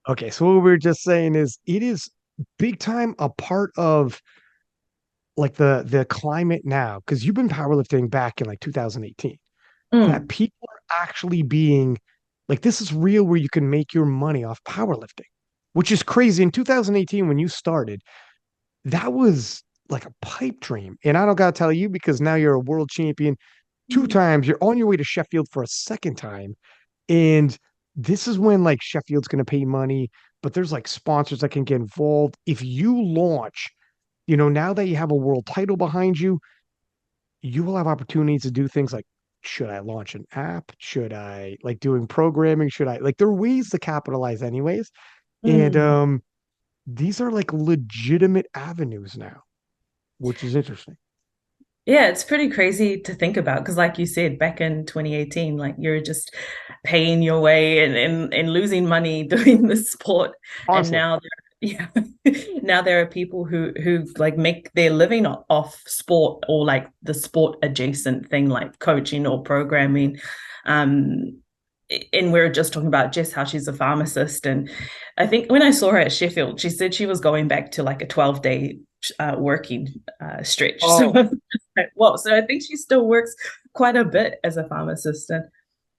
Okay, so what we were just saying is it is big time a part of like the climate now because you've been powerlifting back in like 2018 that Mm, people are actually being like this is real where you can make your money off powerlifting, which is crazy. In 2018 when you started, that was like a pipe dream. And I don't gotta tell you because now you're a world champion two times. You're on your way to Sheffield for a second time. And this is when like Sheffield's going to pay money, but there's like sponsors that can get involved. If you launch, now that you have a world title behind you, you will have opportunities to do things like, should I launch an app? Should I like doing programming? Should I like there are ways to capitalize anyways. And mm. these are like legitimate avenues now, which is interesting. Yeah, it's pretty crazy to think about because, like you said, back in 2018, like you're just paying your way and losing money doing the sport, and Honestly. now yeah, now there are people who like make their living off sport or like the sport adjacent thing, like coaching or programming. Um, and we are just talking about Jess, how she's a pharmacist. And I think when I saw her at Sheffield, she said she was going back to like a 12-day working stretch. So, Oh, well, so I think she still works quite a bit as a pharmacist. And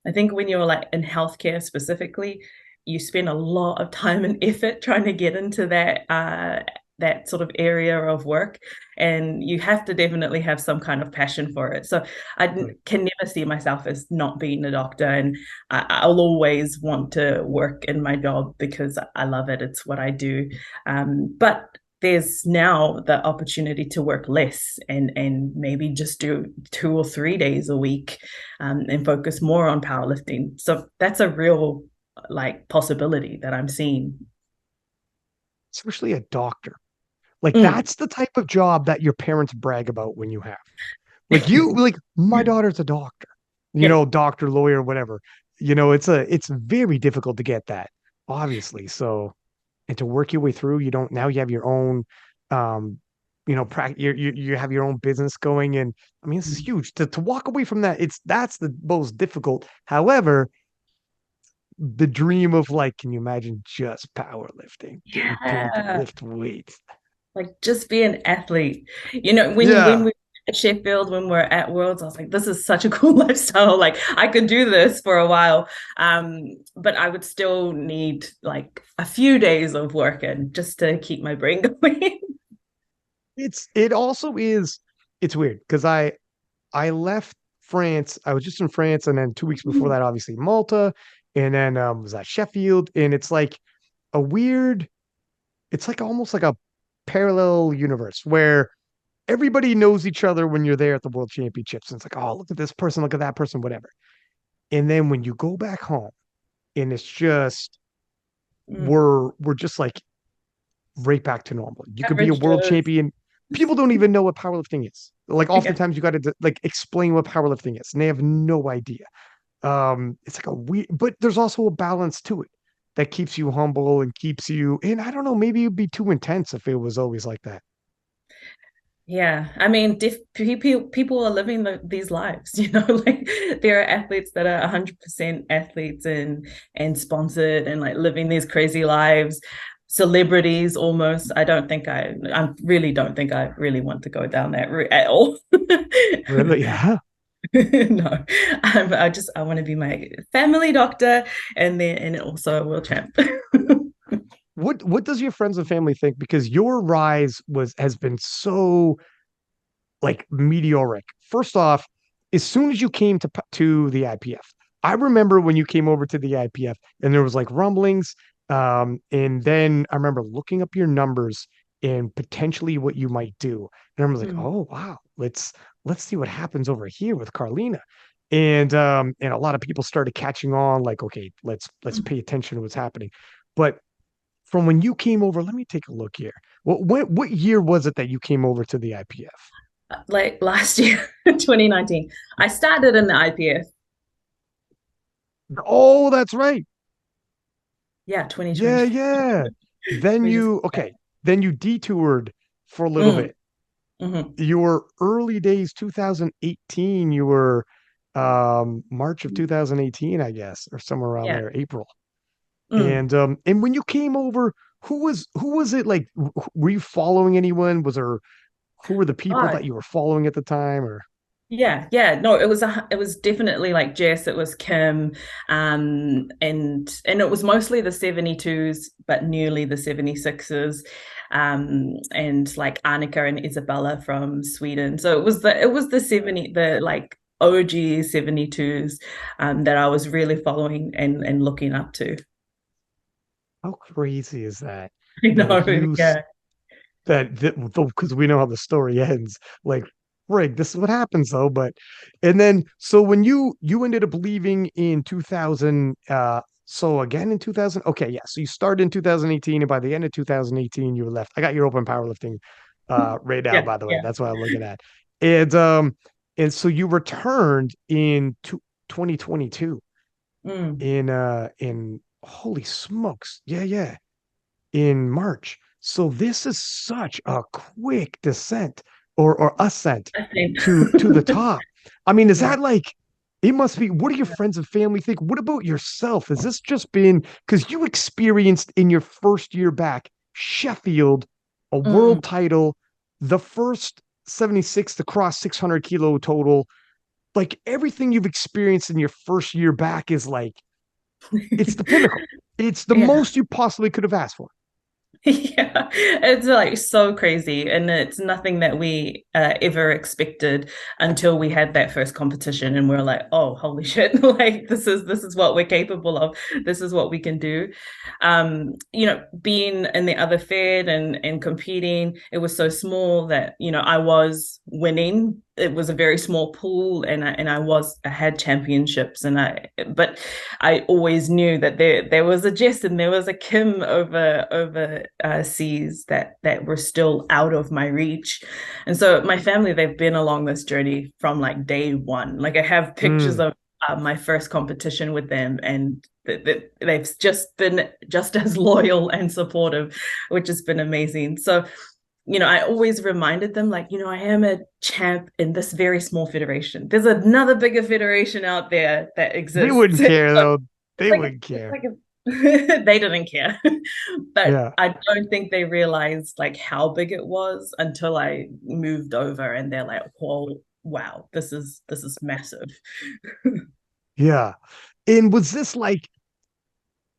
I think when you're like in healthcare specifically, you spend a lot of time and effort trying to get into that sort of area of work, and you have to definitely have some kind of passion for it. So I right. can never see myself as not being a doctor, and I'll always want to work in my job because I love it. It's what I do. But there's now the opportunity to work less and maybe just do 2 or 3 days a week, and focus more on powerlifting. So that's a real like possibility that I'm seeing. Especially a doctor. Like Mm. that's the type of job that your parents brag about when you have. Like my daughter's a doctor, Yeah. doctor, lawyer, whatever. It's very difficult to get that, obviously. So, and to work your way through, now you have your own, um, you have your own business going. And I mean, this is huge to walk away from that. That's the most difficult. However, the dream of like, can you imagine just powerlifting, getting paid to Yeah. lift weights? Like just be an athlete. When Yeah. we at Sheffield, when we're at Worlds, I was like, this is such a cool lifestyle. Like I could do this for a while. But I would still need like a few days of working just to keep my brain going. It also is it's weird because I left France. I was just in France, and then 2 weeks before that, obviously Malta, and then was at Sheffield, and it's like a weird. It's like almost like a parallel universe where everybody knows each other when you're there at the World Championships, and it's like, oh, look at this person, look at that person, whatever. And then when you go back home, and it's just Mm. we're just like right back to normal. You could be a Average world Joes. champion. People don't even know what powerlifting is. Like Yeah. oftentimes you got to like explain what powerlifting is, and they have no idea. It's like a weird, but there's also a balance to it that keeps you humble and keeps you. And I don't know, maybe it'd be too intense if it was always like that. Yeah, I mean, people are living these lives, like there are athletes that are 100% athletes and sponsored and like living these crazy lives, celebrities almost. I really don't think I really want to go down that route at all. Really? Yeah. No, I want to be my family doctor and also a world champ. What does your friends and family think? Because your rise has been so like meteoric. First off, as soon as you came to the IPF, I remember when you came over to the IPF and there was like rumblings. And then I remember looking up your numbers and potentially what you might do. And I was like, Mm. oh wow, let's see what happens over here with Karlina. And a lot of people started catching on, like, okay, let's pay attention to what's happening. But from when you came over, let me take a look here. What year was it that you came over to the IPF? Like last year, 2019, I started in the IPF. Oh, that's right. Yeah, Yeah, 2020. yeah. Then We just you okay. Then you detoured for a little mm, bit. hmm Your early days, 2018, you were March of 2018, I guess, or somewhere around yeah. there, April. Mm. And when you came over, who was it like? Were you following anyone? Was there who were the people Oh, that you were following at the time? Or yeah, yeah. No, it was definitely like Jess, it was Kim, and it was mostly the 72s, but nearly the 76s, and like Annika and Isabella from Sweden. So it was the 70 the like OG 72s that I was really following and looking up to. how crazy is that? I That know, you yeah. that because we know how the story ends. Like, Frig, this is what happens though. But and then so when you ended up leaving in 2000, so again in 2000, okay, yeah. So you started in 2018, and by the end of 2018, you were left. I got your open powerlifting right now, Yeah, by the way. yeah. That's what I'm looking at. And so you returned in 2022 Mm. in holy smokes. Yeah, yeah, in March. So this is such a quick descent or ascent I think. to the top. I mean, is Yeah. that like it must be what do your friends and family think? What about yourself? Has this just been because you experienced in your first year back Sheffield, a Mm. world title, the first 76 to cross 600 kilo total, like everything you've experienced in your first year back is like it's the pinnacle. It's the Yeah. most you possibly could have asked for. Yeah, it's like so crazy, and it's nothing that we ever expected until we had that first competition, and we're like, "Oh, holy shit! Like this is what we're capable of. This is what we can do." You know, being in the other fed and competing, it was so small that I was winning. It was a very small pool, and I had championships, but I always knew that there was a Jess and there was a Kim over seas that were still out of my reach, and so my family, they've been along this journey from like day one. Like I have pictures Mm. of my first competition with them, and they've just been just as loyal and supportive, which has been amazing. So I always reminded them, like, I am a champ in this very small federation. There's another bigger federation out there that They exists. wouldn't care So though. it's They like wouldn't it's care. like a they didn't care. But Yeah. I don't think they realized like how big it was until I moved over, and they're like, "Whoa, wow, this is massive." Yeah. And was this like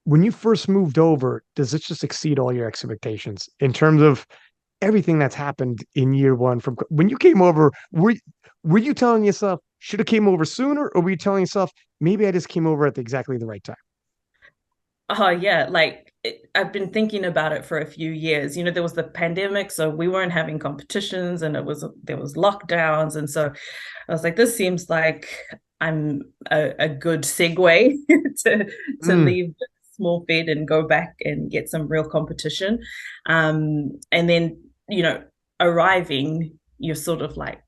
when you first moved over, does this just exceed all your expectations in terms of everything that's happened in year one from when you came over? Were you telling yourself should have came over sooner, or were you telling yourself maybe I just came over at exactly the right time? Oh yeah, like I've been thinking about it for a few years. There was the pandemic, so we weren't having competitions, and there was lockdowns, and so I was like, this seems like I'm a good segue to Mm. leave the small fed and go back and get some real competition. And then arriving, you're sort of like,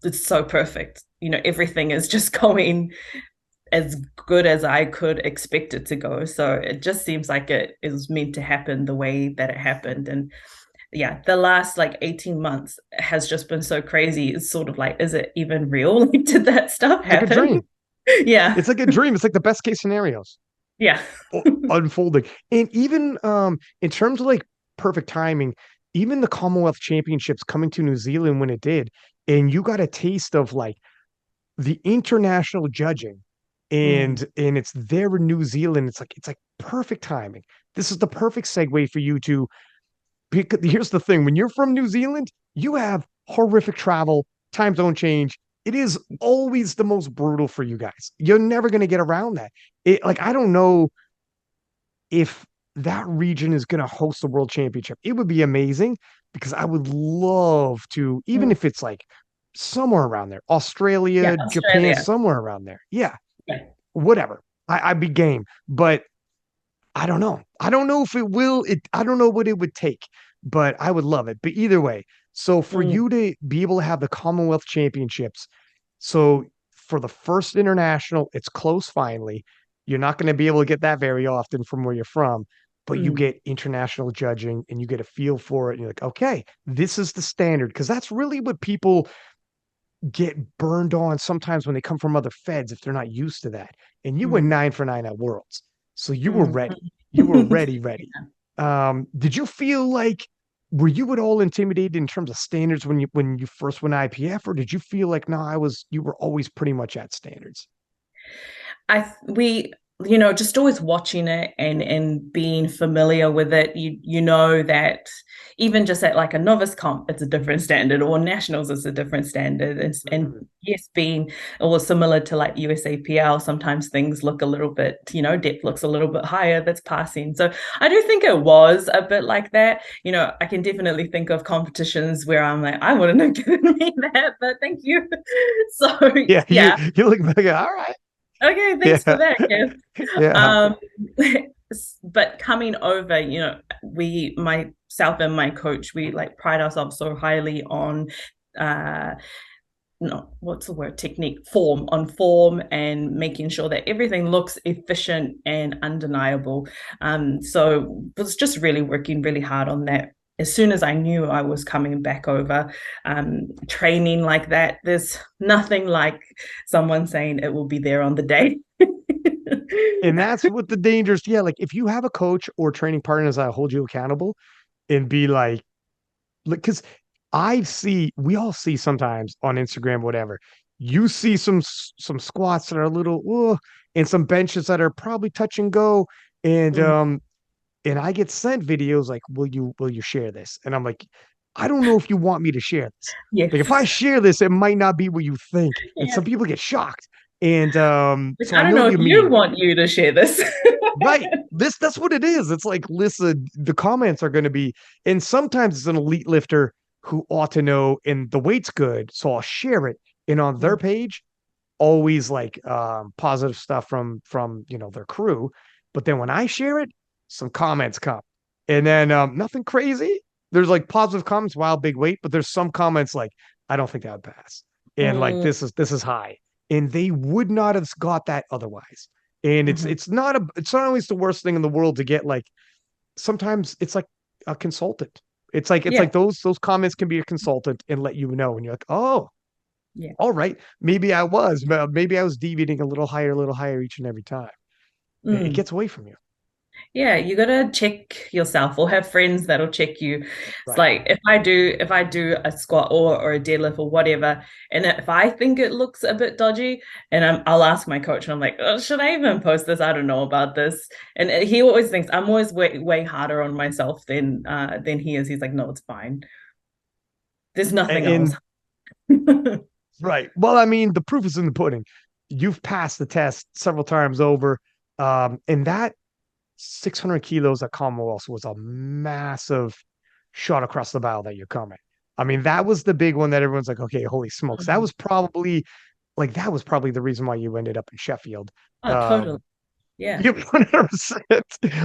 it's so perfect. Everything is just going as good as I could expect it to go. So it just seems like it is meant to happen the way that it happened. And yeah, the last like 18 months has just been so crazy. It's sort of like, is it even real? Like, did that stuff It's like a happen? dream. Yeah. It's like a dream. It's like the best case scenarios Yeah. unfolding. And even in terms of like perfect timing, even the Commonwealth Championships coming to New Zealand when it did, and you got a taste of like the international judging Mm, and it's there in New Zealand. It's like perfect timing. This is the perfect segue for you to because here's the thing when you're from New Zealand, you have horrific travel, time zone change. It is always the most brutal for you guys. You're never going to get around that. Like I don't know if that region is going to host the world championship. It would be amazing because I would love to, even mm. if it's like somewhere around there, Yeah, Australia, Japan, Australia. somewhere around there. Yeah, Yeah. whatever. I'd be game, but I don't know. I don't know if it will. I don't know what it would take, but I would love it. But either way, so for Mm, you to be able to have the Commonwealth Championships, so for the first international, it's close finally. You're not going to be able to get that very often from where you're from, but you mm, get international judging and you get a feel for it. And you're like, okay, this is the standard. Because that's really what people get burned on sometimes when they come from other feds if they're not used to that. And you went mm, 9 for 9 at Worlds. So you were mm. ready. You were ready, ready. Did you feel like were you at all intimidated in terms of standards when you first went IPF, or did you feel like no, you were always pretty much at standards? We just always watching it and being familiar with it, you know that even just at like a novice comp it's a different standard, or nationals is a different standard. And Mhm. yes, being or similar to like USAPL, sometimes things look a little bit, depth looks a little bit higher that's passing. So I do think it was a bit like that. I can definitely think of competitions where I'm like, I wouldn't have given me that, but thank you. So Yeah, yeah. you look back, all right. Okay, thanks for Yeah. that, Kev. Yeah. Um, but coming over, myself and my coach, we like pride ourselves so highly on uh no, what's the word? Technique, form, and making sure that everything looks efficient and undeniable. So was just really working really hard on that. As soon as I knew I was coming back over, training like that, there's nothing like someone saying it will be there on the day. And that's what the dangerous, yeah, like if you have a coach or training partners that hold you accountable and be like, because we all see sometimes on Instagram, whatever. You see some squats that are a little, and some benches that are probably touch and go, and Mm, um, and I get sent videos like, will you share this? And I'm like, I don't know if you want me to share this. Like if I yes. share this, it might not be what you think, and Yeah. some people get shocked. And Like, so I I don't know know what if you you mean. want you to share this. Right. That's what it is. It's like, listen, the comments are going to be, and sometimes it's an elite lifter who ought to know, and the weight's good, so I'll share it. And on their page, always like positive stuff from their crew. But then when I share it, some comments come, and then nothing crazy. There's like positive comments, wow, big weight, but there's some comments like, I don't think that would pass, and like Mm, this is high, and they would not have got that otherwise. And it's mhm. it's not a it's not always the worst thing in the world to get like sometimes it's like a consultant. It's like Yeah, those comments can be a consultant and let you know, and you're like, oh, yeah. all right, maybe I was deviating a little higher each and every time. It Mm. gets away from you. Yeah, you gotta check yourself or have friends that'll check you. It's Right. like if I do a squat or a deadlift or whatever, and if I think it looks a bit dodgy, and I'll ask my coach, and I'm like, oh, should I even post this? I don't know about this. And he always thinks I'm always way harder on myself than he is. He's like, no, it's fine. There's nothing else. And right. Well, I mean, the proof is in the pudding. You've passed the test several times over. And that 600 kilos at Commonwealth was a massive shot across the bow that you're coming. I mean, that was the big one that everyone's like, okay, holy smokes. That was probably the reason why you ended up in Sheffield. Oh, totally. Um, Yeah. you 100%.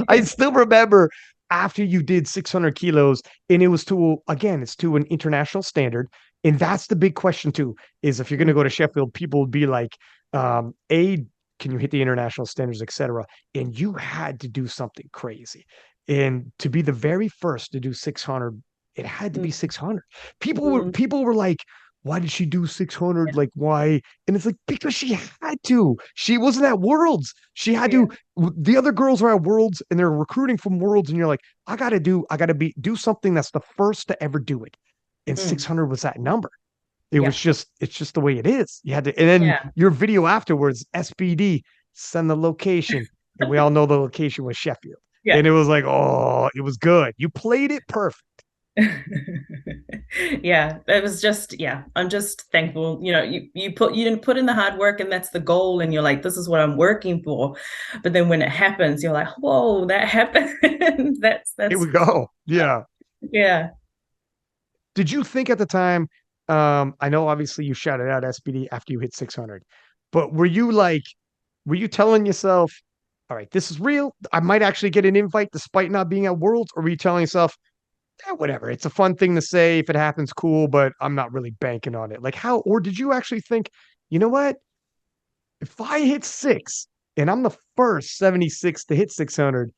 I Yeah. still remember after you did 600 kilos, and it's to an international standard. And that's the big question too, is if you're going to Mm, go to Sheffield, people would be like, can you hit the international standards, etc. And you had to do something crazy. And to be the very first to do 600, it had to be mm, 600. People were mm. people were like, why did she do 600? Yeah. Like, why? And it's like, because she had to. She wasn't at Worlds. She had Yeah. to. The other girls are at Worlds and they're recruiting from Worlds. And you're like, I got to do something that's the first to ever do it. And Mm. 600 was that number. Yeah. It's just the way it is. You had to, and then Yeah. your video afterwards, SBD, send the location. And we all know the location was Sheffield. Yeah. And it was like, oh, it was good. You played it perfect. Yeah, it was just, yeah, I'm just thankful. You didn't put in the hard work, and that's the goal, and you're like, this is what I'm working for. But then when it happens, you're like, whoa, that happened. Here That's we go. Yeah. yeah. Did you think at the time, I know obviously you shouted out SBD after you hit 600, but were you telling yourself, all right, this is real. I might actually get an invite despite not being at Worlds, or were you telling yourself, whatever, it's a fun thing to say. If it happens, cool, but I'm not really banking on it. Like how, or did you actually think, you know what? If I hit six and I'm the first 76 to hit 600,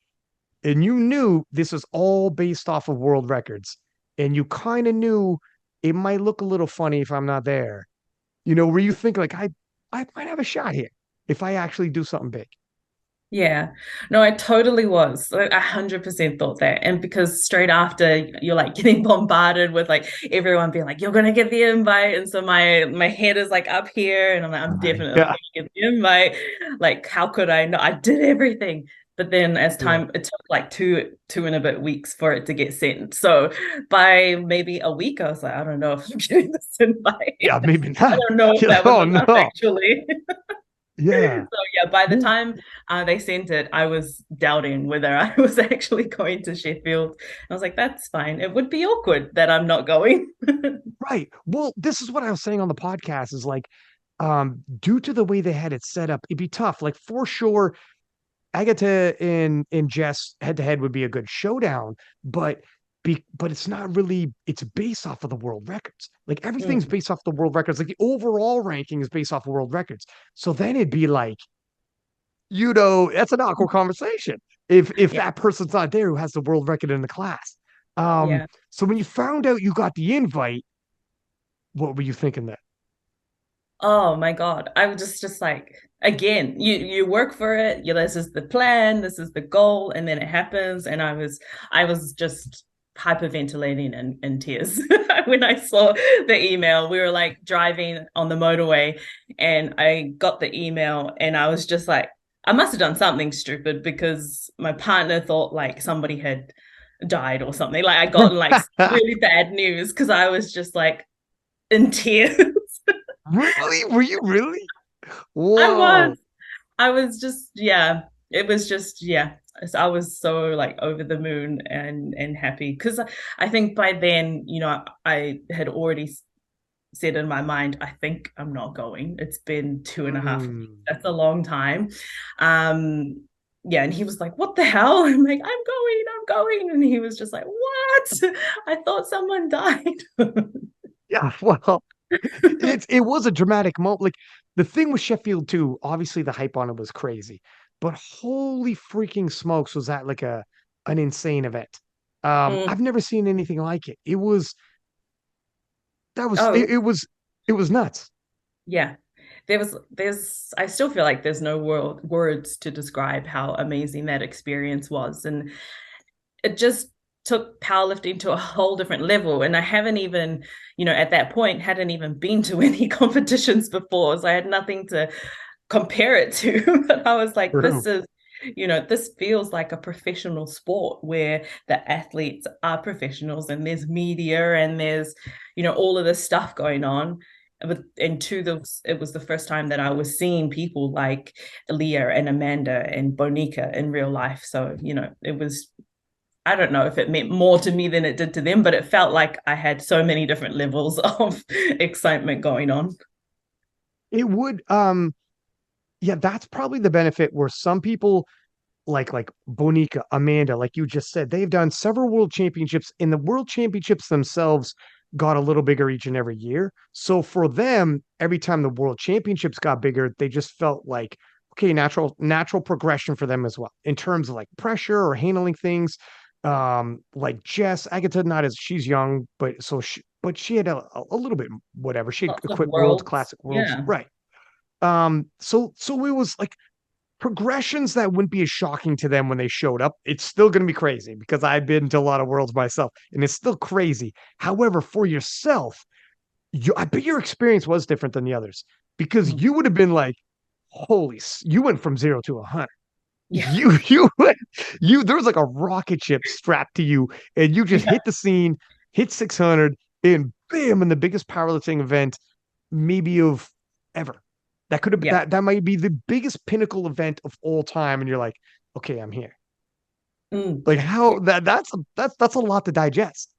and you knew this was all based off of world records, and you kind of knew it might look a little funny if I'm not there. Where you think like I might have a shot here if I actually do something big. Yeah, no, I totally was. Like, 100% thought that. And because straight after you're like getting bombarded with like everyone being like, you're gonna get the invite. And so my head is like up here and I'm like, I'm Right. definitely Yeah. gonna get the invite. Like, how could I know? I did everything. But then as Yeah. time, it took like two and a bit weeks for it to get sent. So by maybe a week, I was like, I don't know if I'm getting this invite. Yeah. Maybe I not. don't know if You're like, that was oh enough no. actually. Yeah. So yeah, by the Well, time they sent it, I was doubting whether I was actually going to Sheffield. I was like, that's fine. It would be awkward that I'm not going. right. Well, this is what I was saying on the podcast is like, due to the way they had it set up, it'd be tough. Like for sure, Agatha and Jess head to head would be a good showdown, but but it's not really, it's based off of the world records. Like everything's Mm, based off the world records. Like the overall ranking is based off of world records. So then it'd be like, that's an awkward conversation if yeah, that person's not there who has the world record in the class. Um, yeah. so when you found out you got the invite, what were you thinking then? Oh my God. I was just like, again, you work for it. You This is the plan, this is the goal, and then it happens. And I was just hyperventilating and in tears when I saw the email. We were like driving on the motorway and I got the email and I was just like, I must have done something stupid because my partner thought like somebody had died or something. Like I got like really bad news because I was just like in tears. Really? Were you really? I was. Whoa. I was just, yeah, it was just, yeah. So I was so like over the moon and happy because I think by then, I had already said in my mind, I think I'm not going. It's been 2.5 weeks. Mm. That's a long time. Um, yeah, and he was like, "What the hell?" I'm like, I'm going," and he was just like, "What? I thought someone died." Yeah, well, it was a dramatic moment. Like the thing with Sheffield too, obviously the hype on it was crazy, but holy freaking smokes, was that like a an insane event. Mm. I've never seen anything like it. It was that was Oh, it was nuts. yeah. I still feel like there's no words to describe how amazing that experience was. And it just took powerlifting to a whole different level. And I haven't even, at that point, hadn't even been to any competitions before. So I had nothing to compare it to. But I was like, True. this feels like a professional sport where the athletes are professionals and there's media and there's, all of this stuff going on. But it was the first time that I was seeing people like Leah and Amanda and Bonica in real life. So, it was, I don't know if it meant more to me than it did to them, but it felt like I had so many different levels of excitement going on. It would yeah, that's probably the benefit where some people like Bonica, Amanda, like you just said, they've done several world championships, and the world championships themselves got a little bigger each and every year. So for them, every time the world championships got bigger, they just felt like okay, natural progression for them as well in terms of like pressure or handling things. Like Jess Agatha, not as she's young, but she had a little bit whatever. She had Lots of equipped worlds, worlds. classic worlds, Yeah. right? So it was like progressions that wouldn't be as shocking to them when they showed up. It's still going to be crazy because I've been to a lot of worlds myself and it's still crazy. However, for yourself, I bet your experience was different than the others because Mm. you would have been like, holy, you went from 0 to 100. Yeah. You went, there was like a rocket ship strapped to you and you just Yeah. hit the scene, hit 600 and bam, in the biggest powerlifting event maybe of ever. That could have Yeah. that might be the biggest pinnacle event of all time, and you're like, okay, I'm here. Mm. Like how that's a lot to digest.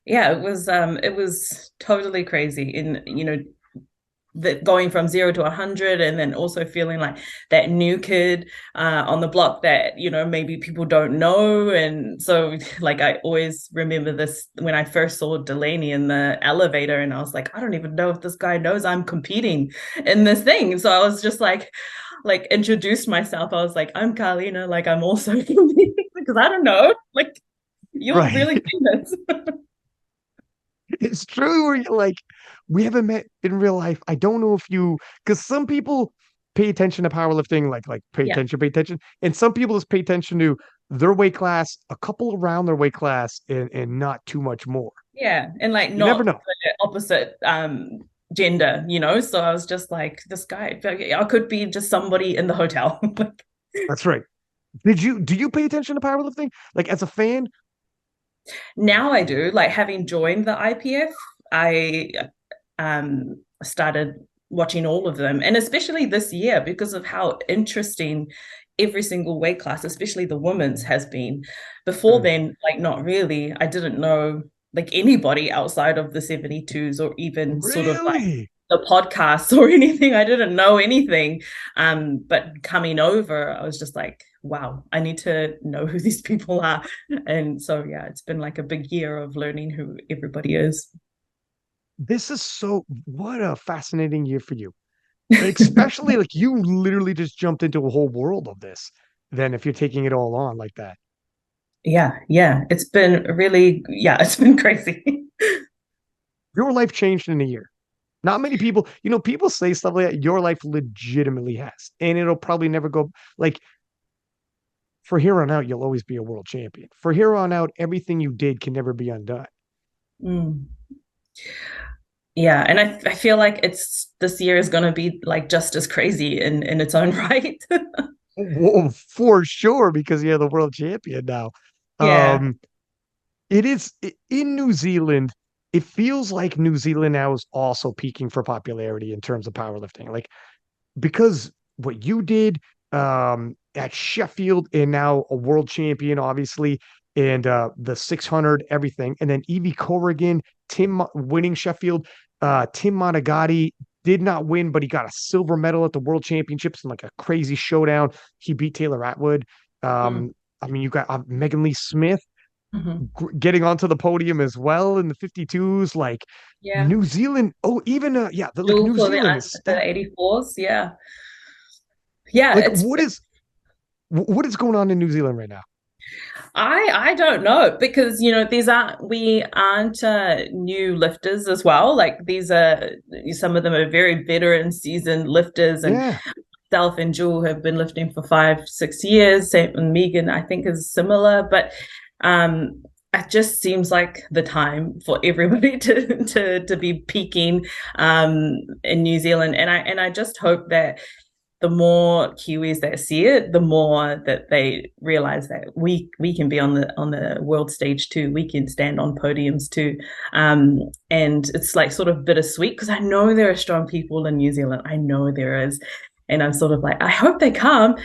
Yeah, it was totally crazy. In that going from 0 to 100 and then also feeling like that new kid on the block that maybe people don't know. And so like I always remember this when I first saw Delaney in the elevator and I was like, I don't even know if this guy knows I'm competing in this thing. So I was just like introduced myself. I was like, I'm Karlina, like I'm also competing because I don't know, like you're Right. really famous. It's true where you're like, we haven't met in real life. I don't know if you because some people pay attention to powerlifting, like Yeah. pay attention. And some people just pay attention to their weight class, a couple around their weight class, and not too much more. Yeah. And like You never not know. the opposite gender, you know? So I was just like, this guy, I could be just somebody in the hotel. That's right. Do you pay attention to powerlifting? Like as a fan? Now I do, like having joined the IPF, I started watching all of them, and especially this year because of how interesting every single weight class, especially the women's, has been. Before Mm. then, like not really. I didn't know like anybody outside of the 72s or even sort of like Really? the podcasts or anything. I didn't know anything. But coming over, I was just like, wow, I need to know who these people are. And so yeah, it's been like a big year of learning who everybody is. This is so what a fascinating year for you. Especially like you literally just jumped into a whole world of this. Then if you're taking it all on like that. Yeah, yeah. It's been really, yeah, it's been crazy. Your life changed in a year. Not many people, people say stuff like that. Your life legitimately has. And it'll probably never go like for here on out, you'll always be a world champion. For here on out, everything you did can never be undone. Mm. Yeah, and I feel like it's this year is gonna be like just as crazy in its own right. Well, for sure, because you're the world champion now. Yeah. Um, it is in New Zealand. It feels like New Zealand now is also peaking for popularity in terms of powerlifting. Like because what you did at Sheffield and now a world champion, obviously, and the 600, everything. And then Evie Corrigan, Tim winning Sheffield, Tim Monagatti did not win, but he got a silver medal at the world championships in like a crazy showdown. He beat Taylor Atwood. Mm. I mean, you got Megan Lee Smith Mhm. getting onto the podium as well in the 52s. Like Yeah. New Zealand, oh, even yeah, like Dual New for Zealand is the stacked. 84s. Yeah. Yeah, Like it's what is going on in New Zealand right now? I don't know because these aren't we aren't new lifters as well. Like these are some of them are very veteran seasoned lifters, and Yeah, Self and Jewel have been lifting for 5 6 years. Same and Megan, I think, is similar, but um, it just seems like the time for everybody to be peaking in New Zealand, and I just hope that the more Kiwis that see it, the more that they realize that we can be on the world stage too. We can stand on podiums too, and it's like sort of bittersweet because I know there are strong people in New Zealand. I know there is, and I'm sort of like I hope they come.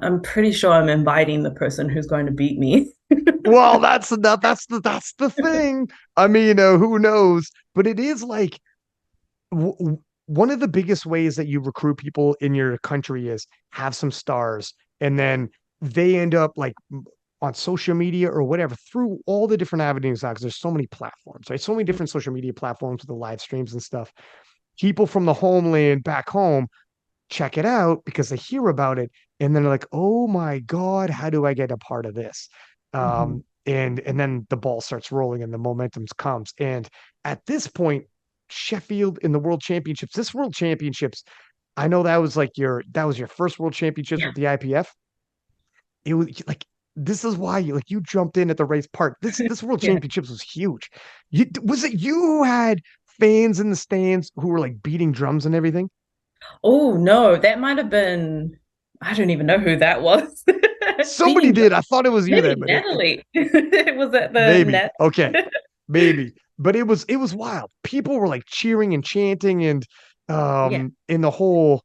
I'm pretty sure I'm inviting the person who's going to beat me. well, that's the thing. I mean, who knows? But it is like one of the biggest ways that you recruit people in your country is have some stars, and then they end up like on social media or whatever through all the different avenues now because there's so many platforms, right? So many different social media platforms with the live streams and stuff. People from the homeland back home check it out because they hear about it and then they're like, oh my God, how do I get a part of this? Mhm. And then the ball starts rolling and the momentum comes. And at this point, Sheffield in the World Championships, this World Championships, I know that was your first World Championships Yeah, with the IPF. It was like this is why you jumped in at the race part. This World yeah. Championships was huge. Was it you who had fans in the stands who were like beating drums and everything? Oh no, that might have been. I don't even know who that was. Somebody Beating did. I thought it was you then, maybe but it Natalie. It was at the maybe. net. Okay. Maybe. But it was wild. People were like cheering and chanting and Yeah. in the whole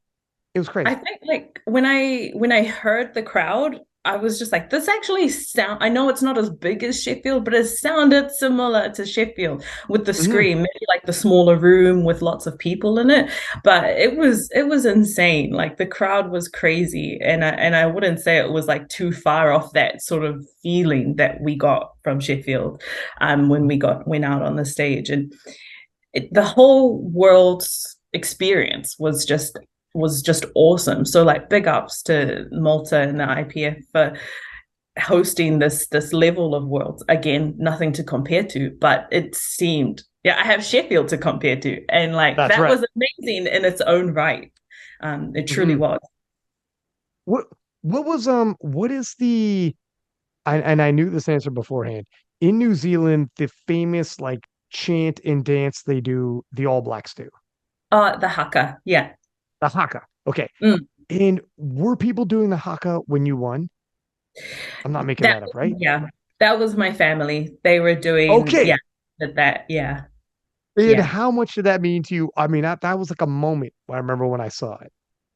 it was I crazy. think like when I heard the crowd, I was just like, this actually sound I know it's not as big as Sheffield, but it sounded similar to Sheffield with the Mhm. scream, maybe like the smaller room with lots of people in it. But it was insane. Like the crowd was crazy. And I wouldn't say it was like too far off that sort of feeling that we got from Sheffield when we went out on the stage. And the whole world's experience was just awesome. So like big ups to Malta and the IPF for hosting this level of worlds. Again, nothing to compare to, but it seemed I have Sheffield to compare to, and like That's that right. was amazing in its own right. It truly Mhm. was. What what is the and I knew this answer beforehand. In New Zealand, the famous like chant and dance they do, the All Blacks do. The haka. Yeah. The haka. Okay. Mm. And were people doing the haka when you won? I'm not making That that up, right? yeah, that was my family. They were doing Okay. that yeah. And Yeah. how much did that mean to you? I mean, that was like a moment I remember when I saw it.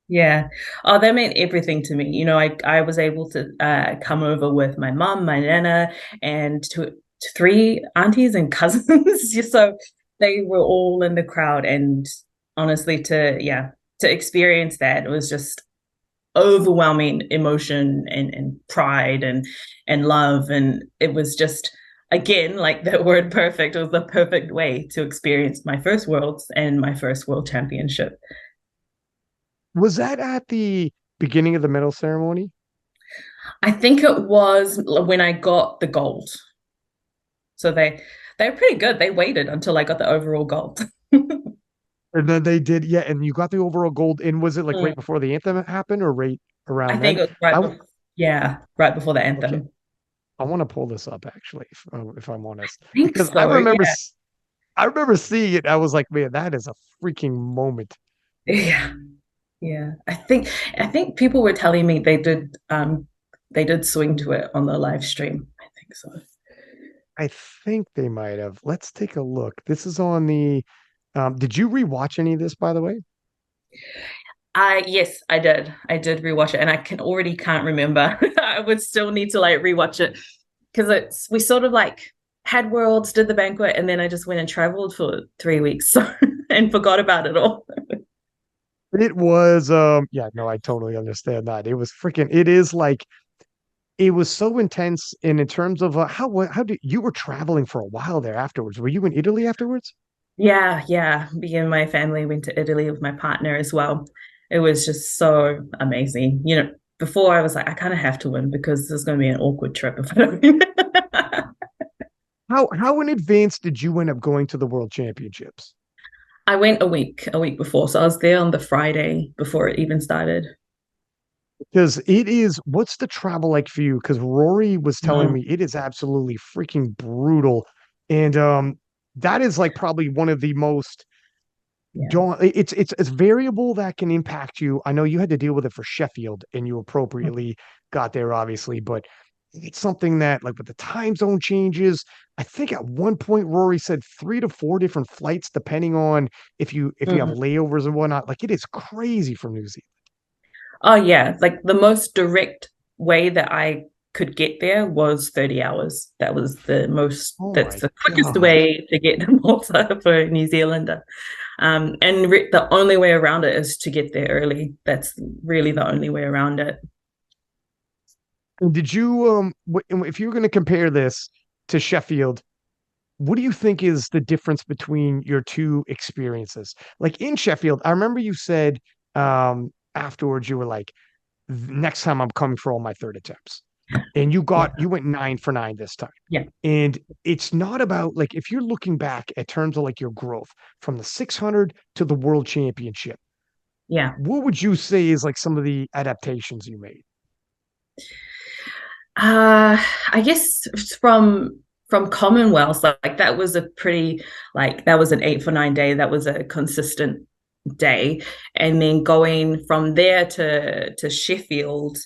Yeah. Oh, that meant everything to me. You know, I was able to come over with my mom, my nana, and three aunties and cousins. So they were all in the crowd. And honestly, to experience that, it was just overwhelming emotion and pride and love. And it was just again, like the word perfect, it was the perfect way to experience my first worlds and my first world championship. Was that at the beginning of the medal ceremony? I think it was when I got the gold. So they're pretty good. They waited until I got the overall gold. And then they did, yeah. And you got the overall gold. And was it like right Mm. before the anthem happened or right I around think then? it was I right w- before, yeah, right before the okay. anthem. I want to pull this up actually, if I'm honest, I think because I so. remember Yeah. I remember seeing it. I was like, man, that is a freaking moment. Yeah. Yeah. I think people were telling me they did swing to it on the live stream. I think so. I think they might have. Let's take a look. This is on the. Did you rewatch any of this, by the way? I yes, I did. I did rewatch it and I can already can't remember. I would still need to like rewatch it because it's we sort of like had worlds, did the banquet, and then I just went and traveled for 3 weeks so, and forgot about it all. It was. Yeah, no, I totally understand that. It was freaking. It is like it was so intense, and in terms of how did you were traveling for a while there afterwards? Were you in Italy afterwards? Yeah, yeah. Me and my family went to Italy with my partner as well. It was just so amazing. You know, before I was like, I kind of have to win because this is going to be an awkward trip if I don't win. How in advance did you end up going to the World Championships? I went a week before, so I was there on the Friday before it even started. Because it is, what's the travel like for you? Because Rory was telling Mm, me it is absolutely freaking brutal. And that is like probably one of the most yeah. don't it's variable that can impact you. I know you had to deal with it for Sheffield and you appropriately got there, obviously, but it's something that like with the time zone changes, I think at one point Rory said 3 to 4 different flights depending on if you have Mm. layovers and whatnot. Like it is crazy from New Zealand. Oh yeah, like the most direct way that I could get there was 30 hours. That was Oh that's my the quickest God. way to get to Malta for a New Zealander. And the only way around it is to get there early. That's really the only way around it. And did you if you were going to compare this to Sheffield, what do you think is the difference between your two experiences? Like in Sheffield, I remember you said afterwards you were like, next time I'm coming for all my third attempts. And Yeah. you went 9 for 9 this time. Yeah. And it's not about like if you're looking back at terms of like your growth from the 600 to the world championship, Yeah. what would you say is like some of the adaptations you made? I guess from Commonwealth, like that was a pretty like that was an 8 for 9 day. That was a consistent day. And then going from there to Sheffield,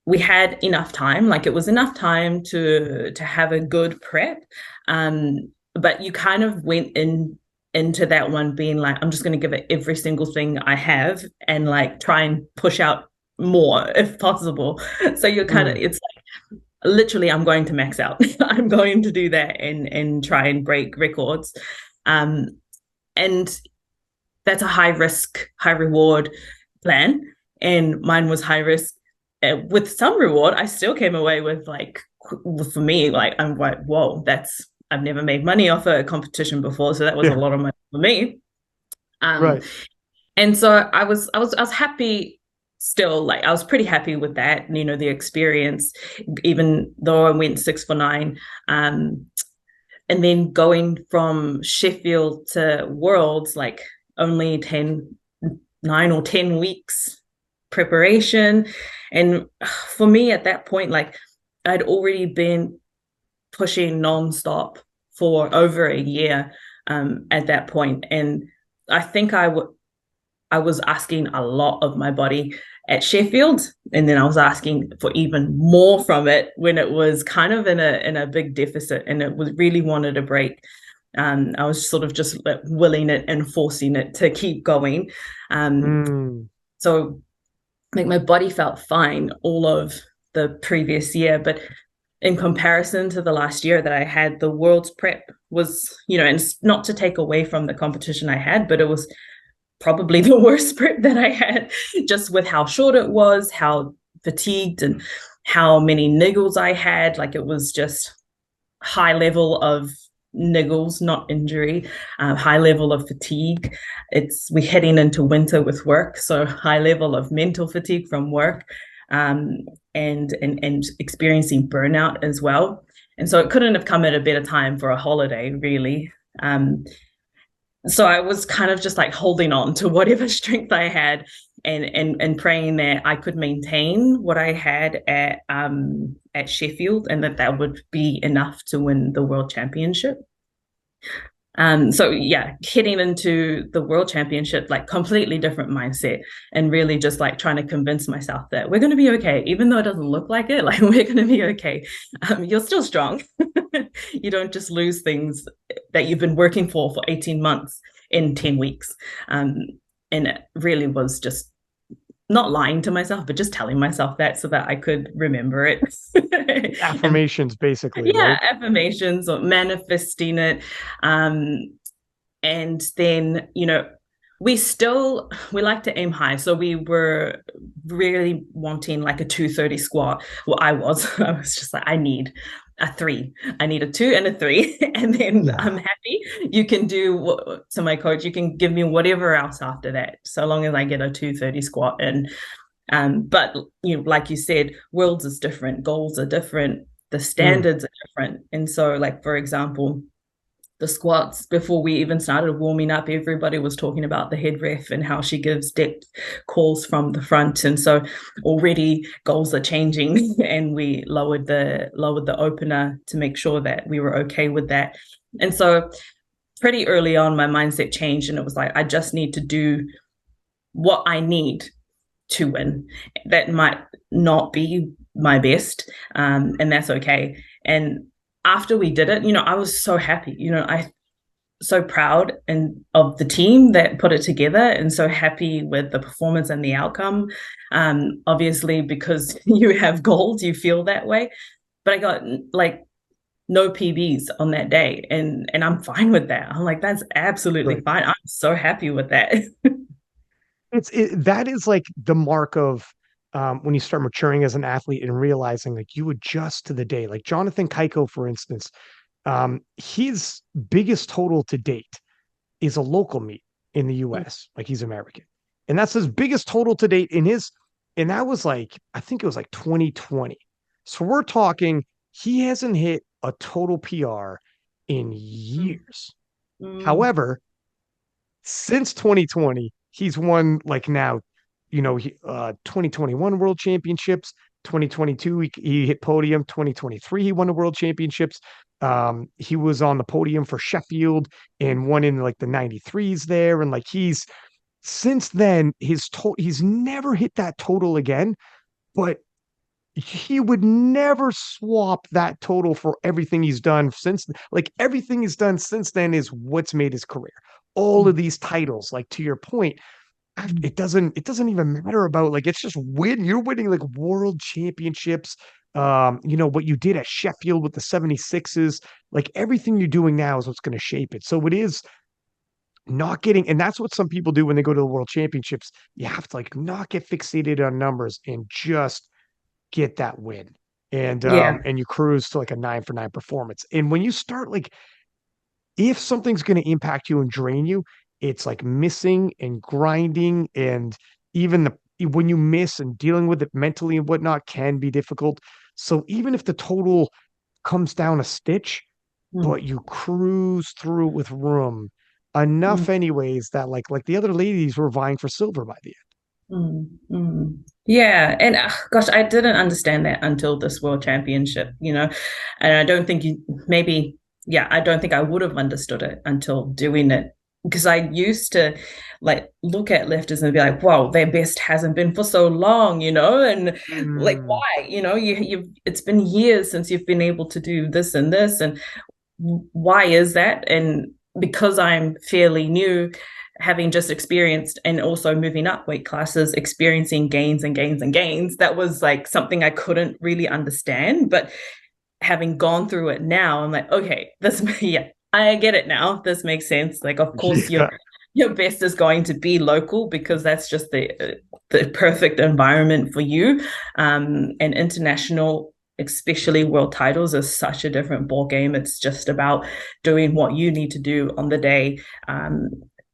we had enough time. Like it was enough time to have a good prep. But you kind of went into that one being like, I'm just going to give it every single thing I have and like try and push out more if possible. So you're kind of Mm. it's literally I'm going to max out. I'm going to do that and try and break records. Um, and that's a high risk, high reward plan. And mine was high risk with some reward. I still came away with like, for me, like, I'm like, whoa, I've never made money off a competition before. So that was a Yeah, lot of money for me. Um, right. and so I was happy still, like, I was pretty happy with that, you know, the experience, even though I went 6 for 9. Um, and then going from Sheffield to Worlds, like only 9 or 10 weeks preparation. And for me at that point, like I'd already been pushing nonstop for over a year at that point. And I think I was asking a lot of my body at Sheffield, and then I was asking for even more from it when it was kind of in a big deficit, and it was really wanted a break. I was sort of just willing it and forcing it to keep going. Um, Mm. so like my body felt fine all of the previous year, but in comparison to the last year that I had, the world's prep was, and not to take away from the competition I had, but it was probably the worst prep that I had, just with how short it was, how fatigued and how many niggles I had. Like it was just high level of niggles, not injury, high level of fatigue. We're heading into winter with work, so high level of mental fatigue from work, um, and experiencing burnout as well. And so it couldn't have come at a better time for a holiday, really. So I was kind of just like holding on to whatever strength I had, and praying that I could maintain what I had at Sheffield, and that would be enough to win the world championship. So yeah, heading into the world championship, like completely different mindset, and really just like trying to convince myself that we're going to be okay, even though it doesn't look like it. Like we're going to be okay. You're still strong. You don't just lose things that you've been working for 18 months in 10 weeks. Um, and it really was just not lying to myself, but just telling myself that so that I could remember it. And Affirmations, basically, yeah, right? affirmations or manifesting it. Um, and then, we like to aim high. So we were really wanting like a 230 squat. Well, I was just like, I need a three. I need a two and a three. And then I'm Yeah. happy. You can do, to my coach, you can give me whatever else after that, so long as I get a 230 squat. And but like you said, worlds is different, goals are different, the Mm. standards are different. And so, like, for example, the squats, before we even started warming up, everybody was talking about the head ref and how she gives depth calls from the front. And so already goals are changing, and we lowered the opener to make sure that we were okay with that. And so pretty early on, my mindset changed, and it was like, I just need to do what I need to win. That might not be my best, and that's okay. And after we did it, I was so happy. I so proud and of the team that put it together, and so happy with the performance and the outcome. Obviously, because you have goals, you feel that way. But I got like no PBs on that day, and I'm fine with that. I'm like, that's absolutely Right. fine. I'm so happy with that. That is like the mark of when you start maturing as an athlete and realizing like you adjust to the day. Like Jonathan Keiko, for instance, his biggest total to date is a local meet in the US. Like he's American. And that's his biggest total to date and that was like, I think it was like 2020. So we're talking, he hasn't hit a total PR in years. Mm, However, since 2020, he's won like now, 2021 World Championships, 2022 he hit podium, 2023 he won the World Championships. He was on the podium for Sheffield and won in like the 93s there, and like he's since then he's never hit that total again, but he would never swap that total for everything he's done since. Like everything he's done since then is what's made his career. All of these titles, like to your point, it doesn't even matter about like it's just you're winning like world championships. What you did at Sheffield with the 76s, like everything you're doing now is what's going to shape it. So it is not getting, and that's what some people do when they go to the world championships. You have to like not get fixated on numbers and just get that win. yeah, And you cruise to like a 9 for 9 performance. And when you start like if something's going to impact you and drain you, it's like missing and grinding, and even when you miss and dealing with it mentally and whatnot can be difficult. So even if the total comes down a stitch, mm, but you cruise through with room mm, enough anyways that like the other ladies were vying for silver by the end. Yeah, and gosh, I didn't understand that until this World Championship, and I don't think maybe, yeah, I don't think I would have understood it until doing it because I used to like look at lifters and be like, "Wow, their best hasn't been for so long," and like, Mm, why? You've it's been years since you've been able to do this and this, and why is that? And because I'm fairly new, having just experienced and also moving up weight classes, experiencing gains and gains and gains, that was like something I couldn't really understand. But having gone through it now, I'm like, okay, this, yeah, I get it now. This makes sense. Like, of course, yeah. your best is going to be local because that's just the perfect environment for you. And international, especially world titles, is such a different ball game. It's just about doing what you need to do on the day,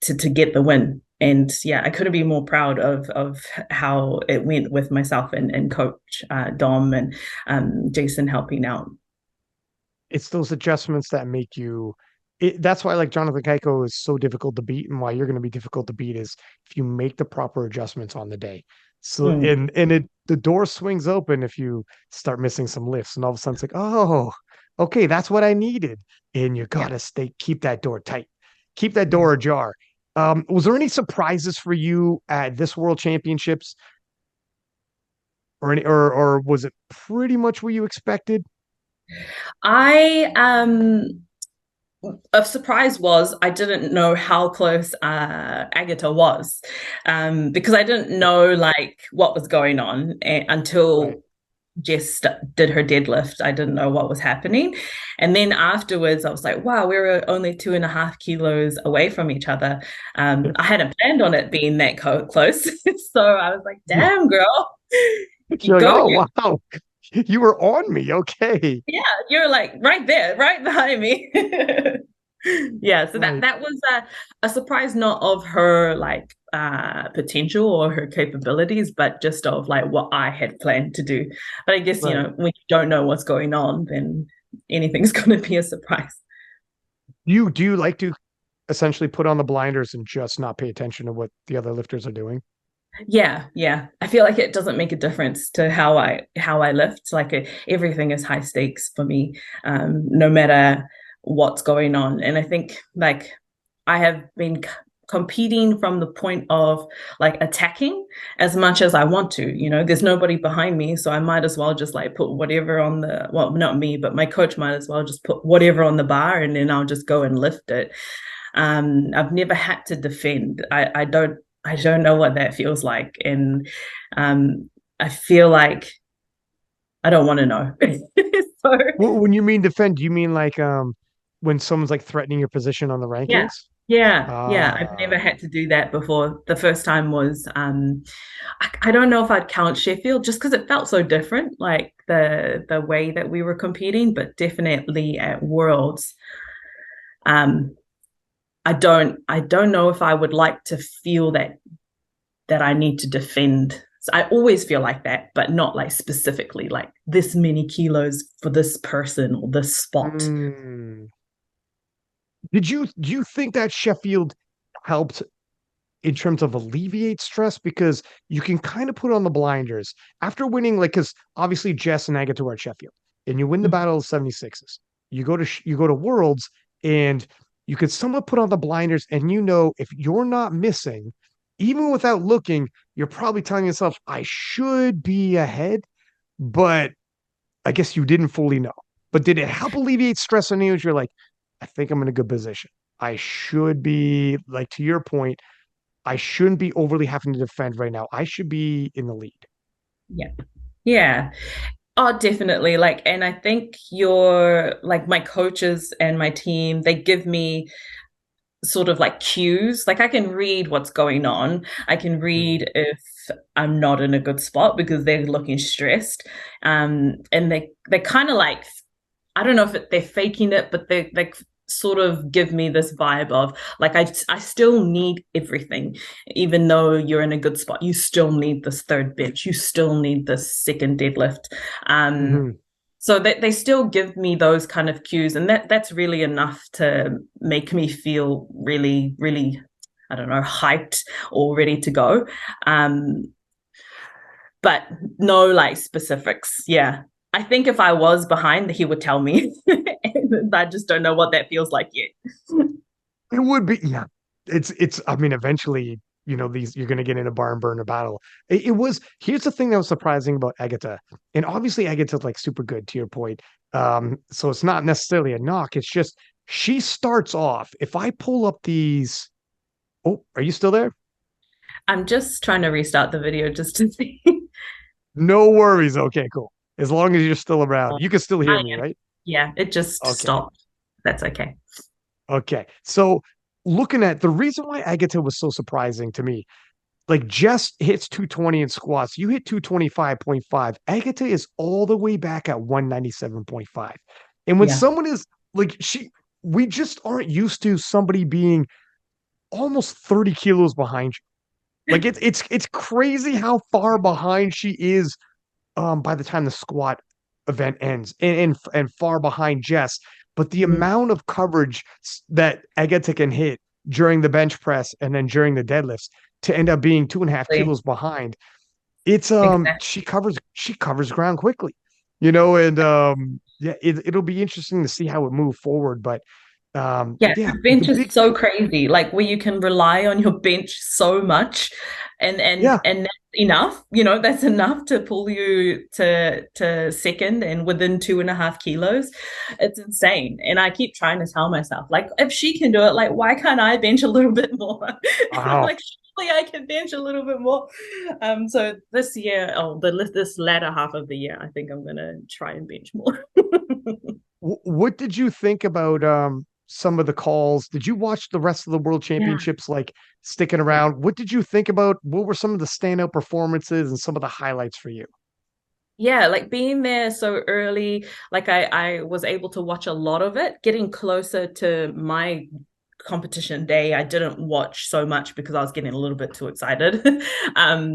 to get the win. And yeah, I couldn't be more proud of how it went with myself and coach Dom and Jason helping out. It's those adjustments that make you that's why like Jonathan Keiko is so difficult to beat, and why you're going to be difficult to beat is if you make the proper adjustments on the day. So Mm, and it the door swings open if you start missing some lifts, and all of a sudden it's like, oh, okay, that's what I needed. And you yeah, gotta stay keep that door tight, keep that yeah. door ajar. Was there any surprises for you at this World Championships, or or was it pretty much what you expected? I a surprise was I didn't know how close Agatha was, because I didn't know like what was going on Right. until Jess did her deadlift. I didn't know what was happening, and then afterwards I was like, wow, we were only 2.5 kilos away from each other. I hadn't planned on it being that close, so I was like, damn girl, you You're like, go. oh wow, you were on me. Okay. Yeah, you're like right there, right behind me. Yeah, so that Right. that was a surprise, not of her like potential or her capabilities, but just of like what I had planned to do. But I guess, Right. when you don't know what's going on, then anything's going to be a surprise. Do you like to essentially put on the blinders and just not pay attention to what the other lifters are doing? Yeah, yeah. I feel like it doesn't make a difference to how I lift. Like everything is high stakes for me, no matter what's going on. And I think like I have been competing from the point of like attacking as much as I want to. There's nobody behind me, so I might as well just like put whatever on the, well, not me, but my coach might as well just put whatever on the bar, and then I'll just go and lift it. I've never had to defend. I don't know what that feels like, and I feel like I don't want to know. So Well, when you mean defend, do you mean like when someone's like threatening your position on the yeah, rankings? yeah. I've never Ah, had to do that before. The first time was I don't know if I'd count Sheffield just because it felt so different, like the way that we were competing, but definitely at Worlds. Um, I don't know if I would like to feel that I need to defend. So I always feel like that, but not like specifically like this many kilos for this person or this spot. mm. Do you think that Sheffield helped in terms of alleviate stress, because you can kind of put on the blinders after winning, like, because obviously Jess and Agatha are at Sheffield, and you win the battle of 76s. You go to Worlds, and you could somewhat put on the blinders, and if you're not missing, even without looking, you're probably telling yourself, I should be ahead, but I guess you didn't fully know. But did it help alleviate stress on you as you're like, I think I'm in a good position. I should be, like, to your point, I shouldn't be overly having to defend right now. I should be in the lead. Yeah. Yeah. Oh, definitely. Like, and I think your like my coaches and my team, they give me sort of like cues. Like I can read what's going on. I can Mhm. read if I'm not in a good spot because they're looking stressed. And they kind of like, I don't know if they're faking it, but they like sort of give me this vibe of like I still need everything, even though you're in a good spot. You still need this third bench. You still need this second deadlift. Um, Mhm. so they still give me those kind of cues, and that's really enough to make me feel really, really I don't know, hyped or ready to go. Um, but no like specifics. Yeah. I think if I was behind, he would tell me. And I just don't know what that feels like yet. It would be, yeah. I mean, eventually, these you're gonna get in a barn burner battle. It was here's the thing that was surprising about Agatha, and obviously Agatha's like super good to your point. So it's not necessarily a knock, it's just she starts off. If I pull up these, oh, are you still there? I'm just trying to restart the video just to see. No worries. Okay, cool. As long as you're still around, you can still hear I me, am. right? Yeah, it just Okay. stopped. That's okay. Okay. So looking at the reason why Agatha was so surprising to me, like Jess hits 220 in squats. You hit 225.5. Agatha is all the way back at 197.5. And when Yeah. someone is like we just aren't used to somebody being almost 30 kilos behind you. Like it's crazy how far behind she is by the time the squat event ends, and far behind Jess. But the Mm, amount of coverage that Agatha can hit during the bench press and then during the deadlifts to end up being 2.5 kilos behind, it's exactly. she covers ground quickly, and yeah, it'll be interesting to see how it move forward. But Yeah, yeah, the the bench is big so crazy. Like where you can rely on your bench so much, and yeah, that's enough. That's enough to pull you to second and within 2.5 kilos. It's insane. And I keep trying to tell myself, like, if she can do it, like, why can't I bench a little bit more? I'm wow. like, surely I can bench a little bit more. So this year, this latter half of the year, I think I'm gonna try and bench more. What did you think about some of the calls? Did you watch the rest of the world Yeah. championships like sticking around? What did you think about what were some of the standout performances and some of the highlights for you? Yeah, like being there so early, like I was able to watch a lot of it. Getting closer to my competition day, I didn't watch so much because I was getting a little bit too excited.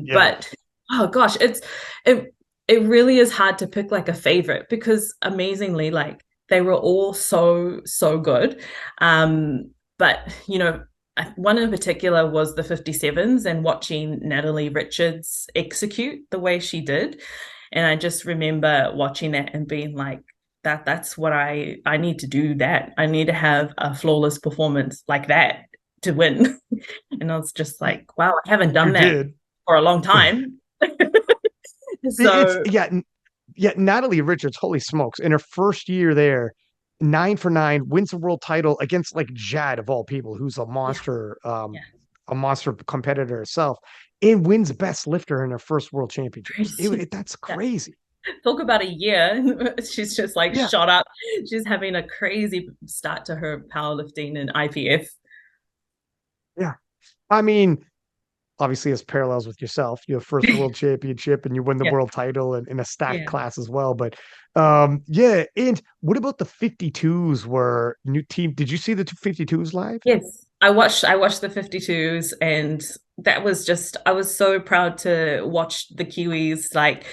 Yeah. But oh gosh, it it really is hard to pick like a favorite because amazingly, like they were all so good. But one in particular was the 57s and watching Natalie Richards execute the way she did. And I just remember watching it and being like, that's what I need to do that. I need to have a flawless performance like that to win. And I was just Y- like, wow, I haven't You done that did. for a long time. It's So yeah, yeah, Natalie Richards, holy smokes. In her first year there, 9 for 9, wins the world title against like Jad of all people, who's yeah, yeah, a monster competitor herself, and wins best lifter in her first world championships. crazy. That's Yeah. crazy. Talk about a year. She's just like Yeah, shot up. She's having a crazy start to her powerlifting and IPF. yeah. I mean, obviously as parallels with yourself. You have first world championship and you win the Yeah, world title in a stacked yeah. class as well. But yeah, and what about the 52s were new team? Did you see the 52s live? Yes, I watched the 52s and that was just I was so proud to watch the Kiwis like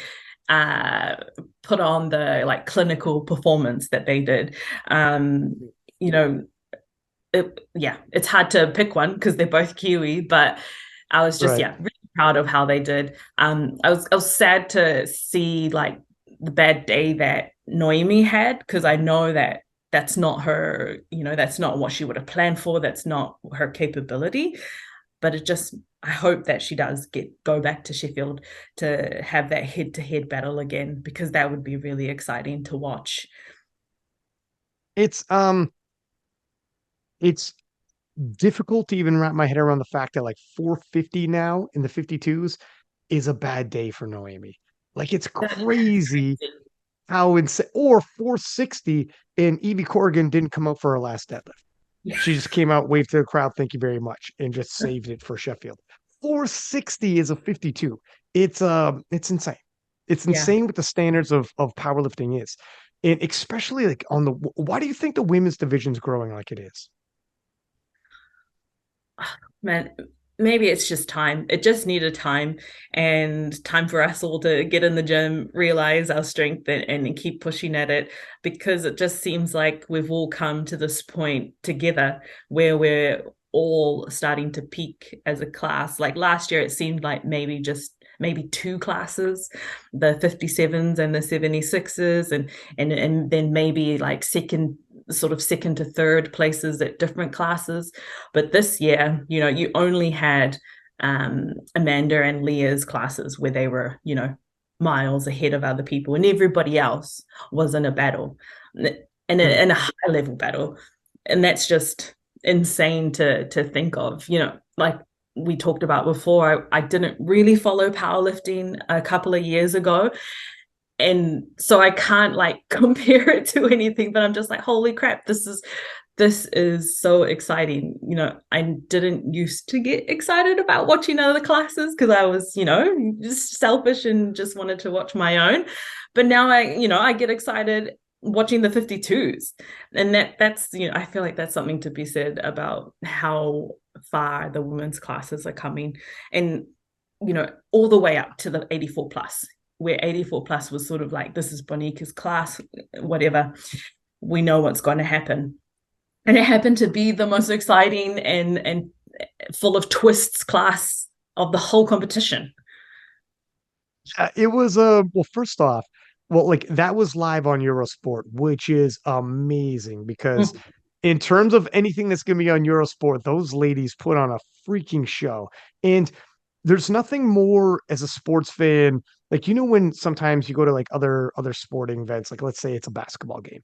uh put on the like clinical performance that they did. You know, yeah, it's hard to pick one because they're both Kiwi, but I was just Right. yeah, really proud of how they did. I was sad to see like the bad day that Noemi had because I know that that's not her, that's not what she would have planned for. That's not her capability. But I hope that she does go back to Sheffield to have that head-to-head battle again because that would be really exciting to watch. It's it's difficult to even wrap my head around the fact that like 450 now in the 52s is a bad day for Noemi. Like it's That is crazy crazy. how insane, or 460 and Evie Corrigan didn't come out for her last deadlift. Yeah, She just came out, waved to the crowd, thank you very much, and just saved it for Sheffield. 460 is a 52. It's insane. It's yeah. insane what the standards of powerlifting is. And especially like on the why do you think the women's division's growing like it is? Man, maybe it's just time. It just needed time and time for us all to get in the gym, realize our strength and keep pushing at it because it just seems like we've all come to this point together where all starting to peak as a class. Like last year, it seemed like maybe two classes, the 57s and the 76s, and then maybe like second to third places at different classes. But this year, you only had Amanda and Leah's classes where they were, miles ahead of other people, and everybody else was in a battle, Mm. in a high level battle. And that's just insane to think of. Like we talked about before, I didn't really follow powerlifting a couple of years ago, and so I can't like compare it to anything, but I'm just like, holy crap, this is so exciting. I didn't used to get excited about watching other classes because I was, just selfish and just wanted to watch my own. But now I get excited watching the 52s. And that's, I feel like that's something to be said about how far the women's classes are coming. And, all the way up to the 84 plus, where 84 plus was sort of like, this is Bonica's class, whatever. We know what's going to happen, and it happened to be the most exciting and full of twists class of the whole competition. It was well, first off, well, like that was live on Eurosport, which is amazing because Mm. in terms of anything that's gonna be on Eurosport, those ladies put on a freaking show. And there's nothing more as a sports fan, like when sometimes you go to like other sporting events, like let's say it's a basketball game.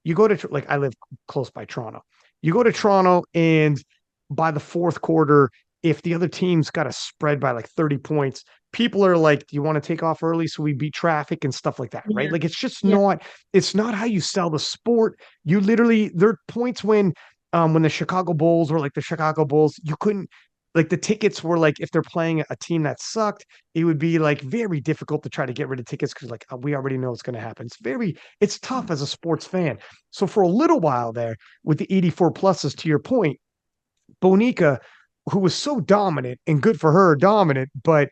You go to like I live close by Toronto. You go to Toronto and by the fourth quarter, if the other team's got a spread by like 30 points, people are like, do you want to take off early so we beat traffic and stuff like that, right? Yeah, Like yeah, it's not how you sell the sport. You literally there are points when the Chicago Bulls or like the Chicago Bulls, you couldn't like the tickets were like if they're playing a team that sucked, it would be like very difficult to try to get rid of tickets because like we already know what's going to happen. It's tough as a sports fan. So for a little while there with the 84 pluses, to your point, Bonica, who was so dominant and good for her, dominant, but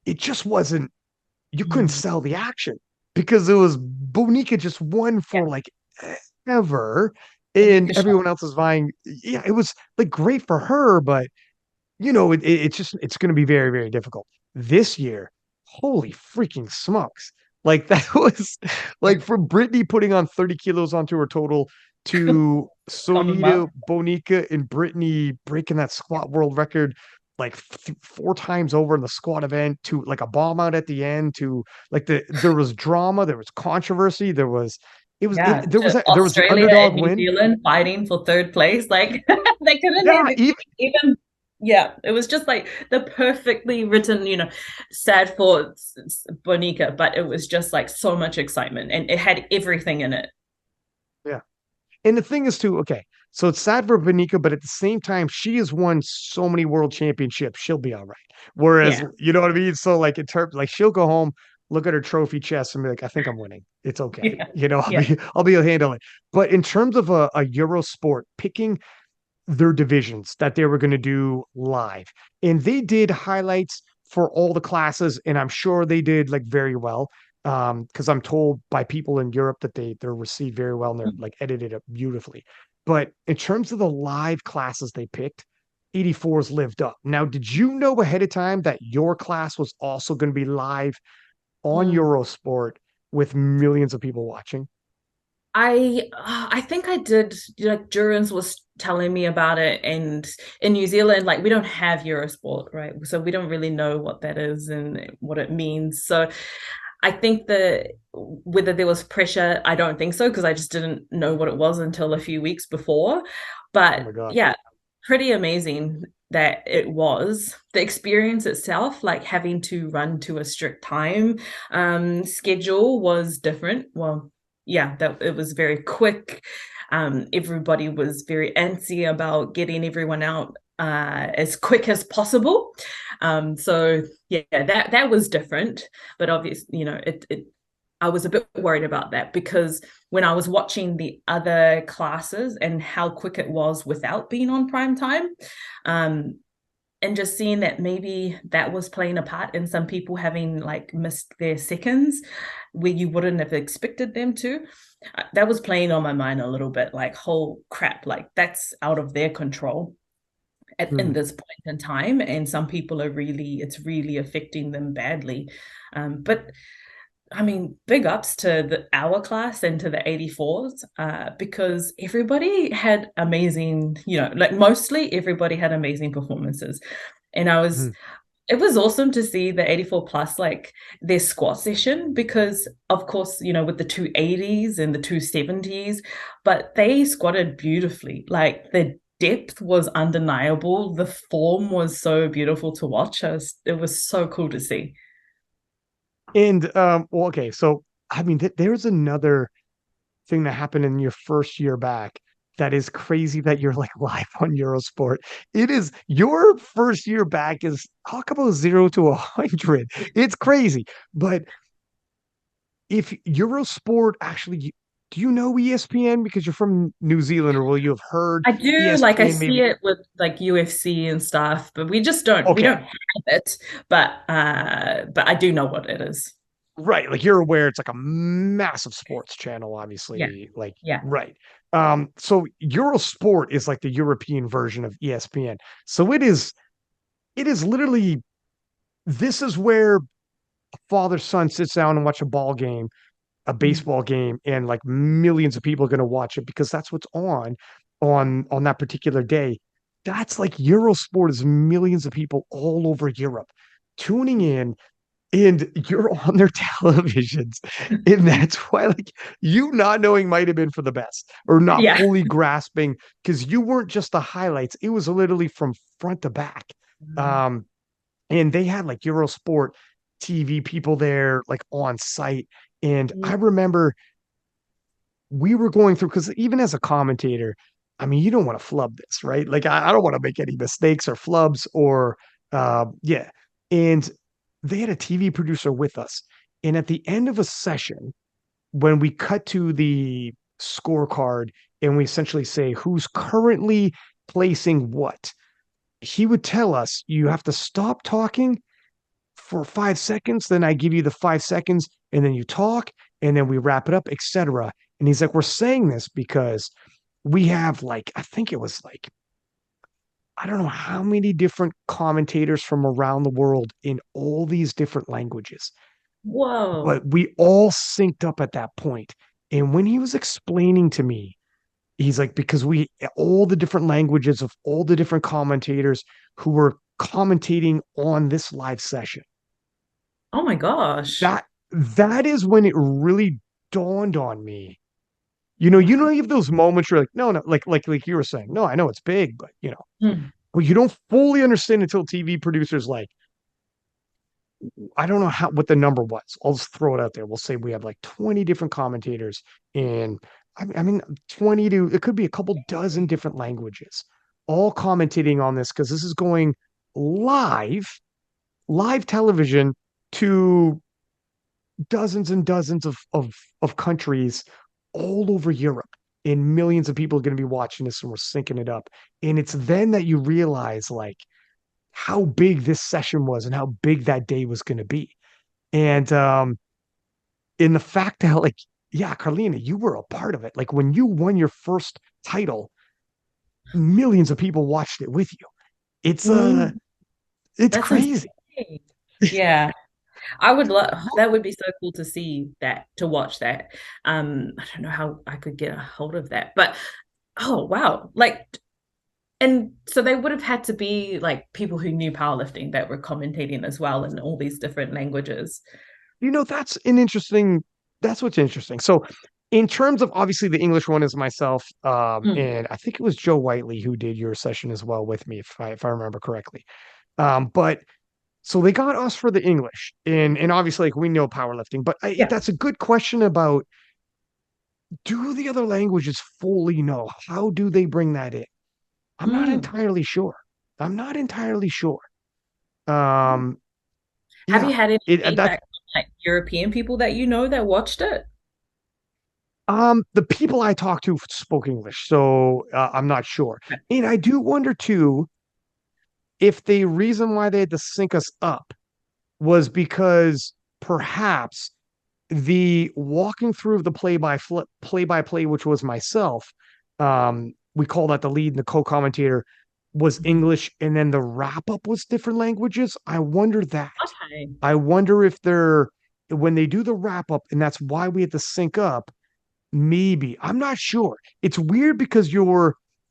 it just wasn't, you couldn't mm, sell the action because it was Bonica just won yeah. for like ever and Bonica shot. everyone else is vying. Yeah, it was like great for her, but it's just it's going to be very, very difficult this year. Holy freaking smokes. Like that was Yeah. like from Brittany putting on 30 kilos onto her total to Commonwealth. Sonita, Bonica, and Brittany breaking that squat world record like four times over in the squat event to like a bomb out at the end to like there was drama, there was controversy, Yeah, there was the Australia underdog and New win. Zealand fighting for third place. Like they couldn't Yeah, have even. Yeah, it was just like the perfectly written, sad for Bonica, but it was just like so much excitement, and it had everything in it. yeah. And the thing is too, okay, so it's sad for Vanika, but at the same time, she has won so many world championships, she'll be all right. Whereas, Yeah, you know what I mean? So like in terms like she'll go home, look at her trophy chest and be like, I think I'm winning. It's okay. yeah, I'll yeah. be able to handle it. But in terms of a Euro sport, picking their divisions that they were going to do live. And they did highlights for all the classes, and I'm sure they did like very well. Because I'm told by people in Europe that they're received very well and they're like edited up beautifully. But in terms of the live classes they picked, 84's lived up. Now, did you know ahead of time that your class was also going to be live on Mm. Eurosport with millions of people watching? I think I did. Like Durans was telling me about it, and in New Zealand, like we don't have Eurosport, right? So we don't really know what that is and what it means. So I think that whether there was pressure, I don't think so because I just didn't know what it was until a few weeks before. Oh But my God. yeah, pretty amazing that it was the experience itself, like having to run to a strict time schedule was different. Well, yeah, that it was very quick. Everybody was very antsy about getting everyone out as quick as possible. So yeah, that was different, but obviously, it I was a bit worried about that because when I was watching the other classes and how quick it was without being on prime time, um, and just seeing that maybe that was playing a part in some people having like missed their seconds where you wouldn't have expected them to. That was playing on my mind a little bit like, whole crap, like that's out of their control. in Mm. this point in time, and some people are really, it's really affecting them badly. But I mean, big ups to our class and to the 84s, because everybody had amazing, like mostly everybody had amazing performances. And Mm. it was awesome to see the 84 plus, like their squat session, because of course, with the 280s and the 270s, but they squatted beautifully. Like the depth was undeniable. The form was so beautiful to watch. It was so cool to see. And well, okay, so I mean, there's another thing that happened in your first year back that is crazy that you're like live on Eurosport. It is your first year back is talk about 0 to 100. It's crazy. But if Eurosport actually, do you know ESPN because you're from New Zealand, or will you have heard I do, like I ESPN see maybe? it with like UFC and stuff, but we Okay. don't have it, but I do know what it is. Right. Like you're aware it's like a massive sports channel, Yeah. obviously. Like, Yeah. right. So Eurosport is like the European version of ESPN. So it is literally this is where father son sits down and watch a ball game, a Mm. baseball game, and like millions of people are gonna watch it because that's what's on that particular day. That's like Eurosport is millions of people all over Europe tuning in, and you're on their televisions. And that's why, like, you not knowing might have been for the best or not Yeah. fully grasping because you weren't just the highlights, it was literally from front to back. Um, and they had like Eurosport TV people there, like on site. And I remember we were going through because even as a commentator, I mean, you don't want to flub this, right? Like, I don't want to make any mistakes or flubs or, yeah. And they had a TV producer with us. And at the end of a session, when we cut to the scorecard and we essentially say who's currently placing what, he would tell us, you have to stop talking for 5 seconds, then I give you the 5 seconds, and then you talk, and then we wrap it up, etc. And he's like, we're saying this because we have like, I think it was like, I don't know how many different commentators from around the world in all these different languages, but Whoa. we all synced up at that point. And when he was explaining to me, he's like, because we all the different languages of all the different commentators who were commentating on this live session, Oh my gosh. that is when it really dawned on me. You have those moments where you're like, no, no, like you were saying, no, I know it's big, but Hmm. well, you don't fully understand until TV producers like, I don't know what the number was. I'll just throw it out there. We'll say we have like 20 different commentators in, I mean, 20 to it could be a couple dozen different languages, all commentating on this because this is going live, live television to dozens and dozens of countries all over Europe. And millions of people are going to be watching this and we're syncing it up. And it's then that you realize like how big this session was and how big that day was going to be. And in the fact that like, yeah, Karlina, you were a part of it. Like when you won your first title, millions of people watched it with you. It's Mm, it's that's crazy. insane. Yeah. I would love that would be so cool to see that, to watch that. I don't know how I could get a hold of that, but oh wow. Like, and so they would have had to be like people who knew powerlifting that were commentating as well in all these different languages. That's an interesting, that's what's interesting. So in terms of obviously the English one is myself, Mm. and I think it was Joe Whiteley who did your session as well with me, if I remember correctly. But so they got us for the English, and obviously like we know powerlifting, but Yeah. that's a good question about do the other languages fully know? How do they bring that in? I'm not Mm. entirely sure. I'm not entirely sure. Mm. Um, Have yeah, you had any that's feedback from like European people that you know that watched it? the people I talked to spoke English, so I'm not sure. And I do wonder too if the reason why they had to sync us up was because perhaps the walking through of the play by play, which was myself, we call that the lead and the co-commentator. was English, and then the wrap up was different languages. I wonder that. Okay. I wonder if they're when they do the wrap up, and that's why we had to sync up. Maybe I'm not sure. It's weird because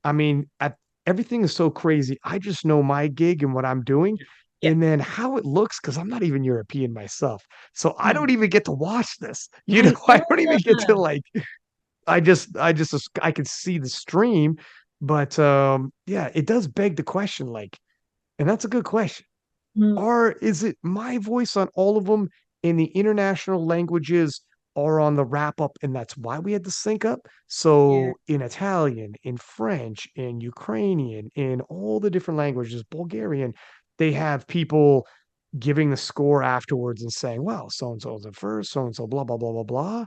I mean, everything is so crazy. I just know my gig and what I'm doing, Yeah. and then how it looks because I'm not even European myself, so I don't Mm. even get to watch this. I Yeah. don't even get to like. I can see the stream, but yeah, it does beg the question, like, and that's a good question. Mm. Is it my voice on all of them and the international languages are on the wrap up and that's why we had to sync up? Yeah. So in Italian, in French, in Ukrainian, in all the different languages, Bulgarian, they have people giving the score afterwards and saying, well, so and so's at first, so and so, blah, blah, blah, blah, blah.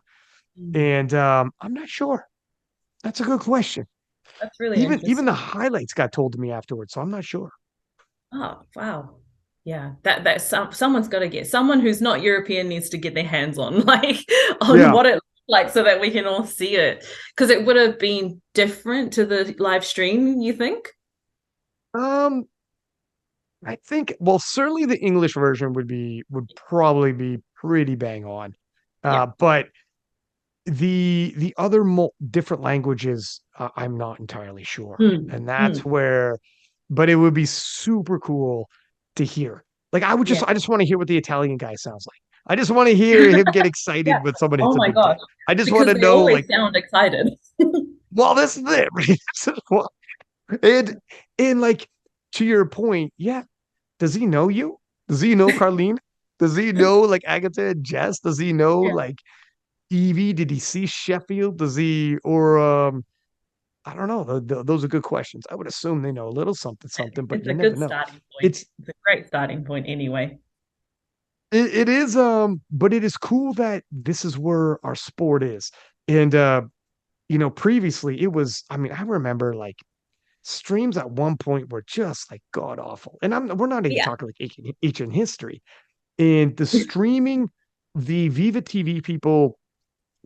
Mm. And I'm not sure. That's a good question. That's really Even interesting. the highlights got told to me afterwards, so I'm not sure. Oh, wow. Yeah, someone's got to get someone who's not European needs to get their hands on like on Yeah. what it looks like so that we can all see it. Because it would have been different to the live stream, you think? Um, I think, well, certainly the English version would probably be pretty bang on. Yeah. But the other different languages, I'm not entirely sure. Mm, And that's mm, where, but it would be super cool to hear. Like yeah. I just want to hear what the Italian guy sounds like. I just want to hear him get Yeah. excited when someone hits Oh a my big time. gosh. I just want Because to they know, always like, sound excited. well, this is it, right? This is what, and and like to your point, yeah. Does he know you? Does he know Karlina? Does he know like Agatha and Jess? Does he know Yeah. like Evie? Did he see Sheffield? Does he or I don't know. Those are good questions. I would assume they know a little something something, but It's you a never good know. starting point. It's It's a great starting point anyway. it is but it is cool that this is where our sport is. And previously it was, I mean, I remember like streams at one point were just like god awful. And we're not even Yeah. talking like ancient history. And the streaming, the Viva TV people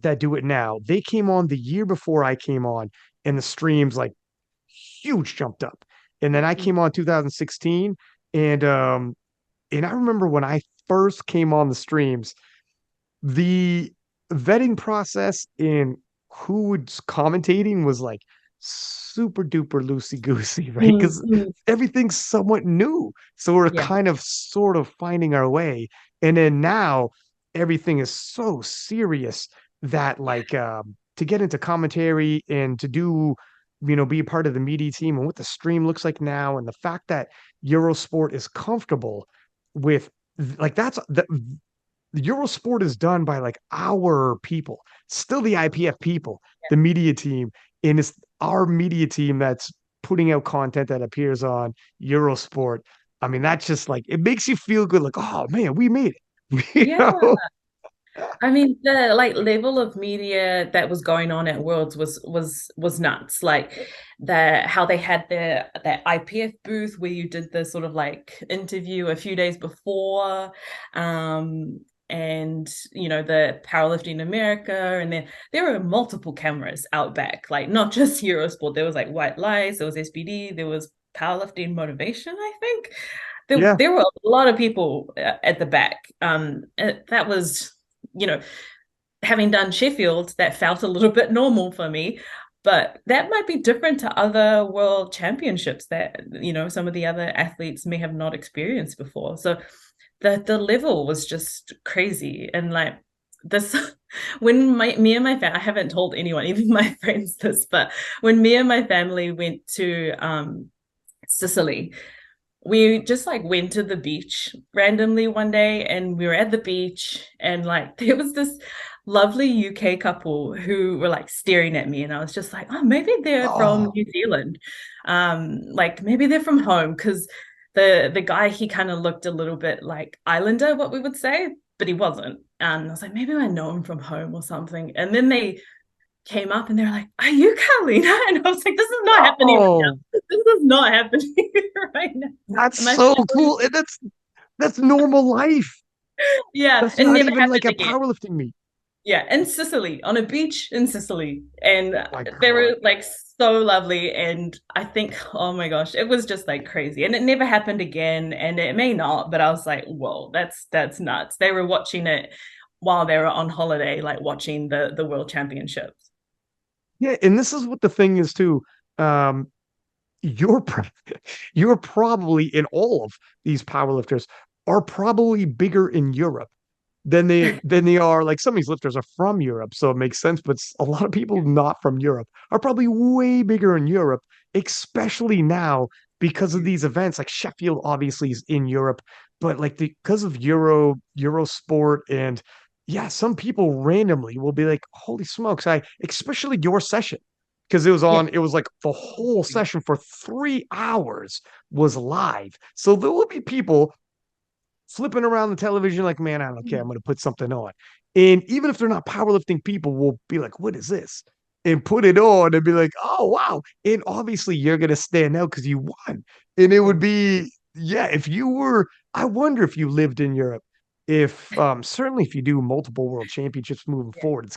that do it now, they came on the year before I came on, and the streams like huge jumped up. And then I came on 2016, and I remember when I first came on the streams, the vetting process in who was commentating was like super duper loosey goosey, right? Mm, Because mm, everything's somewhat new. So we're yeah. kind of sort of finding our way. And then now everything is so serious that like to get into commentary and to do, be a part of the media team and what the stream looks like now, and the fact that Eurosport is comfortable with like the Eurosport is done by like our people, still the IPF people, the media team, and it's our media team that's putting out content that appears on Eurosport. I mean, that's just like it makes you feel good, like, oh man, we made it. You Yeah. know? I mean, the like level of media that was going on at Worlds was nuts. Like how they had their IPF booth where you did the sort of like interview a few days before, and the Powerlifting America, and then there were multiple cameras out back, like not just Eurosport. There was like White Lies, there was SBD, there was Powerlifting Motivation, I think. There, Yeah. there were a lot of people at the back. That was you know, having done Sheffield, that felt a little bit normal for me. But that might be different to other world championships that, some of the other athletes may have not experienced before. So the level was just crazy. And like this, when me and my family, I haven't told anyone, even my friends, this, but when me and my family went to Sicily, we just like went to the beach randomly one day, and we were at the beach, and like there was this lovely UK couple who were like staring at me, and I was just like, oh, maybe they're from Oh, New Zealand. Like maybe they're from home, because the guy, he kind of looked a little bit like Islander, what we would say, but he wasn't. And I was like, maybe I know him from home or something. And then they came up and they're like, are you Karlina? And I was like, this is not happening right oh, now. This is not happening right now. that's And my so family, cool. And that's normal life. yeah, That's it not never even like happened a again. powerlifting meet. Yeah, in Sicily, on a beach in Sicily. And My they God. were like so lovely. And I think, oh my gosh, it was just like crazy. And it never happened again. And it may not, but I was like, whoa, that's nuts. They were watching it while they were on holiday, like watching the world championships. Yeah, and this is what the thing is too. Um, you're pro- you're probably in all of these powerlifters are probably bigger in Europe than they are like some of these lifters are from Europe, so it makes sense. But a lot of people not from Europe are probably way bigger in Europe, especially now because of these events. Like Sheffield obviously is in Europe, but like because of Eurosport and yeah, some people randomly will be like, "Holy smokes!" I especially your session because it was Yeah. on. It was like the whole session for 3 hours was live, so there will be people flipping around the television like, man, I don't care. I'm going to put something on. And even if they're not powerlifting people, will be like, what is this? And put it on and be like, oh, wow. And obviously you're going to stand out because you won. And it would be, yeah, if you were, I wonder if you lived in Europe, if certainly if you do multiple world championships moving Yeah. forward,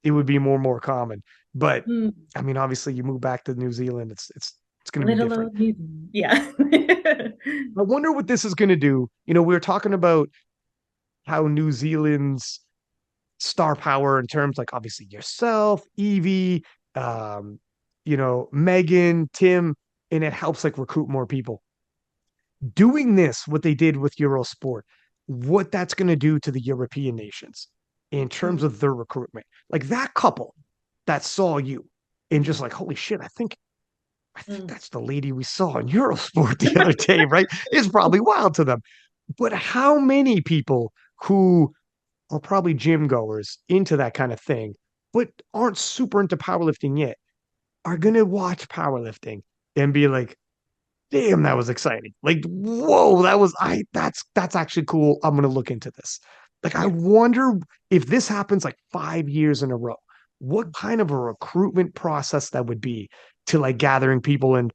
it would be more and more common. But Mm. I mean, obviously you move back to New Zealand, it's going to be Little different. old Newton. Yeah. I wonder what this is going to do. We were talking about how New Zealand's star power in terms like obviously yourself, Evie, um, Megan, Tim, and it helps like recruit more people. Doing this, what they did with Eurosport, what that's going to do to the European nations in terms Mm, of their recruitment. Like that couple that saw you and just mm, like, holy shit, I think mm. that's the lady we saw in Eurosport the other day, right? It's probably wild to them. But how many people who are probably gym goers into that kind of thing, but aren't super into powerlifting yet, are Mm. gonna watch powerlifting and be like, damn, that was exciting. Like, whoa, that's actually cool. I'm gonna look into this. Like, I Yeah. wonder if this happens like 5 years in a row, what kind of a recruitment process that would be to like gathering people and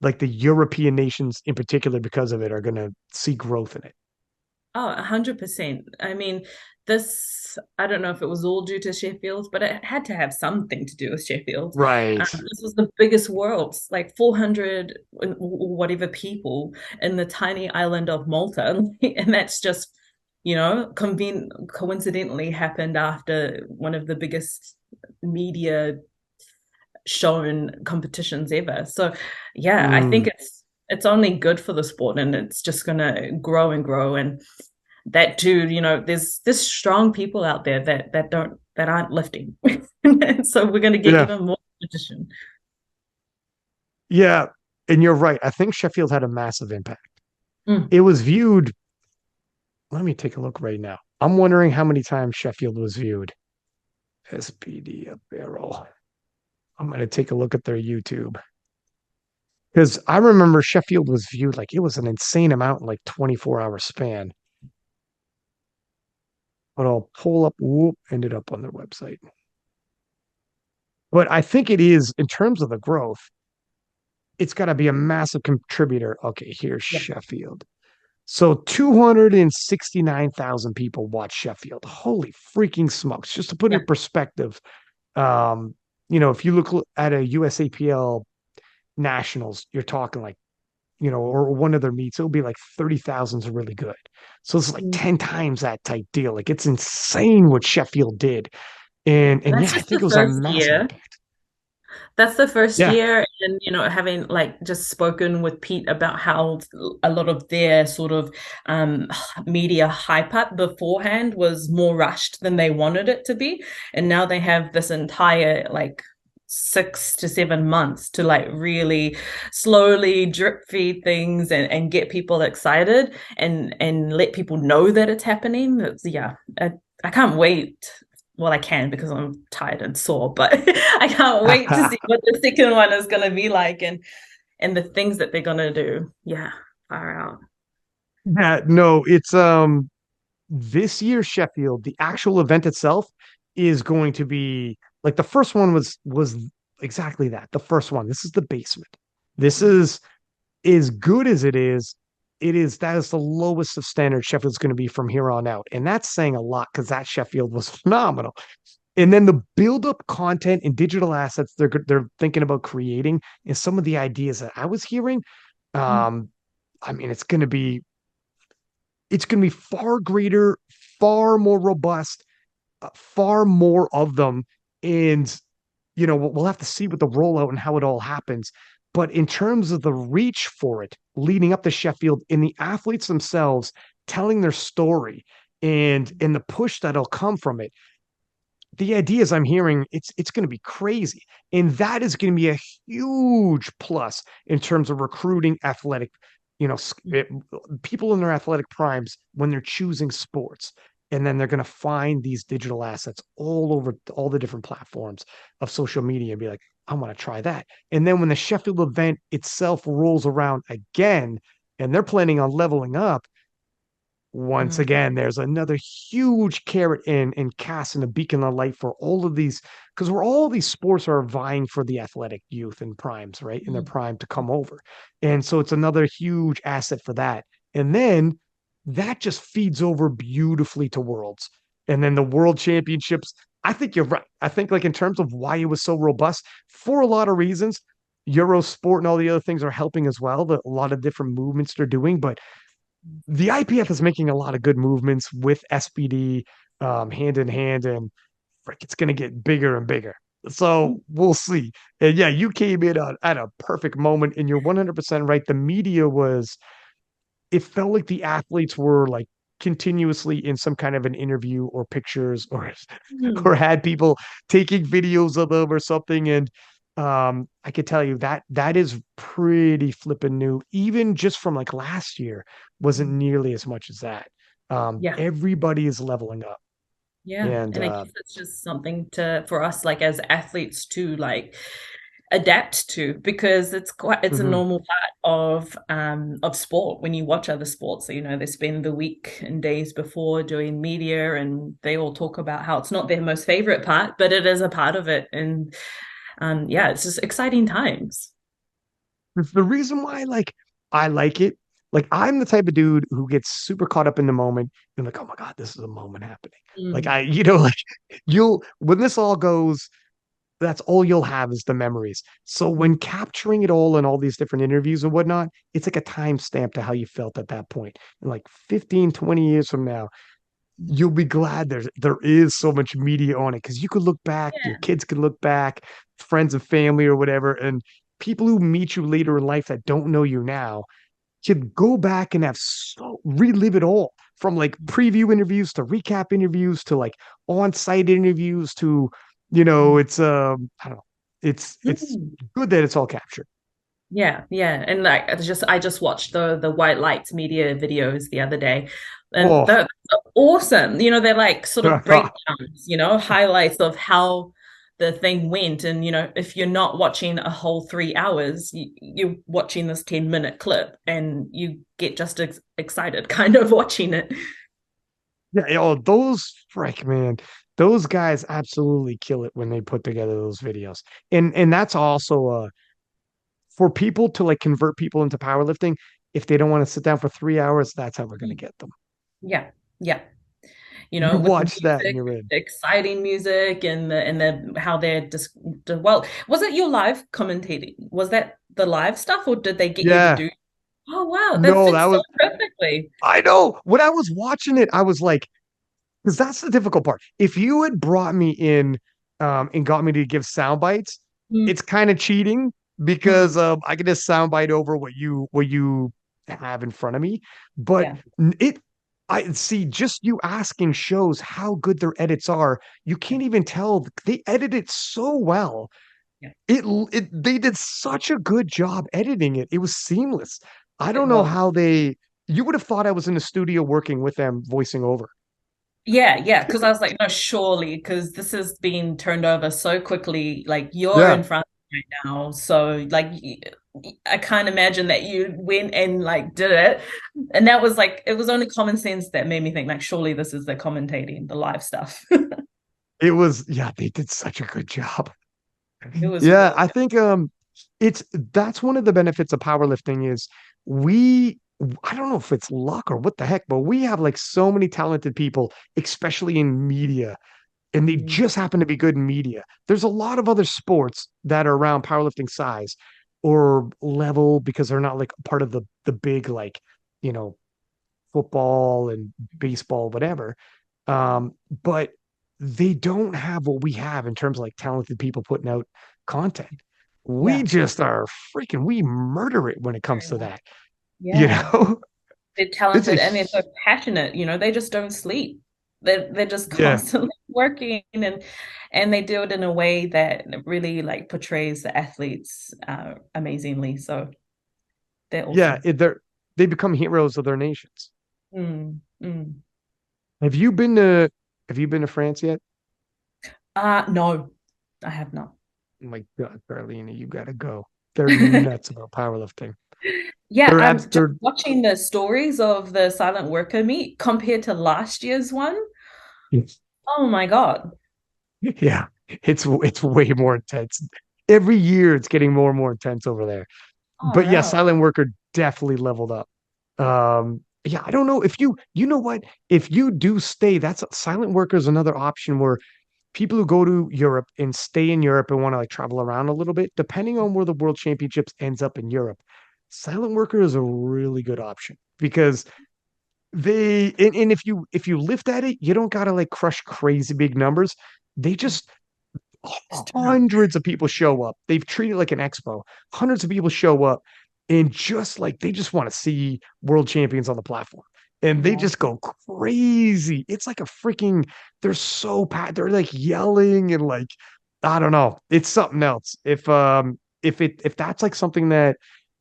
like the European nations in particular because of it are gonna see growth in it. Oh, 100%. I mean, this, I don't know if it was all due to Sheffield, but it had to have something to do with Sheffield. Right. This was the biggest worlds, like 400 whatever people in the tiny island of Malta. And that's just, coincidentally happened after one of the biggest media shown competitions ever. So yeah, I think Mm. it's only good for the sport and it's just gonna grow and grow. And that dude, there's strong people out there that aren't lifting. So we're gonna get Yeah. even more competition. Yeah. And you're right. I think Sheffield had a massive impact. Mm. It was viewed. Let me take a look right now. I'm wondering how many times Sheffield was viewed. SPD Barrel. I'm going to take a look at their YouTube because I remember Sheffield was viewed like it was an insane amount in like 24-hour span. But I'll pull up, whoop, ended up on their website. But I think it is in terms of the growth, it's got to be a massive contributor. Okay, here's Yeah. Sheffield. So 269,000 people watch Sheffield. Holy freaking smokes. Just to put it Yeah. in perspective, um, if you look at a USAPL nationals, you're talking like, or one of their meets, it'll be like 30,000 is really good. So it's like Mm. 10 times that type deal. Like it's insane what Sheffield did. And yeah, That's I just think the it was a first massive year. impact. That's the first Yeah. year, and having like just spoken with Pete about how a lot of their sort of um, media hype up beforehand was more rushed than they wanted it to be, and now they have this entire like 6 to 7 months to like really slowly drip feed things and get people excited and let people know that it's happening. Yeah, I can't wait. Well, I can because I'm tired and sore, but I can't wait to see what the second one is going to be like and the things that they're going to do. Yeah, far out. Yeah, no, it's this year Sheffield, the actual event itself is going to be like the first one was exactly that. The first one. This is the basement. This is as good as it is. that is the lowest of standard Sheffield's going to be from here on out. And that's saying a lot because that Sheffield was phenomenal. And then the build up content and digital assets they're thinking about creating and some of the ideas that I was hearing, Mm, um, I mean, it's gonna be far greater, far more robust, far more of them. And we'll have to see with the rollout and how it all happens. But in terms of the reach for it leading up to Sheffield and the athletes themselves telling their story and the push that'll come from it, the ideas I'm hearing, it's going to be crazy, and that is going to be a huge plus in terms of recruiting athletic, you know, people in their athletic primes when they're choosing sports, and then they're going to find these digital assets all over all the different platforms of social media and be like, I want to try that. And then when the Sheffield event itself rolls around again, and they're planning on leveling up once mm, again, there's another huge carrot in cast and a beacon of light for all of these, because we're all these sports are vying for the athletic youth and primes, right? In their mm, prime to come over. And so it's another huge asset for that. And then that just feeds over beautifully to worlds. And then the world championships, I think you're right. I think like in terms of why it was so robust, for a lot of reasons, Eurosport and all the other things are helping as well. A lot of different movements they're doing, but the IPF is making a lot of good movements with SPD hand in hand, and frick, it's going to get bigger and bigger. mm, So we'll see. And yeah, you came in at a perfect moment, and you're 100% right. The media was, it felt like the athletes were like continuously in some kind of an interview or pictures or mm, or had people taking videos of them or something. And I could tell you that that is pretty flippin' new. Even just from like last year, wasn't mm. nearly as much as that. Yeah. Everybody is leveling up. Yeah. And And I guess it's just something to for us like as athletes to like adapt to because it's a mhm. normal part of sport when you watch other sports. So, they spend the week and days before doing media and they all talk about how it's not their most favorite part, but it is a part of it. And yeah, it's just exciting times. The reason why I like it, like I'm the type of dude who gets super caught up in the moment and like, oh my God, this is a moment happening. Like Mm, like you'll when this all goes, that's all you'll have is the memories. So mm, when capturing it all in all these different interviews and whatnot, it's like a timestamp to how you felt at that point. And like 15, 20 years from now, mm. you'll be glad there is so much media on it because you could look back, your Yeah. kids can look back, friends and family or whatever, and people who meet you later in life that don't know you now could go back and have relive it all from like preview interviews to recap interviews to like on-site interviews to Mm. it's I don't know, it's Mm. good that it's all captured. Yeah, yeah, and like I just watched the white lights media videos the other day, and Oh. they're awesome. They're like sort of breakdowns, highlights of how the thing went. And if you're not watching a whole 3 hours, you're watching this 10-minute clip, and you get just excited kind of watching it. Yeah, oh, those frick man, those guys absolutely kill it when they put together those videos. And that's also for people to like convert people into powerlifting. If they don't want to sit down for 3 hours, that's how we're gonna get them. Yeah, yeah. You With the watch that and music, you're in. the exciting music, and the how they're just well, was it your live commentating? Was that the live stuff, or did they get you to Yeah. do? Oh wow, that No, that fits so was perfectly. I know. When I was watching it, I was like, because that's the difficult part. If you had brought me in and got me to give sound bites, Mm, it's kind of cheating mm, because I can just soundbite over what you have in front of me. But yeah, it I see just you asking shows how good their edits are. You yeah, can't even tell they edit it so well. yeah. It they did such a good job editing it. It was seamless. I don't It know was. how they you would have thought I was in the studio working with them voicing over. Yeah, yeah, because I was like, no, surely, because this is being turned over so quickly. Like you're Yeah. in front right now, so like I can't imagine that you went and like did it. And that was like it was only common sense that made me think like, surely this is the commentating, the live stuff. It was, yeah, they did such a good job. It was Yeah, really I think it's that's one of the benefits of powerlifting is we I don't know if it's luck or what the heck, but we have like so many talented people, especially in media, and they Mm, just happen to be good in media. There's a lot of other sports that are around powerlifting size or level because they're not like part of the big like, you know, football and baseball, whatever. But they don't have what we have in terms of like talented people putting out content. We yeah, just are freaking, we murder it when it comes very to much. that, you Yeah. know? They're It's a talented and they're so passionate, they just don't sleep. They're just yeah, constantly working, and they do it in a way that really like portrays the athletes amazingly. So they're yeah, awesome. they become heroes of their nations. Mm, mm. Have you been to have you been to France yet? No, I have not. Oh my God, Karlina, you gotta go. They're nuts about powerlifting. Yeah, They're I'm abs just they're watching the stories of the silent worker meet compared to last year's one. Oh my God. yeah, it's way more intense. Every year it's getting more and more intense over there. Oh But yeah, no. Silent Worker definitely leveled up. Yeah, I don't know if you know what, if you do stay, that's Silent Worker is another option where people who go to Europe and stay in Europe and want to like travel around a little bit, depending on where the World Championships ends up in Europe, Silent Worker is a really good option because and if you lift at it, you don't gotta like crush crazy big numbers. They just Just turn up. hundreds of people show up. They've treated it like an expo. Hundreds of people show up and just like they just want to see world champions on the platform. And they Yeah. just go crazy. It's like a freaking, they're so they're like yelling and like, I don't know. It's something else. If that's like something that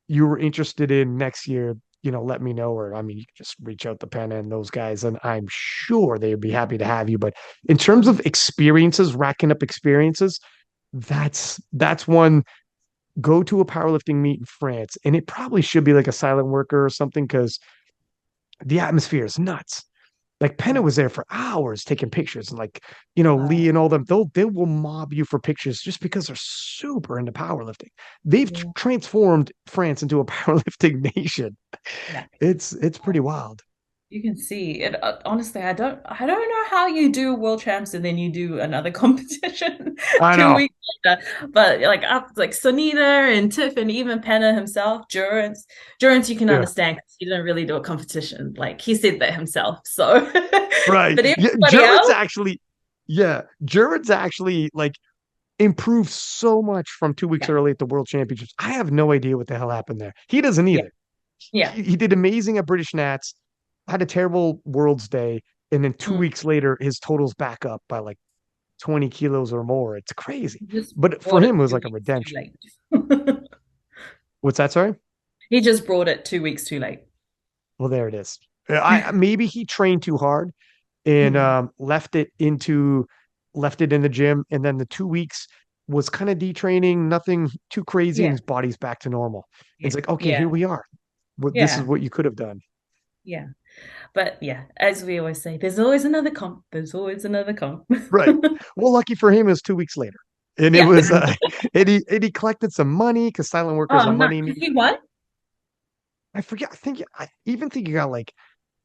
you were interested in next year, let me know. Or I mean, you can just reach out to Penna and those guys, and I'm sure they would be happy to have you. But in terms Mm. of experiences, racking up experiences, that's one. Go to a powerlifting meet in France, and it probably should be like a silent worker or something because the atmosphere is nuts. Like Penna Yeah. was there for hours taking pictures, and like Lee Wow. and all them, they will mob you for pictures just because they're super into powerlifting. They've Yeah. transformed France into a powerlifting nation. Yeah. It's pretty wild. You can see it. Honestly, I don't know how you do world champs and then you do another competition I two know. weeks later. But like up like Sonita and Tiff and even Penna himself, Durance, you can Yeah. understand because he didn't really do a competition. Like he said that himself. So, Right. but Yeah. everybody else, Jared's actually like improved so much from 2 weeks yeah, early at the World Championships. I have no idea what the hell happened there. He doesn't yeah, either. yeah. He did amazing at British Nats, had a terrible World's Day, and then two Mm. weeks later, his totals back up by like 20 kilos or more. It's crazy. He just But for brought him, it it was two like a weeks too redemption. late. What's that? Sorry? He just brought it 2 weeks too late. Well, there it is. I maybe he trained too hard and Mm. left it in the gym, and then the 2 weeks was kind of detraining, nothing too crazy, and Yeah, his body's back to normal. And yeah, it's like, okay, here yeah, we are. This is yeah, what you could have done. yeah. But yeah, as we always say, there's always another comp. There's always another comp. Right. Well, lucky for him, it was 2 weeks later. And it Yeah. was and he collected some money because silent workers Oh, are no. money. He won? I forget. I even think he got like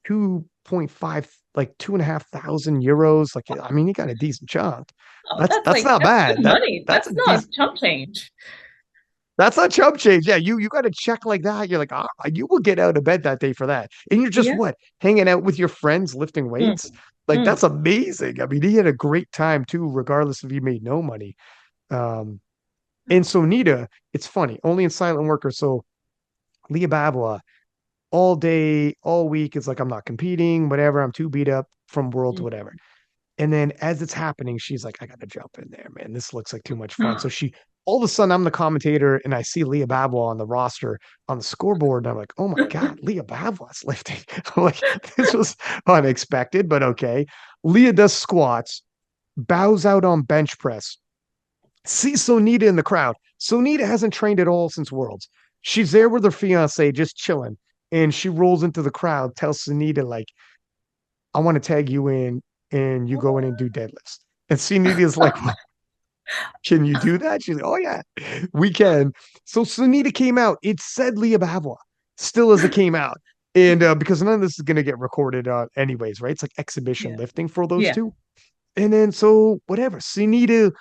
2.5, like 2,500 euros. Like, I mean, he got a decent chunk. Oh, That's not that's bad. good money. That's a That's not decent. chump change. That's not chump change. Yeah, you got a check like that. You're like, you will get out of bed that day for that. And you're just Yeah. what, hanging out with your friends lifting Mm, weights. Like that's mm, amazing. I mean, he had a great time too, regardless if he made no money. Um, and so Nita, it's funny, only in silent worker. So Leah Babla all day, all week is like, I'm not competing, whatever. I'm too beat up from worlds, mm. whatever. And then as it's happening, she's like, I got to jump in there, man. This looks like too much fun. So all of a sudden, I'm the commentator and I see Leah Babwa on the roster on the scoreboard. And I'm like, oh my God, Leah Babwa's lifting. I'm like, this was unexpected, but okay. Leah does squats, bows out on bench press, sees Sonita in the crowd. Sonita hasn't trained at all since Worlds. She's there with her fiance, just chilling. And she rolls into the crowd, tells Sunita, like, I want to tag you in and you go in and do deadlifts. And Sunita's like, well, can you do that? She's like, oh, yeah, we can. So Sunita came out. It said Leah Bavla still as it came out. And because none of this is going to get recorded anyways, right? It's like exhibition Yeah. lifting for those Yeah. two. And then so whatever, Sunita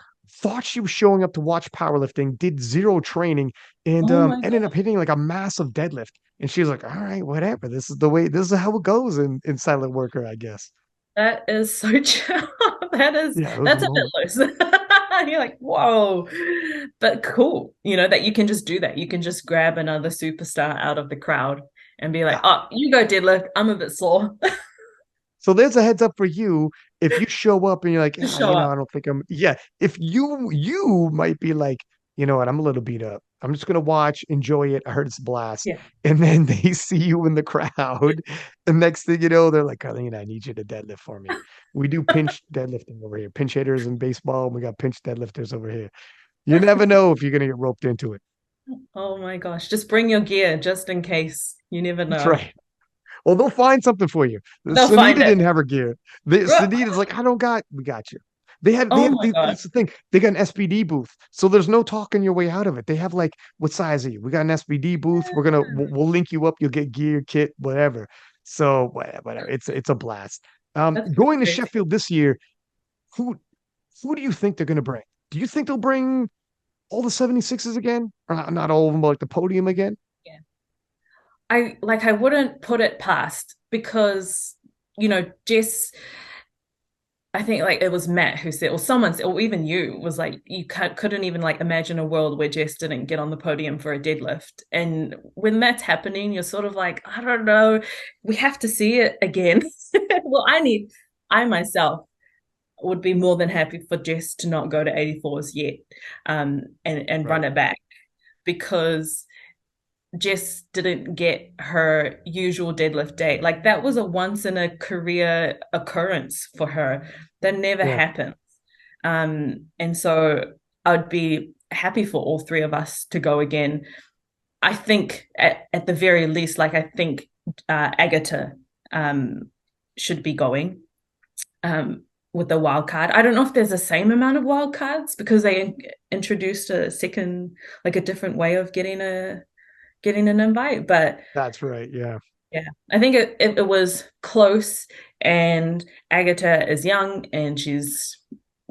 thought she was showing up to watch powerlifting, did zero training, and Oh my ended God. up hitting like a massive deadlift. And she's like, all right, whatever. This is the way, this is how it goes in silent worker, I guess. That is so chill. Yeah, it was a That's a bit moment. loose. You're like, whoa. But cool, that you can just do that. You can just grab another superstar out of the crowd and be like, Yeah. oh, you go deadlift. I'm a bit sore. So there's a heads up for you. If you show up and you're like, Just yeah, show I up. don't think I'm, yeah, if you might be like, you know what, I'm a little beat up. I'm just gonna watch, enjoy it. I heard it's a blast. Yeah. And then they see you in the crowd. The next thing you know, they're like, Karlina, I need you to deadlift for me. We do pinch deadlifting over here. Pinch hitters in baseball, and we got pinch deadlifters over here. You never know if you're gonna get roped into it. Oh my gosh. Just bring your gear just in case. You never That's know. right. Well, they'll find something for you. They'll Sunita find it. didn't have her gear. Sunita's like, I don't got. We got you. Oh my God. That's the thing. They got an SBD booth, so there's no talking your way out of it. They have like, what size are you? We got an SBD booth. We'll link you up. You'll get gear, kit, whatever. So whatever. It's a blast. That's pretty Going to crazy. Sheffield this year. Who who do you think they're going to bring? Do you think they'll bring all the 76s again, or not all of them, but like the podium again? Yeah. I wouldn't put it past because, Jess, I think like it was Matt who said, or someone said, or even you was like, you couldn't even like imagine a world where Jess didn't get on the podium for a deadlift. And when that's happening, you're sort of like, I don't know, we have to see it again. Well, I myself would be more than happy for Jess to not go to 84s yet, and run Right. it back because Jess didn't get her usual deadlift day. Like that was a once in a career occurrence for her. That never Yeah. happens. And so I'd be happy for all three of us to go again. I think at the very least, like I think Agatha should be going with the wild card. I don't know if there's the same amount of wild cards because they introduced a second, like a different way of getting an invite. But That's right. Yeah. yeah, I think it was close. And Agatha is young and she's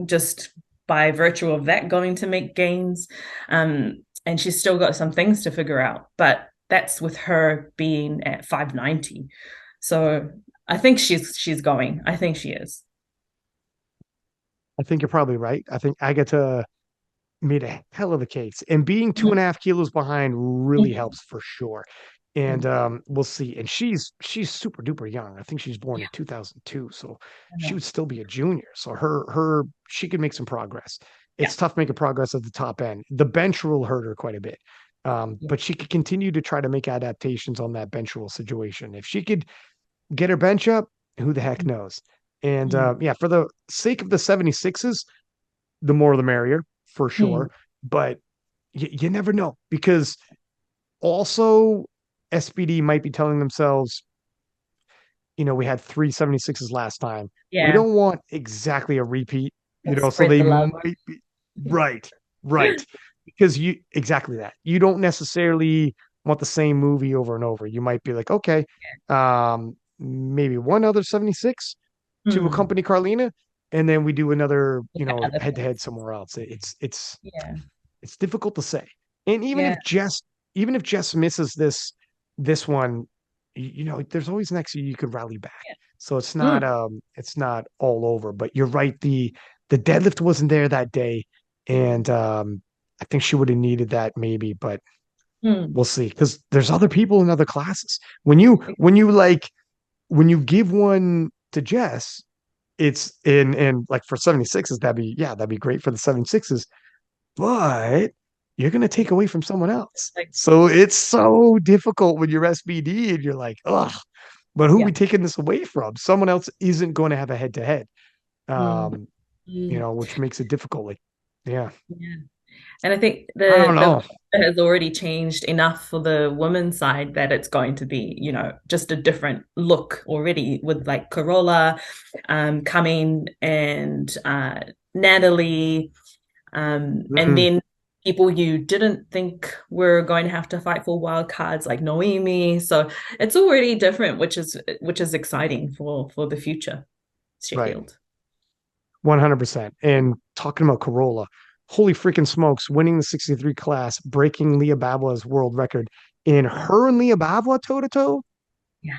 just by virtue of that going to make gains. And she's still got some things to figure out. But that's with her being at 590. So I think she's going. I think she is. I think you're probably right. I think Agatha made a hell of a case, and being two and a half kilos behind really Mhm. helps for sure. And we'll see. And she's super duper young. I think she's born Yeah, in 2002, so I she know. would still be a junior. So her she could make some progress. Yeah. It's tough making progress at the top end. The bench rule hurt her quite a bit. Yeah. But she could continue to try to make adaptations on that bench rule situation. If she could get her bench up, who the heck knows? And Mm. yeah, for the sake of the 76s, the more the merrier for Mm. sure. But you never know because also SBD might be telling themselves, we had 376s last time. We Yeah. don't want exactly a repeat, Let's so spread they the love. might be right, right. Because you exactly that. You don't necessarily want the same movie over and over. You might be like, okay, maybe one other 76 to Mm. accompany Karlina, and then we do another, Yeah, other head to head things. somewhere else. Yeah. It's difficult to say. And Yeah. even if Jess misses this one, there's always next year you could rally back. So Mm. it's not all over. But you're right, the deadlift wasn't there that day. And I think she would have needed that maybe, but Mm. we'll see. Because there's other people in other classes. When you give one to Jess, it's in like for 76s, that'd be great for the 76s, but you're going to take away from someone else. Like, So it's so difficult when you're SBD and you're like, ugh, but who are yeah. we taking this away from? Someone else isn't going to have a head to head, Mm. Mm. which makes it difficult. Like, yeah, Yeah. And I think I don't the know. roster has already changed enough for the women's side that it's going to be, just a different look already with like Corolla coming and Natalie, and Mm, then people you didn't think were going to have to fight for wild cards like Noemi. So it's already different, which is exciting for the future, Right. Sheffield. 100%. And talking about Corolla, holy freaking smokes, winning the 63 class, breaking Leah Babla's world record. And her and Leah Babla toe to toe, Yeah.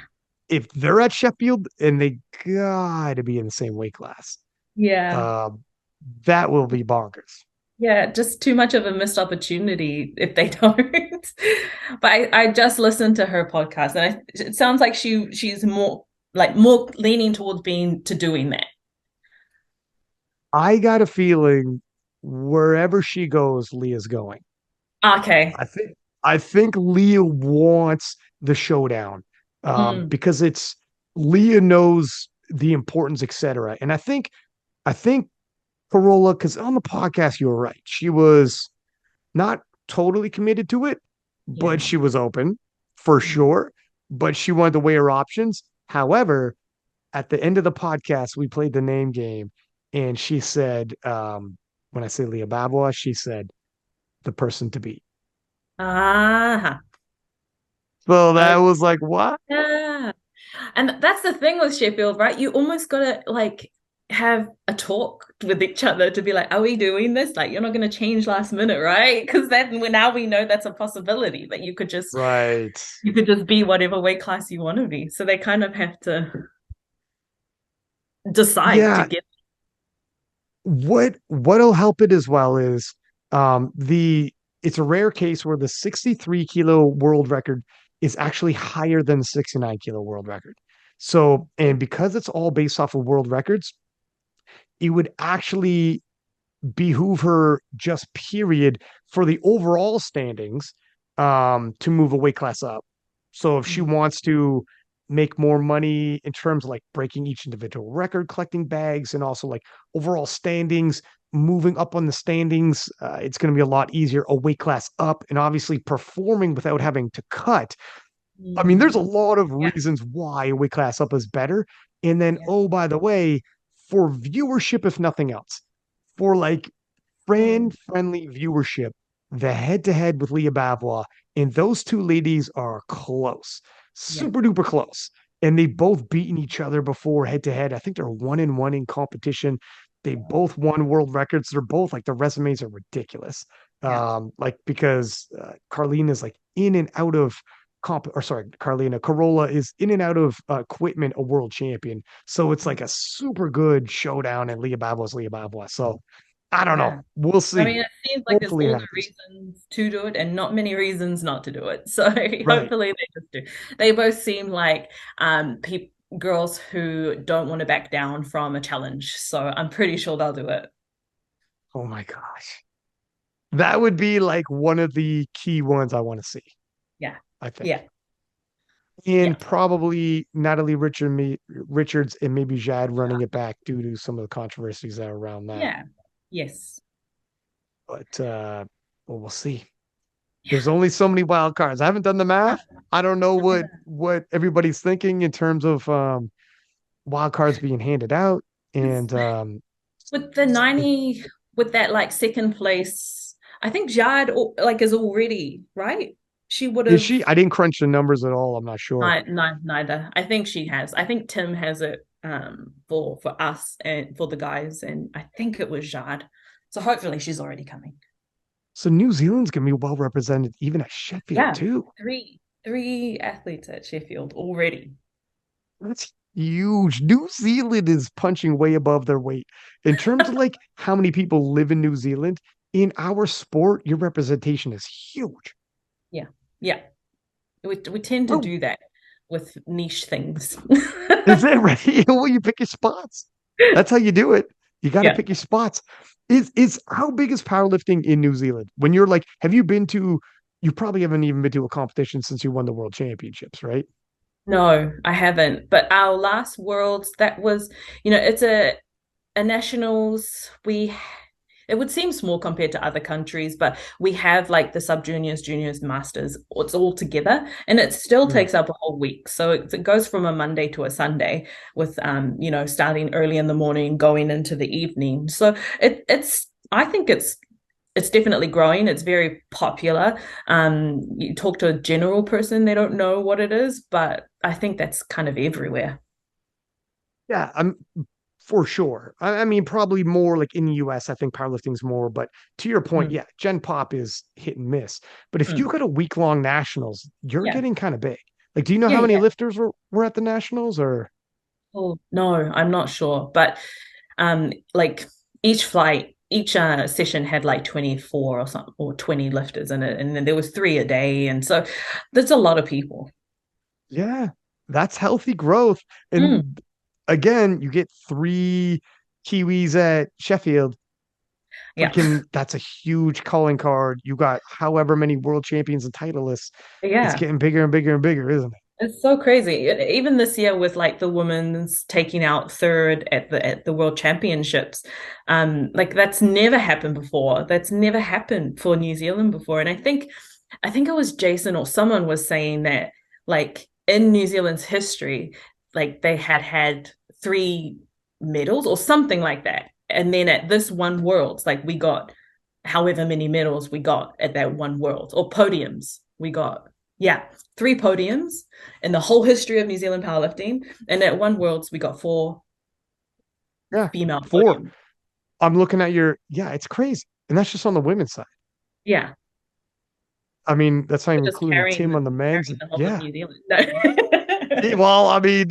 if they're at Sheffield and they got to be in the same weight class, Yeah. uh, that will be bonkers. Yeah, just too much of a missed opportunity if they don't. But I just listened to her podcast, and it sounds like she's more leaning towards being to doing that. I got a feeling wherever she goes, Leah's going. Okay. I think I think Leah wants the showdown Mm, because it's Leah knows the importance, etc. And I think Corolla, because on the podcast you were right, she was not totally committed to it, yeah. but she was open for Mm. sure. But she wanted to weigh her options. However, at the end of the podcast, we played the name game, and she said, when I say Leah Babwa, she said the person to beat. Ah, So oh that was like, what? yeah. And that's the thing with Sheffield, right? You almost gotta like have a talk with each other to be like, are we doing this? Like, you're not gonna change last minute, right? Because then now we know that's a possibility that Right. you could just be whatever weight class you want to be. So they kind of have to decide Yeah. together. What'll help it as well is the it's a rare case where the 63 kilo world record is actually higher than the 69 kilo world record. So, and because it's all based off of world records, it would actually behoove her just period for the overall standings to move a weight class up. So if she Mm. wants to make more money in terms of like breaking each individual record, collecting bags, and also like overall standings, moving up on the standings, it's going to be a lot easier a weight class up and obviously performing without having to cut. I mean, there's a Mm. lot of Yeah, reasons why a weight class up is better. And then, yeah. oh, by the way, for viewership, if nothing else, for like Mm. friendly viewership, the head to head with Leah Bavois, and those two ladies are close, Yeah. super duper close. And they both beaten each other before head to head. I think they're 1-1 in competition. They both won world records. They're both like the resumes are ridiculous. Yeah. Like because Karlina is like in and out of or sorry, Karlina Corolla is in and out of equipment a world champion. So it's like a super good showdown, and Leah Bavois is Leah Bavois. So I don't know. Yeah. We'll I mean, see. it seems like there's Hopefully it all the happens. reasons to do it and not many reasons not to do it. So Right. hopefully they just do. They both seem like people girls who don't want to back down from a challenge. So I'm pretty sure they'll do it. Oh my gosh. That would be like one of the key ones I want to see, Yeah. I think. Yeah. Yeah. And probably Richards and maybe Jad running it back due to some of the controversies that are around that. Yeah. Yes. But well, we'll see. Yeah. There's only so many wild cards. I haven't done the math. I don't know what everybody's thinking in terms of wild cards being handed out. And With the it, 90, with that like second place, I think Jard like is already right. She would is have she? I didn't crunch the numbers at all. I'm not sure. neither. I think she has. I think Tim has it for us and for the guys, and I think it was Jard. So hopefully she's already coming. So New Zealand's gonna be well represented even at Sheffield Yeah, too. three athletes at Sheffield already. That's huge. New Zealand is punching way above their weight in terms of like how many people live in New Zealand. In our sport, your representation is huge. Yeah, yeah. We tend to Well, do that with niche things. is that right? Well, you pick your spots. That's how you do it. You got to Yeah. pick your spots. Is how big is powerlifting in New Zealand? When you're like, have you been to? You probably haven't even been to a competition since you won the world championships, right? No, I haven't. But our last Worlds, that was, it's a nationals. It would seem small compared to other countries, but we have like the sub juniors, juniors, masters. It's all together, and it still Hmm. takes up a whole week. So it goes from a Monday to a Sunday, with starting early in the morning, going into the evening. So it's I think it's it's definitely growing. It's very popular. You talk to a general person, they don't know what it is, but I think that's kind of everywhere. Yeah, I'm for sure. I mean, probably more like in the US, I think powerlifting's more, but to your point, Mm. yeah, Gen Pop is hit and miss. But if you Mm. go to week-long nationals, you're Yeah. getting kind of big. Like, do you know Yeah, how many yeah. lifters were at the nationals or Oh, no, I'm not sure. But like each flight, each session had like 24 or something or 20 lifters in it. And then there was three a day. And so there's a lot of people. yeah, that's healthy growth. Mm. And again, you get three Kiwis at Sheffield. Yeah. Freaking, that's a huge calling card. You got however many world champions and titleists. It's Yeah. getting bigger and bigger and bigger, isn't it? It's so crazy. Even this year with like the women's taking out third at the World Championships, like that's never happened before. That's never happened for New Zealand before. And I think it was Jason or someone was saying that like in New Zealand's history, like they had three medals or something like that. And then at this one Worlds, like we got however many medals we got at that one World or podiums we got. Yeah, three podiums in the whole history of New Zealand powerlifting. And at one Worlds, we got four Yeah, female four. podiums. I'm looking at your, yeah, it's crazy. And that's just on the women's side. Yeah, I mean, that's not we're even just including carrying Tim on the men's. carrying the whole of Yeah. New Zealand. No. Well, I mean,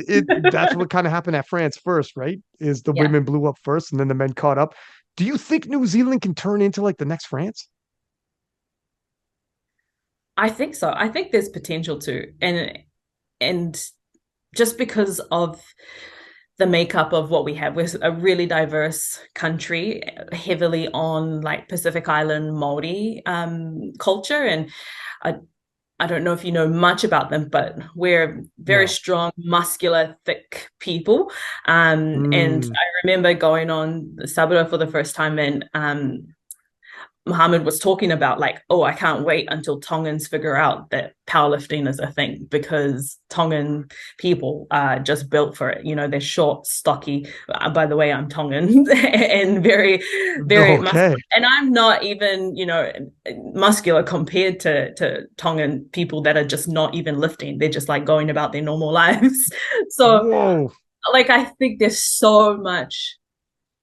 that's what kind of happened at France first, right? Is the Yeah, women blew up first and then the men caught up. Do you think New Zealand can turn into like the next France? I think so. I think there's potential to, and just because of the makeup of what we have. We're a really diverse country, heavily on like Pacific Island Maori culture, and I I don't know if you know much about them, but we're very No. strong, muscular, thick people. And Mm, I remember going on the Sabado for the first time, and Muhammad was talking about like, oh, I can't wait until Tongans figure out that powerlifting is a thing because Tongan people are just built for it. You know, they're short, stocky. By the way, I'm Tongan and very, very muscular. okay. And I'm not even, muscular compared to Tongan people that are just not even lifting. They're just like going about their normal lives. So, Whoa. like, I think there's so much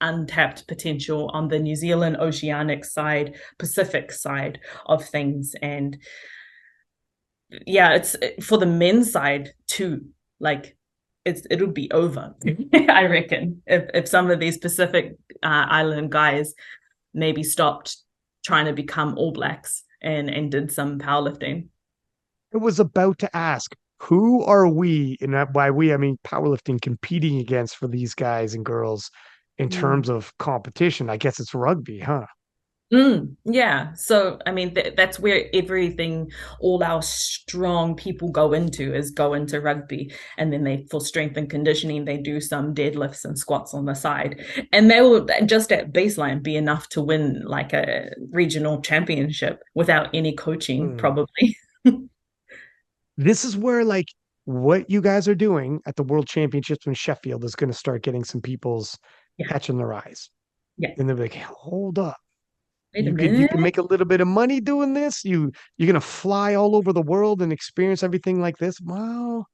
untapped potential on the New Zealand oceanic side, Pacific side of things. And yeah, it's for the men's side too. Like it'll be over, I reckon, if some of these Pacific island guys maybe stopped trying to become All Blacks and did some powerlifting. I was about to ask, who are we, and by we, I mean powerlifting, competing against for these guys and girls in Mm. terms of competition? I guess it's rugby, huh? Yeah. So, I mean, that's where everything, all our strong people go into rugby. And then for strength and conditioning, they do some deadlifts and squats on the side. And they will just at baseline be enough to win like a regional championship without any coaching, Hmm. probably. This is where like what you guys are doing at the World Championships in Sheffield is going to start getting some people's Yeah. catching their eyes, Yeah. and they're like, hold up. Wait a You minute. can make a little bit of money doing this. You're gonna fly all over the world and experience everything like this. Well,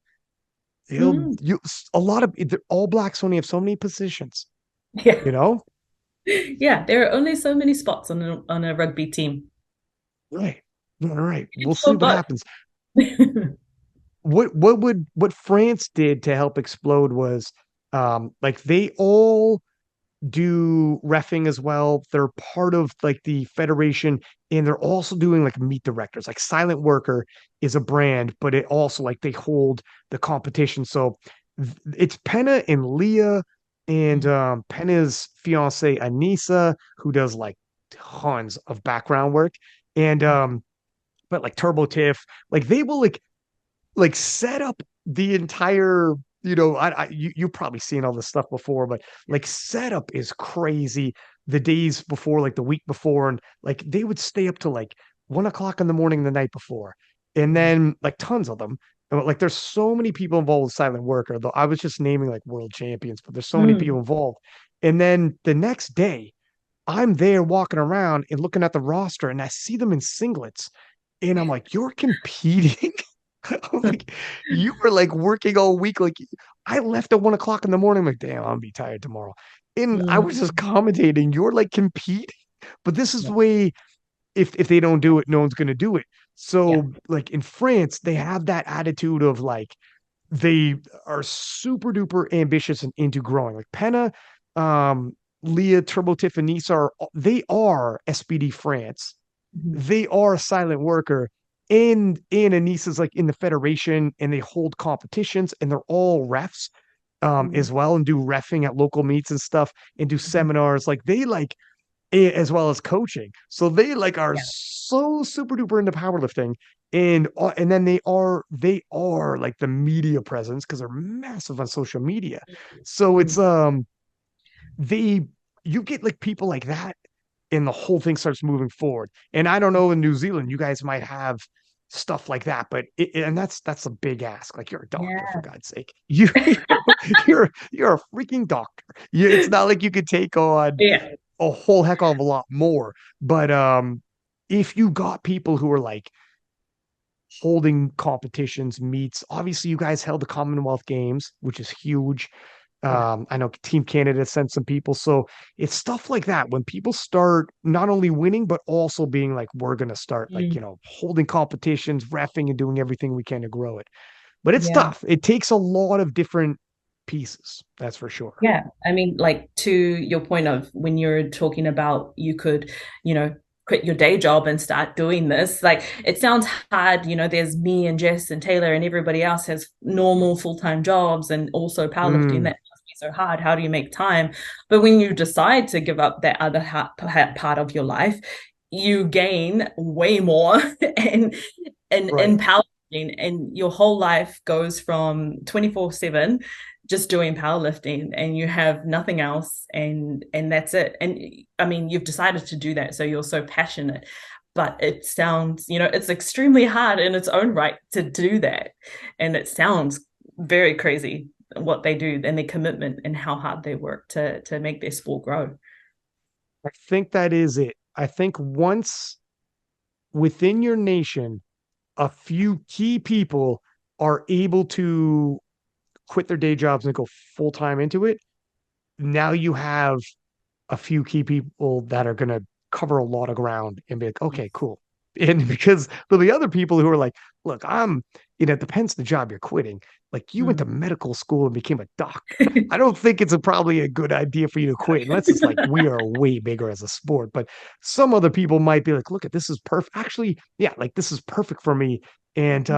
it'll Mm. you a lot of All Blacks only have so many positions, Yeah. you know? Yeah. There are only so many spots on a rugby team. Right. All right. We'll For see what both. happens. What France did to help explode was like they all do refing as well. They're part of like the federation, and they're also doing like meet directors. Like Silent Worker is a brand, but it also like they hold the competition. So it's Penna and Leah and Penna's fiance Anissa, who does like tons of background work. And but like Turbo Tiff, like they will like set up the entire, you've probably seen all this stuff before, but like setup is crazy the days before, like the week before, and like they would stay up to like 1 o'clock in the morning the night before, and then like tons of them. And, like there's so many people involved with Silent Worker, though I was just naming like world champions, but there's so many people Mm. involved. And then the next day, I'm there walking around and looking at the roster and I see them in singlets. And I'm like, you're competing? I'm like, you were like working all week. Like I left at 1 o'clock in the morning. I'm like, damn, I'm gonna be tired tomorrow. And I was just Mm. commentating, you're like competing. But this is Yeah. the way if they don't do it, no one's gonna do it. Yeah. So like in France, they have that attitude of like they are super duper ambitious and into growing. Like Penna, Leah, Turbo Tiff, and Nisa are SBD France. Mhm. They are a silent worker. And Anissa's like in the federation and they hold competitions and they're all refs Mhm. as well and do refing at local meets and stuff and do Mhm. seminars. Like they like as well as coaching. So they like are Yeah. so super duper into powerlifting. And then they are like the media presence because they're massive on social media. So it's Mhm. they you get like people like that and the whole thing starts moving forward. And I don't know in New Zealand, you guys might have stuff like that, but and that's a big ask. Like you're a doctor for Yeah. God's sake. You're a freaking doctor. It's not like you could take on Yeah. a whole heck of a lot more. But if you got people who are like holding competitions, meets, obviously you guys held the Commonwealth Games, which is huge. Yeah. I know Team Canada sent some people. So it's stuff like that. When people start not only winning, but also being like, we're going to start like, Mm. holding competitions, refing and doing everything we can to grow it. But it's Yeah. tough. It takes a lot of different pieces. That's for sure. Yeah. I mean, like to your point of when you're talking about you could, you know, quit your day job and start doing this, like it sounds hard. There's me and Jess and Taylor and everybody else has normal full-time jobs and also powerlifting. Mm, That must be so hard. How do you make time? But when you decide to give up that other part of your life, you gain way more and right. in powerlifting, and your whole life goes from 24/7 just doing powerlifting and you have nothing else, and that's it. And I mean, you've decided to do that, so you're so passionate, but it sounds, it's extremely hard in its own right to do that. And it sounds very crazy what they do and their commitment and how hard they work to make their sport grow. I think that is it. I think once within your nation, a few key people are able to quit their day jobs and go full time into it, now you have a few key people that are going to cover a lot of ground and be like, okay, cool. And because there'll be other people who are like, look, it depends the job you're quitting. Like you went to Mm. medical school and became a doctor. I don't think it's probably a good idea for you to quit unless it's like we are way bigger as a sport. But some other people might be like, look at this is perfect. Actually, yeah, like this is perfect for me. And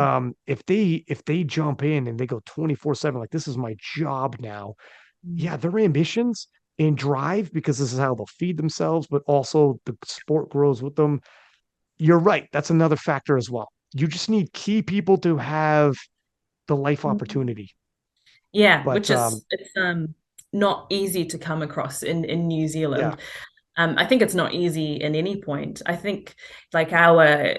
if they jump in and they go 24/7, like this is my job now, yeah, their ambitions and drive, because this is how they'll feed themselves, but also the sport grows with them. You're right. That's another factor as well. You just need key people to have the life opportunity. Yeah, But which is it's not easy to come across in New yeah, Zealand. I think it's not easy in any point. I think like our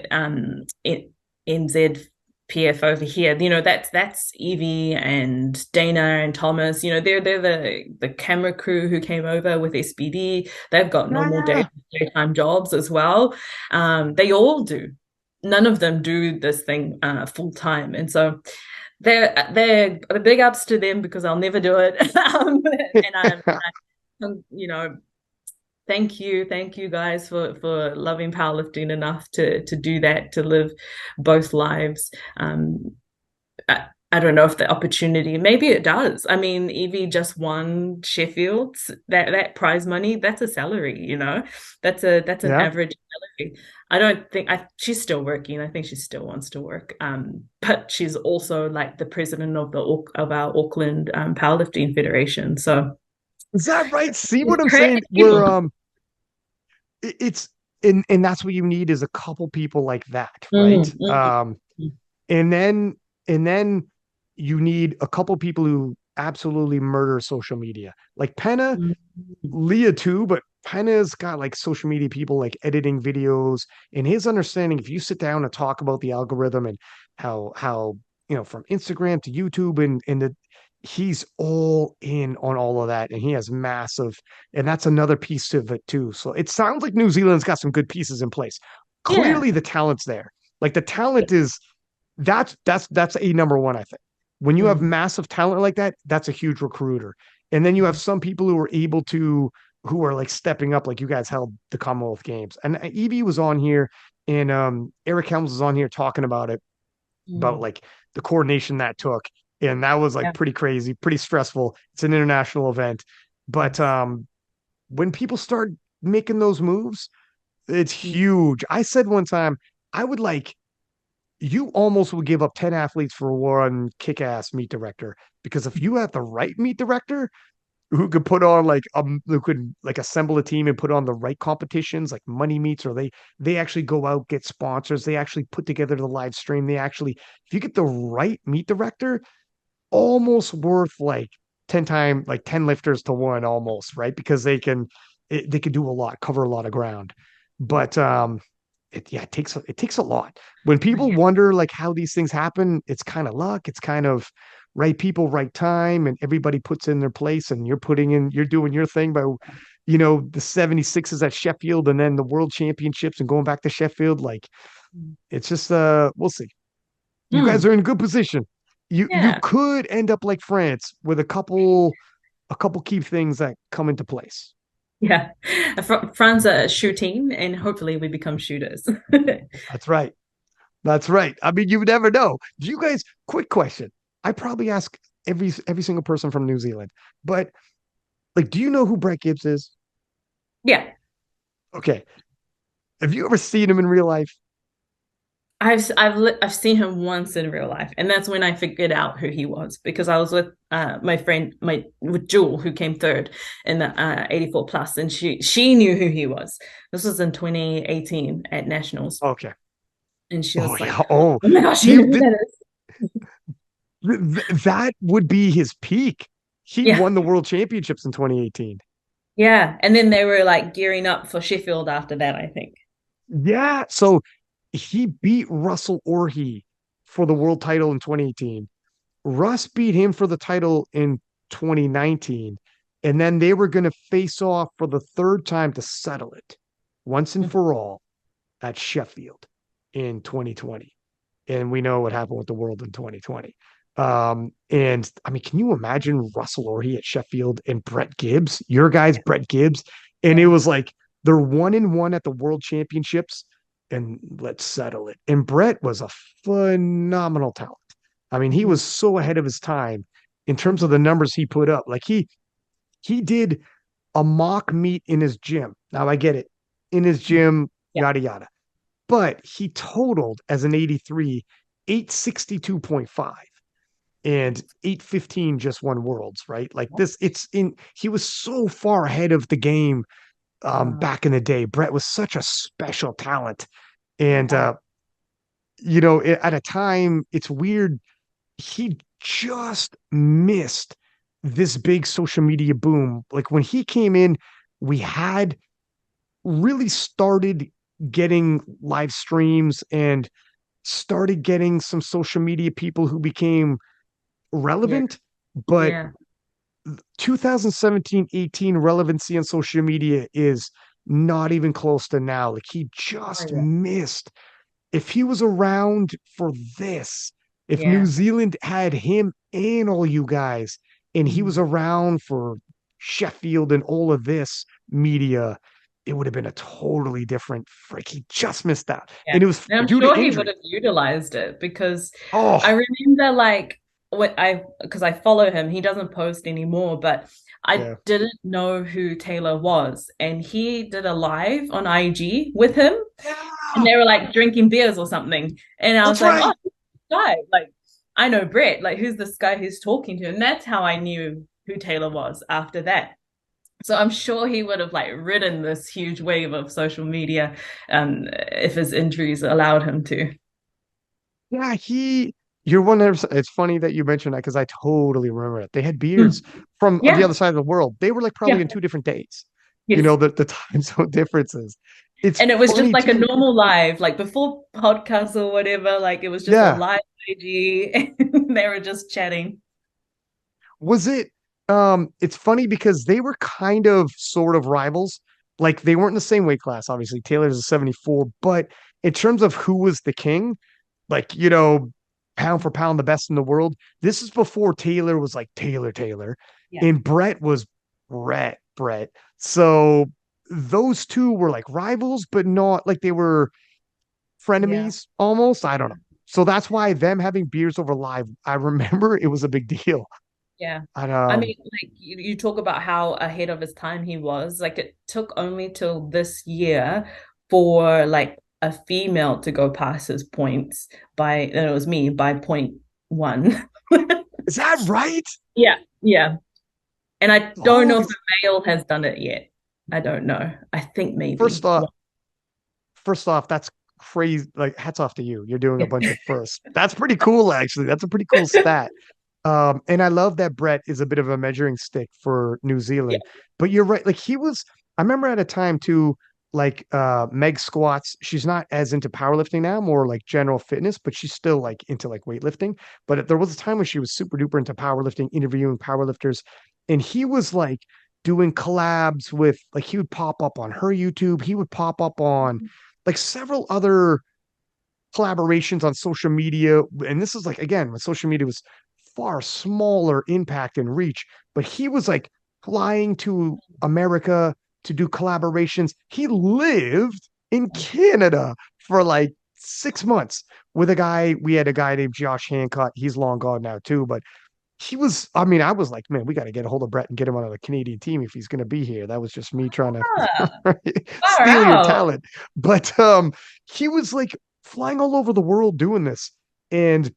NZPF over here, that's Evie and Dana and Thomas. They're the camera crew who came over with SBD. They've got normal yeah, daytime jobs as well. They all do. None of them do this thing full time, and so they're big ups to them because I'll never do it. And I'm thank you guys for loving powerlifting enough to do that, to live both lives. I don't know if the opportunity, maybe it does. I mean, Evie just won Sheffield. That prize money, that's a salary, that's an yeah. average salary. I don't think she's still working. I think she still wants to work. But she's also like the president of our Auckland Powerlifting Federation. So Is that right? See it's what I'm creative saying? Where people. it's and that's what you need is a couple people like that, right? Mhm, mhm, And then and then you need a couple people who absolutely murder social media. Like Penna, mhm, Leah too, but Penna's got like social media people like editing videos and his understanding. If you sit down and talk about the algorithm and how from Instagram to YouTube and he's all in on all of that, and he has massive, and that's another piece of it too. So it sounds like New Zealand's got some good pieces in place. Yeah. Clearly, the talent's there. Like the talent is that's a number one, I think. When you have Mm. massive talent like that, that's a huge recruiter. And then you have some people who are able to who are like stepping up, like you guys held the Commonwealth Games. And Evie was on here and Eric Helms was on here talking about Mm. like the coordination that took. And that was like Yeah. pretty crazy, pretty stressful. It's an international event. But Yes. when people start making those moves, it's Mm. huge. I said one time, I would like you almost would give up 10 athletes for one kick-ass meet director because if you have the right meet director who could put on like who could like assemble a team and put on the right competitions like money meets, or they actually go out get sponsors, they actually put together the live stream, they actually, if you get the right meet director, almost worth like 10 time like 10 lifters to one almost, right? Because they can do a lot, cover a lot of ground. But it takes a lot. When people Yeah. wonder like how these things happen, it's kind of luck, it's kind of right people, right time, and everybody puts in their place, and you're doing your thing by the 76s at Sheffield and then the world championships and going back to Sheffield. Like it's just we'll see. You guys Mm. are in good position. You Yeah. could end up like France with a couple key things that come into place. Yeah. Fran's a shooting, and hopefully we become shooters. That's right. That's right. I mean, you never know. Do you guys, quick question. I probably ask every single person from New Zealand, but like, do you know who Brett Gibbs is? Yeah. Okay. Have you ever seen him in real life? I've seen him once in real life, and that's when I figured out who he was because I was with my friend with Jewel who came third in the 84 plus, and she knew who he was. This was in 2018 at nationals, Okay. and she Oh was yeah. like, Oh, "Oh my gosh, you he know who that is?" that would be his peak. He Yeah, won the world championships in 2018. yeah. And then they were like gearing up for Sheffield after that, I think. Yeah. So he beat Russell Orhe for the world title in 2018. Russ beat him for the title in 2019. And then they were going to face off for the third time to settle it once and for all at Sheffield in 2020. And we know what happened with the world in 2020. And I mean, can you imagine Russell Orhe at Sheffield and Brett Gibbs, your guys, Brett Gibbs? And it Yeah. was like they're 1-1 at the world championships, and let's settle it. And Brett was a phenomenal talent. I mean, he Mhm. was so ahead of his time in terms of the numbers he put up. Like he did a mock meet in his gym. Now I get it. In his gym, Yeah. yada yada. But he totaled as an 83, 862.5 and 815 just won worlds, right? Like this, it's in he was so far ahead of the game Wow. back in the day. Brett was such a special talent. And Yeah. at a time, it's weird he just missed this big social media boom. Like when he came in, we had really started getting live streams and started getting some social media people who became Yeah. relevant, but Yeah. 2017-18 relevancy on social media is not even close to now. Like he Oh, just yeah. missed. If he was around for this, if New Yeah. Zealand had him and all you guys, and he was Mhm. around for Sheffield and all of this media, it would have been a totally different freak. He just missed out. Yeah. And it was And I'm due to sure he would injury. have utilized it because I Oh, remember like what I because I follow him, he doesn't post anymore, but I yeah. didn't know who Taylor was. And he did a live on IG with him and Yeah, they were like drinking beers or something. And I was that's like, oh, right. who's this guy? Like, I know Brett. Like, who's this guy who's talking to? And that's how I knew who Taylor was after that. So I'm sure he would have like ridden this huge wave of social media if his injuries allowed him to. Yeah, you're 100%. It's funny that you mentioned that because I totally remember it. They had beards Hmm. from the Yeah. other side of the world. They were like probably Yeah. in two different days. Yes. The time zone differences. It's And it was just funny like a too. normal live, like before podcasts or whatever, like it was just a Yeah. live IG and they were just chatting. Was it it's funny because they were kind of sort of rivals. Like they weren't in the same weight class, obviously. Taylor's a 74, but in terms of who was the king, like, pound for pound the best in the world. This is before Taylor was like Taylor, Yeah. and Brett was Brett. So those two were like rivals, but not like they were Yeah. frenemies almost. I don't know. So that's why them having beers over live, I remember it was a big deal. Yeah. And I mean, like you talk about how ahead of his time he was. Like it took only till this year for like a female to go past his points by, and it was me by point one. is that right? Yeah. Yeah. And I don't know Holy if a male has done it yet. I don't know. I think first maybe. off, One. first off, that's crazy. Like, hats off to you. You're doing a bunch of firsts. That's pretty cool, actually. That's a pretty cool stat. And I love that Brett is a bit of a measuring stick for New Yeah. Zealand. But you're right. Like he was, I remember at a time too, like Meg squats, she's not as into powerlifting now, more like general fitness, but she's still like into like weightlifting. But there was a time when she was super duper into powerlifting, interviewing powerlifters, and he was like doing collabs with like he would pop up on her YouTube, he would pop up on like several other collaborations on social media. And this is like, again, when social media was far smaller impact and reach, but he was like flying to America to do collaborations. He lived in Canada for like 6 months with a guy. We had a guy named Josh Hancock. He's long gone now too, but he was, I mean, I was like, man, we got to get a hold of Brett and get him on the Canadian team if he's going to be here. That was just me trying Ah, to far steal your out. talent. But he was like flying all over the world doing this. And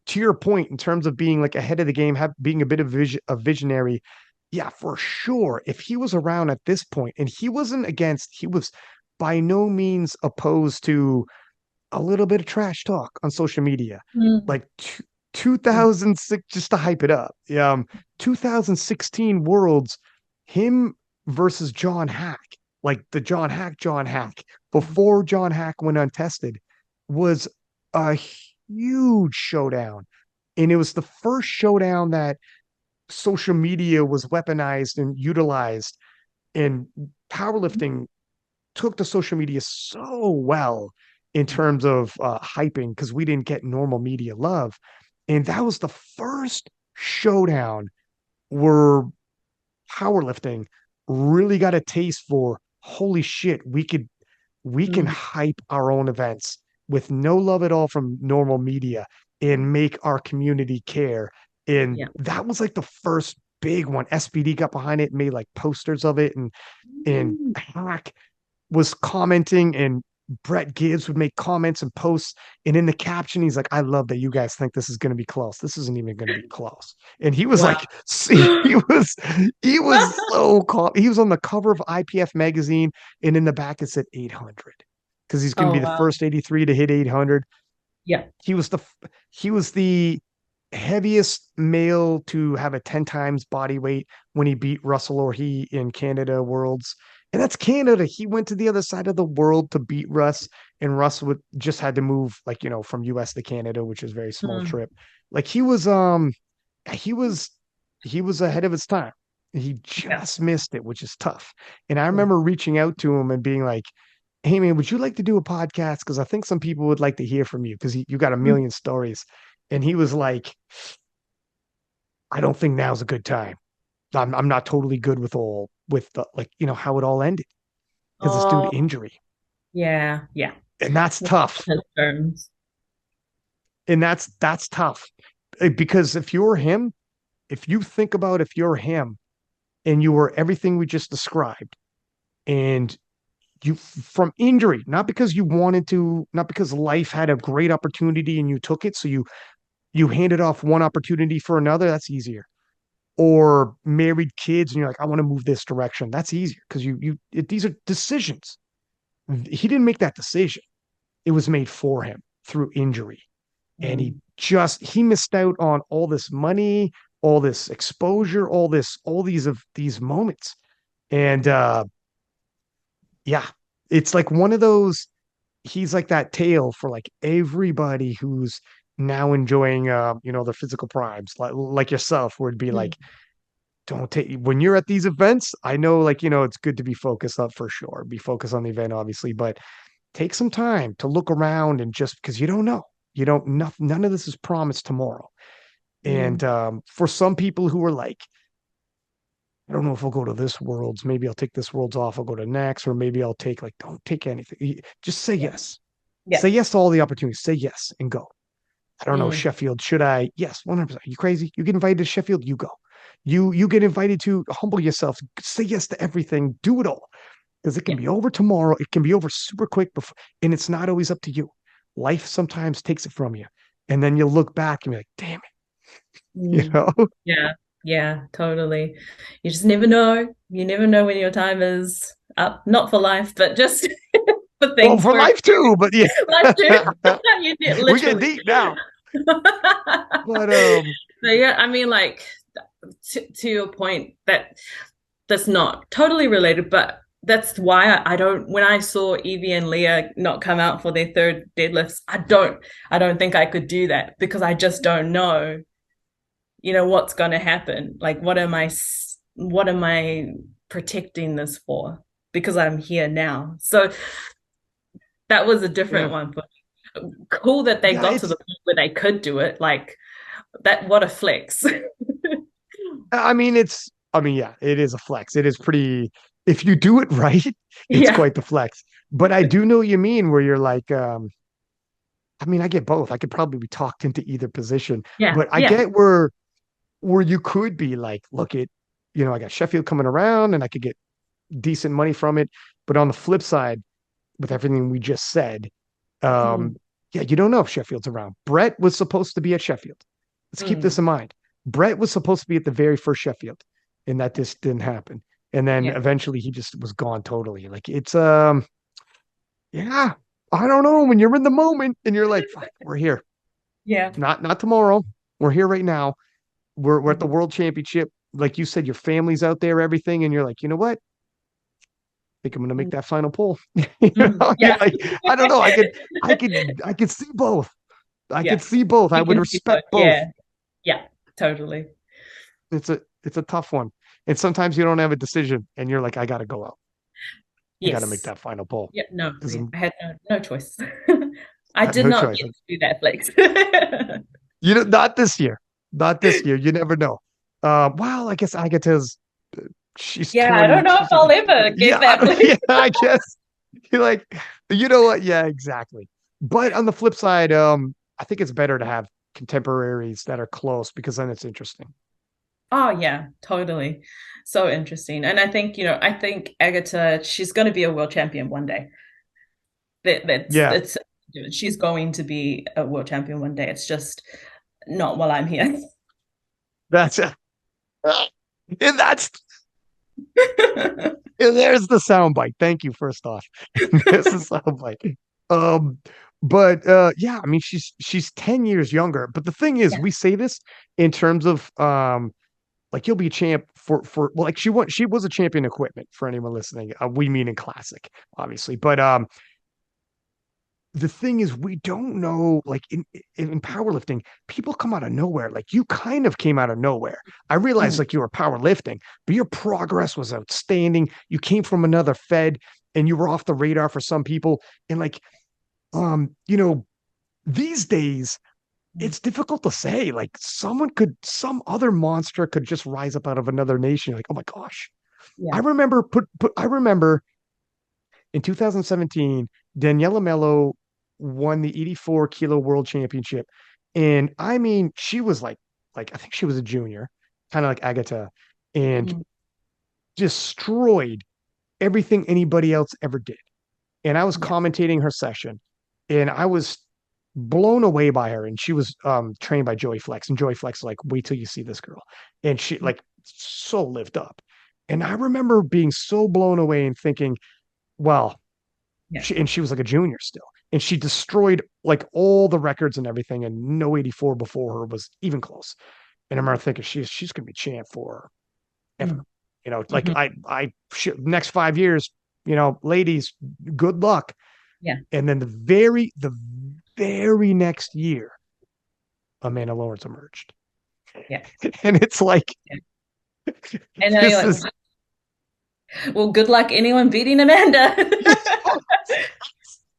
to your point, in terms of being like ahead of the game, being a bit of a visionary, yeah, for sure. If he was around at this point, and he was by no means opposed to a little bit of trash talk on social media. Mm, Like 2006, just to hype it up. 2016 Worlds, him versus John Hack, like the John Hack, before John Hack went untested, was a huge showdown. And it was the first showdown that social media was weaponized and utilized. And powerlifting took to social media so well in terms of hyping because we didn't get normal media love. And that was the first showdown where powerlifting really got a taste for holy shit, we can mm, hype our own events with no love at all from normal media and make our community care. And yeah. that was like the first big one. SPD got behind it, made like posters of it, and Mm. Hack was commenting, and Brett Gibbs would make comments and posts. And in the caption, he's like, I love that you guys think this is going to be close. This isn't even going to be close. And he was Wow. like, see, he was so calm. He was on the cover of IPF magazine, and in the back it said 800 because he's going to Oh, be the wow. first 83 to hit 800. Yeah. He was the heaviest male to have a 10 times body weight when he beat Russell or he in Canada Worlds. And that's Canada. He went to the other side of the world to beat Russ, and Russ would just had to move like, from US to Canada, which is a very small Mm. trip. Like he was he was ahead of his time. He Yeah. just missed it, which is tough. And I Yeah. remember reaching out to him and being like, hey man, would you like to do a podcast? Because I think some people would like to hear from you because you got a Mm. million stories. And he was like, I don't think now's a good time. I'm not totally good with the like, how it all ended because it's due to Oh, injury. yeah. Yeah. And that's tough. His terms. And that's tough. Because if you think about if you're him and you were everything we just described, and you from injury, not because you wanted to, not because life had a great opportunity and you took it, so you handed off one opportunity for another, that's easier. Or married kids and you're like, I want to move this direction. That's easier because these are decisions. He didn't make that decision. It was made for him through injury. And Mm. he missed out on all this money, all this exposure, all these moments. And yeah, it's like one of those, he's like that tale for like everybody who's now enjoying, their physical primes, like yourself, would be Mm. like, don't take when you're at these events. I know, like, it's good to be focused up for sure, be focused on the event, obviously, but take some time to look around and just because you don't know, none of this is promised tomorrow. And Mm. for some people who are like, I don't know if I'll go to this world's, maybe I'll take this world's off, I'll go to next, or maybe I'll take like, don't take anything. Just say Yeah. yes. Yeah. Say yes to all the opportunities. Say yes and go. I don't know, Mm. Sheffield. Should I? Yes, 100%. You crazy? You get invited to Sheffield, you go. You get invited to humble yourself. Say yes to everything. Do it all because it can Yeah. be over tomorrow. It can be over super quick before, and it's not always up to you. Life sometimes takes it from you, and then you look back and be like, "Damn it," you Mm. know. Yeah. Yeah, totally. You just never know. You never know when your time is up. Not for life, but just for Well, things for for life too, but yeah, life too. You did we get literally. deep now. But So yeah, I mean, like to your point, that's not totally related, but that's why I don't. When I saw Evie and Leah not come out for their third deadlifts, I don't think I could do that because I just don't know, what's going to happen. Like, what am I protecting this for? Because I'm here now. So that was a yeah, different one. But cool that they yeah, got to the point where they could do it. Like that, what a flex. yeah, it is a flex. It is pretty, if you do it right, it's Yeah. quite the flex. But I do know what you mean where you're like, I get both. I could probably be talked into either position, Yeah. but I Yeah. get where you could be like, look it, I got Sheffield coming around and I could get decent money from it. But on the flip side, with everything we just said, Mm, um, yeah, you don't know if Sheffield's around. Brett was supposed to be at Sheffield. Let's keep this mm, in mind. Brett was supposed to be at the very first Sheffield, and that just didn't happen. And then yeah. eventually he just was gone totally. Like it's yeah, I don't know. When you're in the moment and you're like, fuck, we're here. Yeah. Not tomorrow. We're here right now. We're at the Mm, world championship. Like you said, your family's out there, everything, and you're like, you know what? I think I'm gonna make mm, that final pull. You're yeah. like, I don't know. I could see both. I Yeah. could see both. I You would can see both. respect both. Yeah. Yeah. Totally. It's a tough one. And sometimes you don't have a decision and you're like, I gotta go out. I gotta make Yes. that final pull. Yeah. No, Because I had no choice. I I had did no not choice. get to do that flex. Not this year. Not this year. You never know. Well, I guess Agata's she's Yeah, I don't 20. know if She's like I'll ever yeah, get that yeah, flex. I guess you're like, you know what? Yeah, exactly. But on the flip side, I think it's better to have contemporaries that are close because then it's interesting. Oh yeah, totally. So interesting. And I think Agatha, she's going to be a world champion one day. That's Yeah, it's she's going to be a world champion one day. It's just not while I'm here. that's and that's and there's the soundbite. Thank you, first off. There's the soundbite. Um, but yeah, she's 10 years younger. But the thing is, Yeah. we say this in terms of like you'll be a champ for well, like she was a champion equipment for anyone listening. We mean in classic, obviously. But the thing is, we don't know, like in powerlifting, people come out of nowhere. Like you kind of came out of nowhere. I realized Mm, like you were powerlifting, but your progress was outstanding. You came from another fed and you were off the radar for some people. And like, these days, mm. it's difficult to say. Like some other monster could just rise up out of another nation. Like, oh my gosh. I Yeah. remember I remember in 2017, Daniela Mello won the 84 kilo world championship. And she was like I think she was a junior, kind of like Agata, and Mm, destroyed everything anybody else ever did. And I was yeah. commentating her session, and I was blown away by her. And she was trained by Joey Flex, and Joey Flex like, wait till you see this girl, and she like so lived up. And I remember being so blown away and thinking, well, Yeah. she was like a junior still, and she destroyed like all the records and everything, and no 84 before her was even close. And I remember thinking she's gonna be champ for ever. Mm, Like mhm. next 5 years, ladies, good luck. Yeah. And then the very next year, Amanda Lawrence emerged. Yeah. And it's like, Yeah. And then this you're is, like, well, good luck anyone beating Amanda.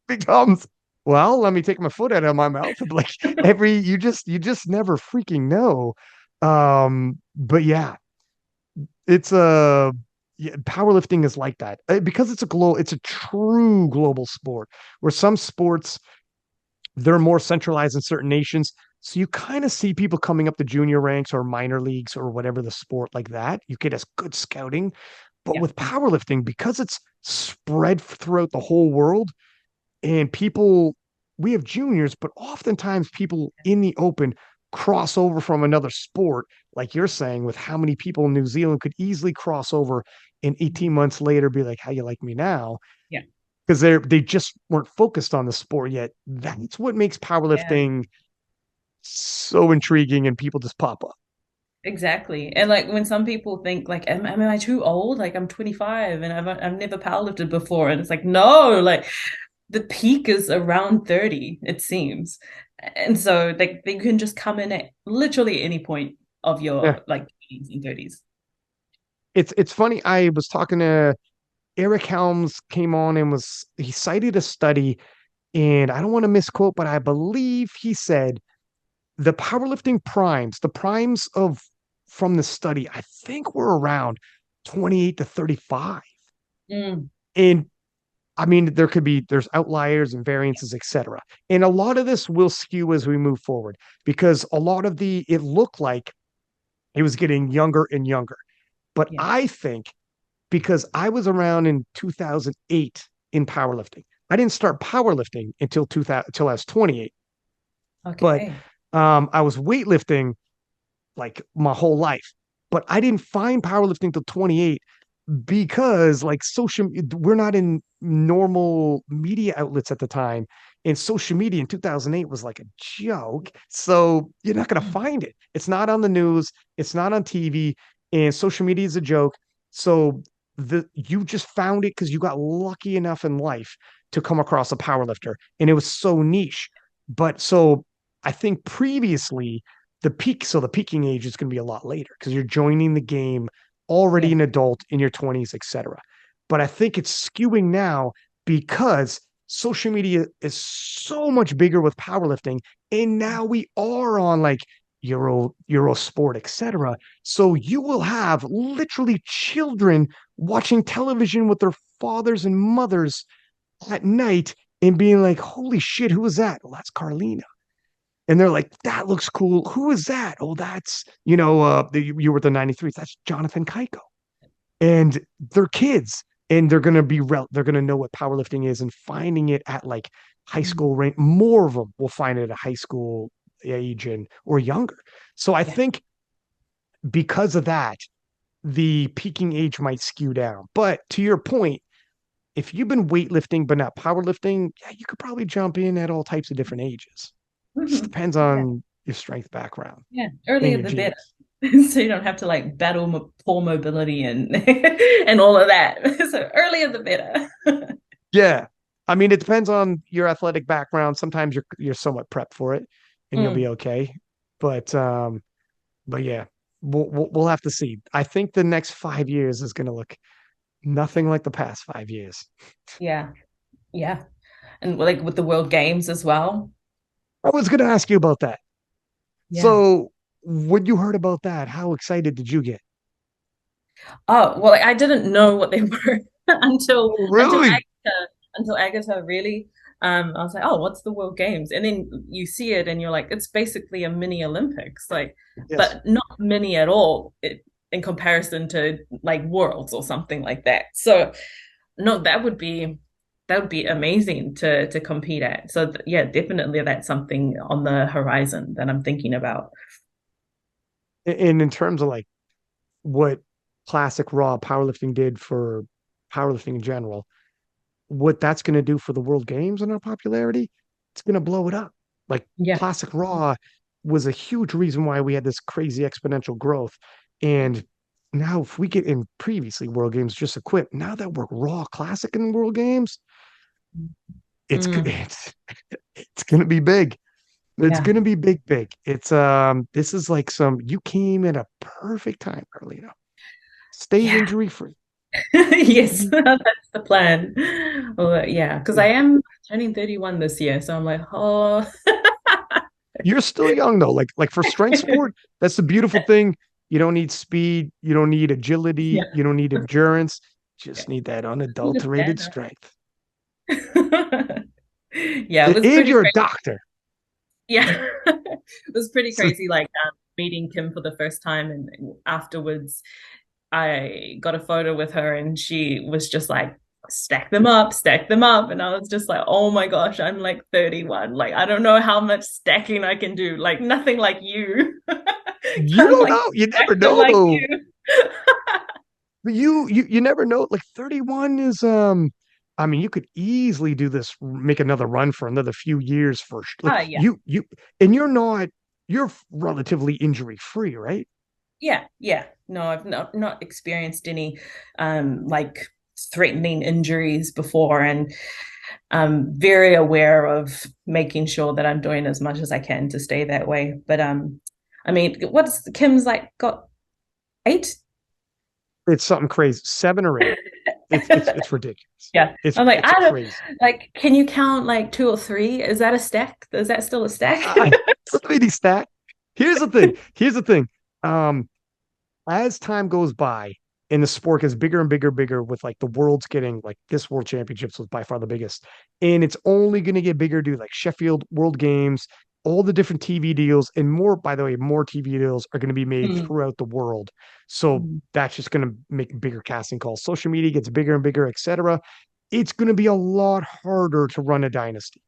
becomes, well, let me take my foot out of my mouth. Like you just never freaking know. But yeah, it's a yeah, powerlifting is like that. Because it's a true global sport where some sports they're more centralized in certain nations. So you kind of see people coming up the junior ranks or minor leagues or whatever the sport like that. You get as good scouting. But Yeah. with powerlifting, because it's spread throughout the whole world, and people, we have juniors, but oftentimes people in the open cross over from another sport, like you're saying, with how many people in New Zealand could easily cross over and 18 months later be like, how you like me now? Yeah. Because they just weren't focused on the sport yet. That's what makes Yeah. powerlifting so intriguing and people just pop up. Exactly. And like when some people think like, am I too old? Like I'm 25 and I've never powerlifted before. And it's like, no, like the peak is around 30, it seems. And so like they can just come in at literally any point of Yeah. your like 20s and 30s. It's funny. I was talking to Eric Helms came on and he cited a study, and I don't want to misquote, but I believe he said the powerlifting primes, the primes of from the study, I think were around 28 to 35. Mm, And I mean, there's outliers and variances, etc. And a lot of this will skew as we move forward because a lot of it looked like it was getting younger and younger. But yeah. I think because I was around in 2008 in powerlifting, I didn't start powerlifting until 2000, until I was 28. But Okay. I was weightlifting like my whole life. But I didn't find powerlifting till 28 because like we're not in normal media outlets at the time. And social media in 2008 was like a joke. So you're not going to Mm, find it. It's not on the news, it's not on TV, and social media is a joke. So you just found it because you got lucky enough in life to come across a powerlifter and it was so niche. But so I think previously the peaking age is going to be a lot later because you're joining the game already yeah. an adult in your 20s, etc. But I think it's skewing now because social media is so much bigger with powerlifting, and now we are on like Euro Sport, etc. So you will have literally children watching television with their fathers and mothers at night and being like, "Holy shit, who is that?" Well, that's Karlina, and they're like, that looks cool. Who is that? Oh, that's, you were the 93s. That's Jonathan Keiko. And they're kids and they're going to know what powerlifting is and finding it at like high Mm, school range. More of them will find it at a high school age and or younger. So I yeah. think because of that, the peaking age might skew down. But to your point, if you've been weightlifting but not powerlifting, yeah, you could probably jump in at all types of different ages. Just Mhm. depends Yeah. on your strength background Yeah. and Earlier your the better. genes. So you don't have to like battle poor mobility and and all of that. So earlier the better. Yeah. I mean, it depends on your athletic background. Sometimes you're somewhat prepped for it and you'll be Mm, okay. But but yeah, we'll have to see. I think the next 5 years is going to look nothing like the past 5 years. yeah. Yeah. And like with the World Games as well. I was going to ask you about that. Yeah. So when you heard about that, how excited did you get? Oh, well, like, I didn't know what they were until Oh, until really? Agatha really. I was like, oh, what's the World Games? And then you see it and you're like, it's basically a mini Olympics, like, Yes. but not mini at all in comparison to like Worlds or something like that. So no, that would be amazing to compete at. So yeah, definitely that's something on the horizon that I'm thinking about. And in terms of like what classic raw powerlifting did for powerlifting in general, what that's going to do for the World Games and our popularity, it's going to blow it up. Like Yeah. Classic Raw was a huge reason why we had this crazy exponential growth. And now, if we get in previously World Games just equipped, now that we're Raw Classic in World Games, it's Mm, it's it's going to be big. It's Yeah. gonna be big, big. It's this is like you came at a perfect time, Carlina. Stay Yeah. injury free. Yes, that's the plan. Well, yeah, because I Yeah. am turning 31 this year, so I'm like, oh, You're still young though. Like for strength sport, that's the beautiful thing. You don't need speed, you don't need yeah, agility, you don't need endurance. yeah. Just need that You just unadulterated stand strength. up. Yeah, it was And pretty you're a crazy. doctor. Yeah, it was pretty So crazy. Like meeting Kim for the first time, and afterwards, I got a photo with her, and she was just like, stack them up," and I was just like, "Oh my gosh, I'm like 31. Like I don't know how much stacking I can do. Like nothing like you. you Can't don't like know. You never stack them know like though. you." But you never know. Like 31 is I mean, you could easily do this, make another run for another few years for like Ah, yeah. you and you're relatively injury free, right? Yeah, yeah. No, I've not experienced any like threatening injuries before, and I'm very aware of making sure that I'm doing as much as I can to stay that way. But I mean, what's Kim's like got 8? It's something crazy. 7 or 8. It's ridiculous. Yeah. It's I'm like, it's I don't crazy. like, can you count like 2 or 3? Is that a stack? Is that still a stack? I really stat. Here's the thing. Here's the thing. Um, as time goes by and the sport gets bigger and bigger, bigger with like the world's getting like this world championships was by far the biggest. And it's only going to get bigger, dude, like Sheffield World Games, all the different TV deals and more, by the way, more TV deals are going to be made Mm, throughout the world. So mm, that's just going to make bigger casting calls. Social media gets bigger and bigger, etc. It's going to be a lot harder to run a dynasty.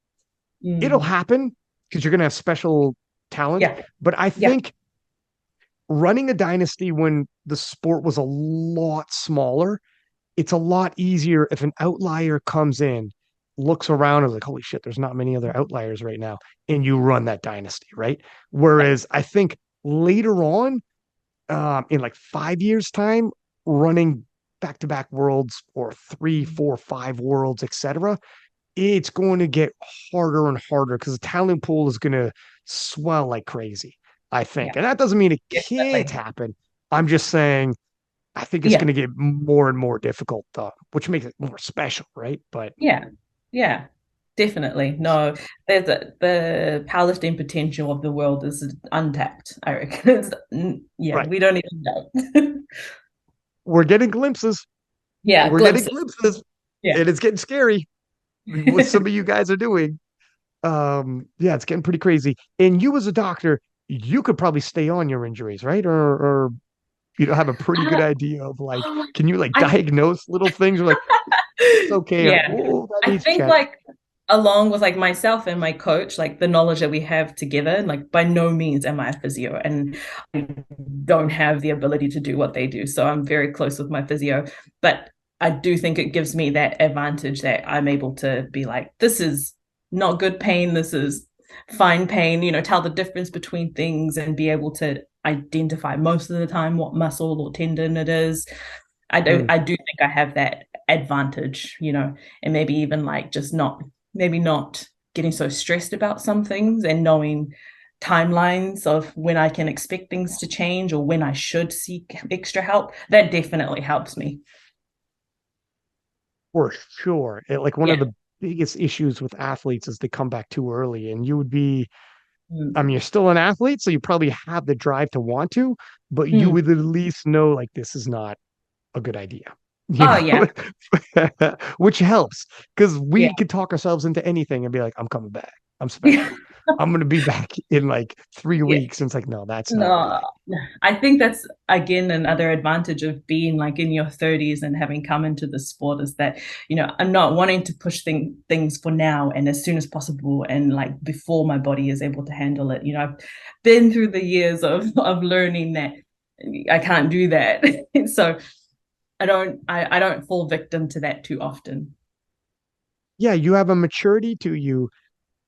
It'll mm. happen because you're going to have special talent. Yeah, But I yeah, think running a dynasty when the sport was a lot smaller, it's a lot easier if an outlier comes in, looks around, and is like, holy shit, there's not many other outliers right now, and you run that dynasty, right? yeah. Whereas I think later on, in like 5 years' time, running back-to-back worlds or three, four, five worlds, etc., it's going to get harder and harder because the talent pool is going to swell like crazy, I think. Yeah, And that doesn't mean it can't definitely. happen. I'm just saying, I think it's going Yeah, to get more and more difficult, which makes it more special, right? But yeah, yeah, definitely. No, the powerlifting potential of the world is untapped, I reckon. Yeah, right, we don't even know. we're getting glimpses. Yeah, We're getting glimpses. glimpses, Yeah. and it's getting scary what some of you guys are doing. Yeah, it's getting pretty crazy. And you, as a doctor, you could probably stay on your injuries, right? Or you don't have a pretty good I, idea of like, can you like I diagnose little things or like it's okay or yeah, oh that I needs think checked. like along with like myself and my coach, like the knowledge that we have together, like by no means am I a physio and I don't have the ability to do what they do. So I'm very close with my physio, but I do think it gives me that advantage that I'm able to be like, this is not good pain, this is fine pain, tell the difference between things and be able to identify most of the time what muscle or tendon it is. Mm. I do think I have that advantage, and maybe even like just not maybe not getting so stressed about some things and knowing timelines of when I can expect things to change or when I should seek extra help. That definitely helps me. For sure. Like one of Yeah. the biggest issues with athletes is they come back too early and you would be I Mm. mean, you're still an athlete, so you probably have the drive to want to, but you Mm. would at least know like this is not a good idea, you Oh know, yeah. which helps because we Yeah. could talk ourselves into anything and be like, I'm coming back. I'm Yeah. special. I'm going to be back in like three Yeah. weeks. And it's like, no, that's not a good No, idea. I think that's again another advantage of being like in your 30s and having come into the sport is that, I'm not wanting to push things for now and as soon as possible and like before my body is able to handle it. I've been through the years of learning that I can't do that. So I don't fall victim to that too often. Yeah, you have a maturity to you.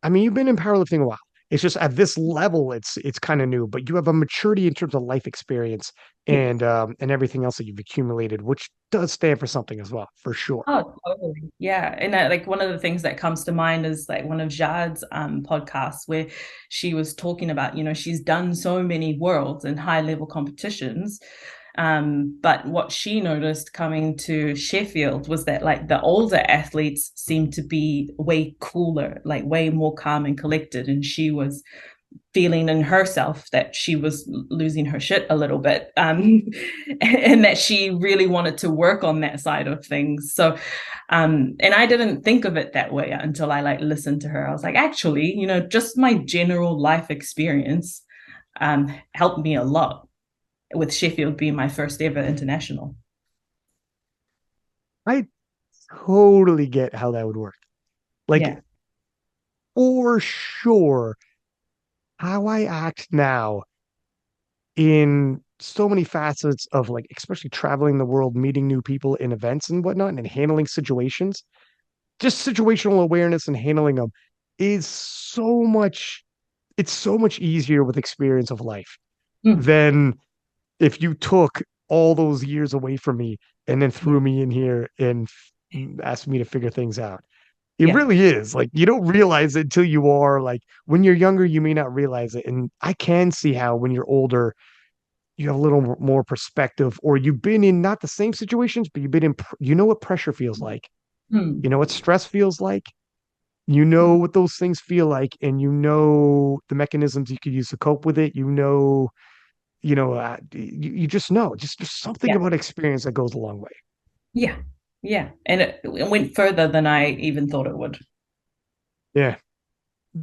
I mean, you've been in powerlifting a while It's just at this level, it's kind of new, but you have a maturity in terms of life experience Yeah. and everything else that you've accumulated, which does stand for something as well, for sure. Oh, totally. Yeah. And like one of the things that comes to mind is like one of Jad's podcasts where she was talking about, she's done so many worlds and high level competitions. But what she noticed coming to Sheffield was that like the older athletes seemed to be way cooler, like way more calm and collected. And she was feeling in herself that she was losing her shit a little bit, and that she really wanted to work on that side of things. So and I didn't think of it that way until I like listened to her. I was like, actually, just my general life experience helped me a lot, with Sheffield being my first ever international. I totally get how that would work. Like Yeah. for sure, how I act now in so many facets of like, especially traveling the world, meeting new people in events and whatnot, and handling situations, just situational awareness and handling them is it's so much easier with experience of life Mm. than if you took all those years away from me and then Yeah. threw me in here and asked me to figure things out. It Yeah. really is like you don't realize it until you are like when you're younger, you may not realize it. And I can see how when you're older, you have a little more perspective, or you've been in not the same situations, but you've been in, you know what pressure feels like, you Mm. know what stress feels like, you know Mm. what those things feel like, and you know the mechanisms you could use to cope with it. You just know, just there's something Yeah. about experience that goes a long way. Yeah. Yeah. And it went further than I even thought it would. Yeah.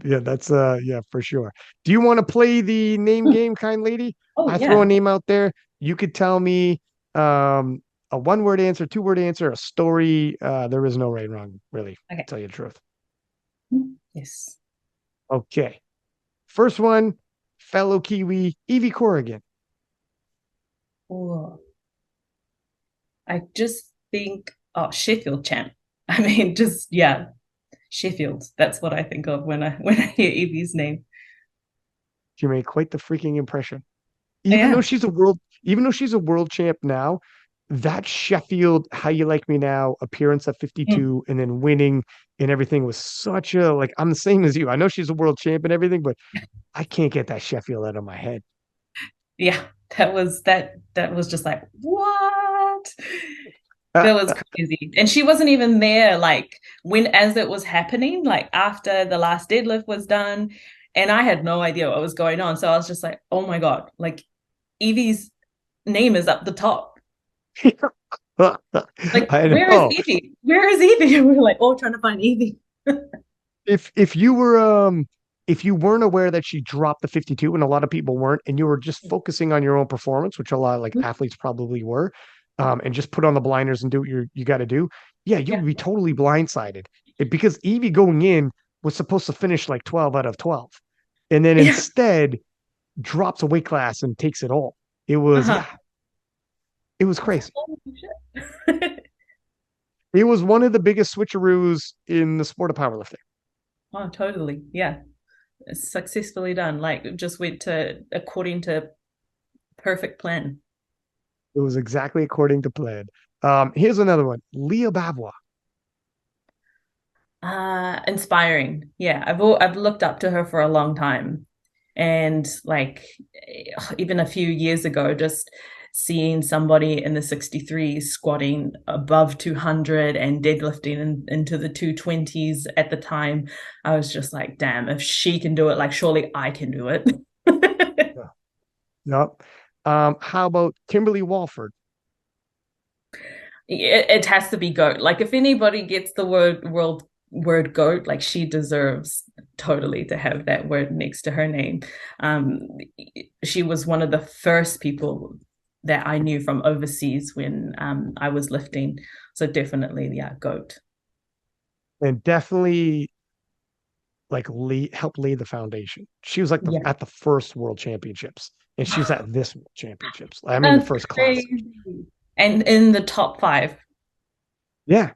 Yeah, that's yeah, for sure. Do you want to play the name Mm. game, kind lady? Oh, I throw a yeah. name out there. You could tell me um a one-word answer, two-word answer, a story. There is no right and wrong, really, to Okay. tell you the truth. Yes. Okay. First one, fellow Kiwi, Evie Corrigan. Oh, I just think, oh, Sheffield champ. I mean, just yeah, Sheffield. That's what I think of when I when I hear Evie's name. She made quite the freaking impression. Even though Yeah. she's a world, even though she's a world champ now, that Sheffield "How You Like Me Now" appearance at Mm. 52 and then winning and everything was such a like I'm the same as you. I know she's a world champ and everything, but I can't get that Sheffield out of my head. Yeah. That was just like, what? Uh, That was crazy. And she wasn't even there like when as it was happening, like after the last deadlift was done. And I had no idea what was going on. So I was just like, oh my God, like Evie's name is up the top. Like, I where is know. Evie? Where is Evie? And we're like, oh, trying to find Evie. If you were if you weren't aware that she dropped the 52 and a lot of people weren't, and you were just focusing on your own performance, which a lot of like athletes probably were, and just put on the blinders and do what you got to do, yeah, you Yeah. would be totally blindsided. Because Evie going in was supposed to finish like 12 out of 12, and then Yeah. instead drops a weight class and takes it all. It was, Uh-huh. yeah, it was crazy. Oh, shit. It was one of the biggest switcheroos in the sport of powerlifting. Oh, totally. Yeah. Successfully done. Like just went to according to perfect plan. It was exactly according to plan. Here's another one. Leah Bavois. Inspiring. Yeah, I've looked up to her for a long time, and like even a few years ago, just seeing somebody in the 63s squatting above 200 and deadlifting into the 220s at the time, I was just like, damn, if she can do it, like surely I can do it. Yeah. Yep. How about Kimberly Walford? It has to be goat. Like if anybody gets the word goat, like she deserves totally to have that word next to her name. Um, she was one of the first people that I knew from overseas when I was lifting. So definitely, yeah, goat. And definitely like help lay the foundation. She was like Yeah. at the first world championships, and she's at this world championships. I mean, the That's first classic. crazy. And in the top five. Yeah,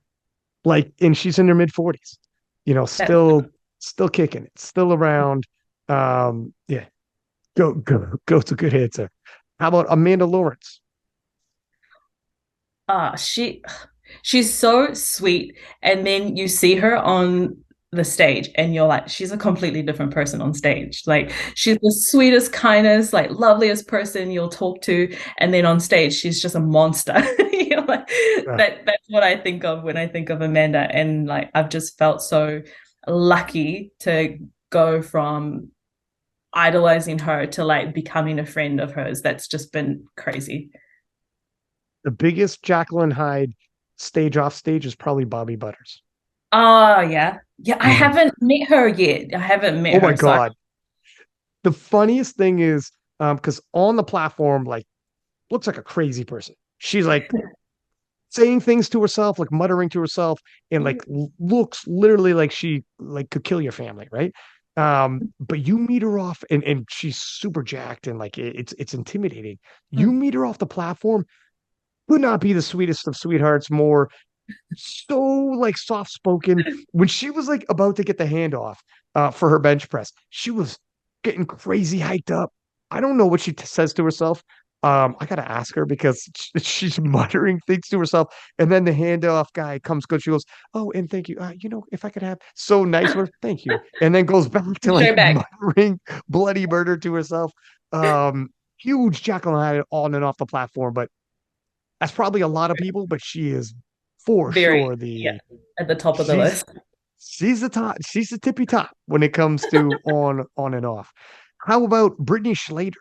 like, and she's in her mid 40s. You know, That's still kicking it, still around. Yeah, go to good answer. How about Amanda Lawrence? Ah, she's so sweet. And then you see her on the stage and you're like, she's a completely different person on stage. Like she's the sweetest, kindest, like loveliest person you'll talk to. And then on stage, she's just a monster. You know, like Uh, that's what I think of when I think of Amanda. And like I've just felt so lucky to go from idolizing her to like becoming a friend of hers. That's just been crazy. the biggest Jacqueline Hyde stage off stage is probably Bobby Butters. Oh, yeah. Yeah, I Mhm. haven't met her yet. I haven't met Oh my her. So, God. The funniest thing is, because on the platform, like, looks like a crazy person. She's like saying things to herself, like muttering to herself, and like looks literally like she like could kill your family, right? But you meet her off, and she's super jacked, and like it's intimidating. You mm, meet her off the platform, could not be the sweetest of sweethearts, more so like soft spoken. When she was like about to get the handoff for her bench press, she was getting crazy hyped up. I don't know what she says to herself. I gotta ask her because she's muttering things to herself, and then the handoff guy comes good. She goes, "Oh, and thank you. If I could have so nice with her, thank you," and then goes back to like show back. muttering bloody murder to herself. Huge Jacqueline had it on and off the platform, but that's probably a lot of people, but she is for Very, sure yeah, the at the top of the she's list. she's the top, she's the tippy top when it comes to on and off. How about Brittany Schlater?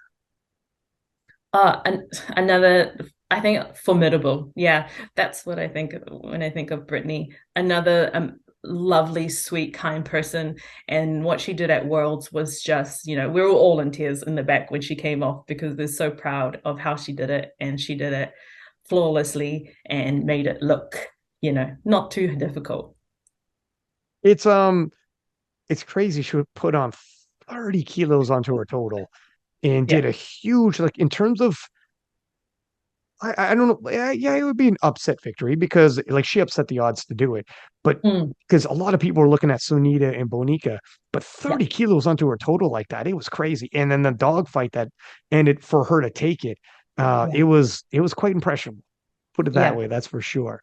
And another, I think, formidable. Yeah, that's what I think when I think of Brittany. Another lovely, sweet, kind person. And what she did at Worlds was just, we were all in tears in the back when she came off because we're so proud of how she did it. And she did it flawlessly and made it look, not too difficult. It's it's crazy. She would put on 30 kilos onto her total and Yeah. did a huge like in terms of I don't know. Yeah, it would be an upset victory because like she upset the odds to do it. But Mm, because a lot of people were looking at Sunita and Bonica, but yeah. 30 kilos onto her total like that, it was crazy. And then the dog fight that ended for her to take it, Yeah. it was quite impressionable. Put it that Yeah. way, that's for sure.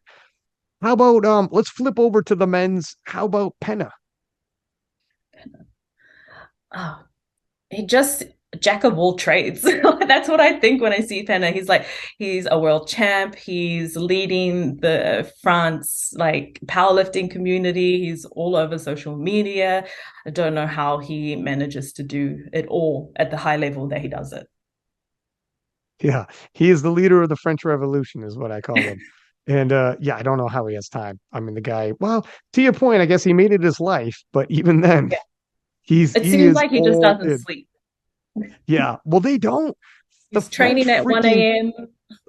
How about let's flip over to the men's. How about Penna? Oh, he just jack of all trades. That's what I think when I see Penna. He's a world champ. He's leading the France like powerlifting community. He's all over social media. I don't know how he manages to do it all at the high level that he does Yeah, he is the leader of the French Revolution, is what I call it. him. And yeah, I don't know how he has time. I mean, the guy, well, to your point, I guess he made it his life, but even then, Yeah. It he seems is like he just all doesn't in. sleep. Yeah. Well, they don't. The He's French training at freaking 1 a.m.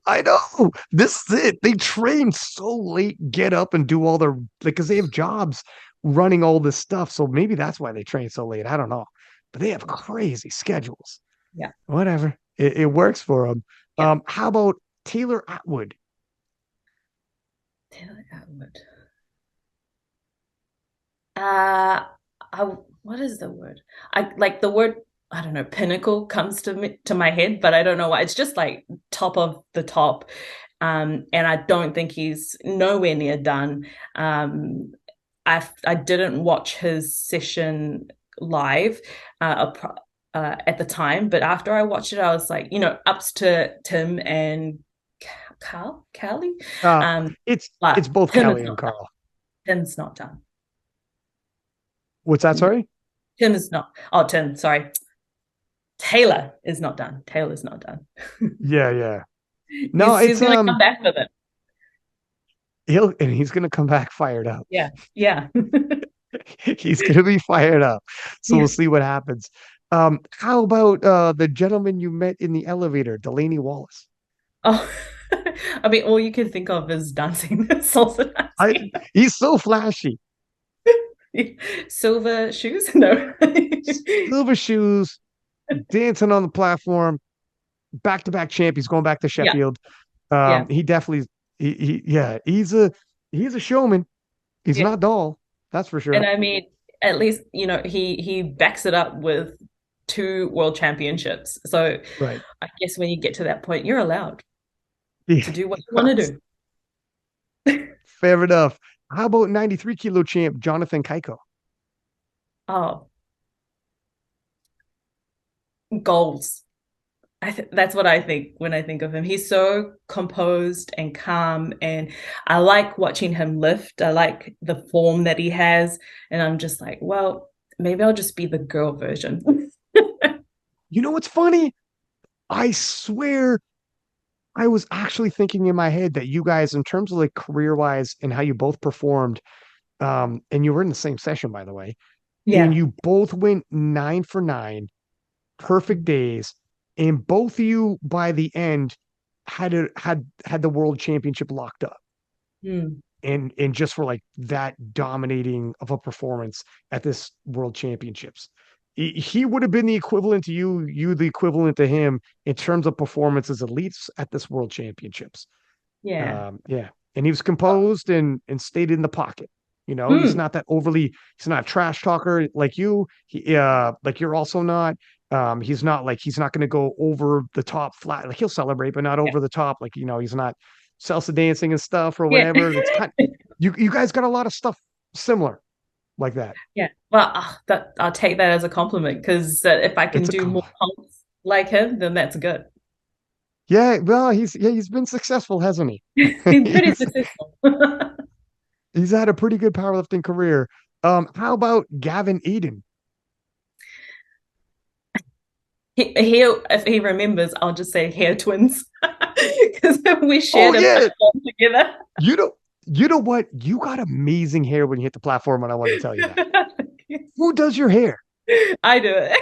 I know. This is it. They train so late, get up and do all their because they have jobs running all this stuff. So maybe that's why they train so late. I don't know. But they have crazy schedules. Yeah. Whatever. It works for them. Yeah. How about Taylor Atwood? Taylor Atwood. Uh, I, what is the word? I like the word, I don't know, pinnacle comes to my head, but I don't know why. It's just like top of the top. And I don't think he's nowhere near done. I didn't watch his session live at the time, but after I watched it, I was like, ups to Tim and Callie. Uh, Um, it's but both Tim is Callie and not done. Carl. Tim's not done. What's that? No, Sorry. Tim is not. Oh, Tim, sorry. Taylor is not done. Taylor's not done. Yeah, yeah. No, He's it's gonna come back with it. he's gonna come back fired up. Yeah, yeah, He's gonna be fired up. So yeah. we'll see what happens. How about the gentleman you met in the elevator, Delaney Wallace? Oh, I mean, all you can think of is dancing, salsa I dancing. He's so flashy. Silver shoes? No. Silver shoes, dancing on the platform, back-to-back champ. He's going back to Yeah, Sheffield. yeah, He definitely yeah, he's a showman. He's yeah. not dull, that's for And sure. I mean, at least he backs it up with 2 world championships. So Right. I guess when you get to that point, you're allowed Yeah. to do what you want to do. Fair enough. How about 93 kilo champ Jonathan Keiko? Oh, goals. That's what I think when I think of him. He's so composed and calm, and I like watching him lift. I like the form that he has, and I'm just like, well, maybe I'll just be the girl version. You know what's funny? I swear I was actually thinking in my head that you guys, in terms of like career wise and how you both performed, and you were in the same session, by the way, and Yeah. you both went 9 for 9, perfect days, and both of you by the end had the world championship locked up. Mm. And just for like that dominating of a performance at this world championships. He would have been the equivalent to you the equivalent to him in terms of performances, at least at this world championships. Yeah. Yeah, and he was composed and stayed in the pocket. You know, he's Mm. not that overly. He's not a trash talker like you. He like you're also not. He's not like he's not going to go over the top flat. Like he'll celebrate, but not Yeah. over the top. Like he's not salsa dancing and stuff or Yeah. whatever. That's kind. You guys got a lot of stuff similar like that. Yeah. Well, I'll take that as a compliment because if I can It's a do more pumps like him, then that's good. yeah. Well, he's been successful, hasn't he? He's pretty he's successful. he's had a pretty good powerlifting career. How about Gavin Eden? If he remembers, I'll just say hair twins because we Oh shared a yeah, platform together. you know, you know what? You got amazing hair when you hit the platform, and I wanted to tell you that. Who does your hair? I do it.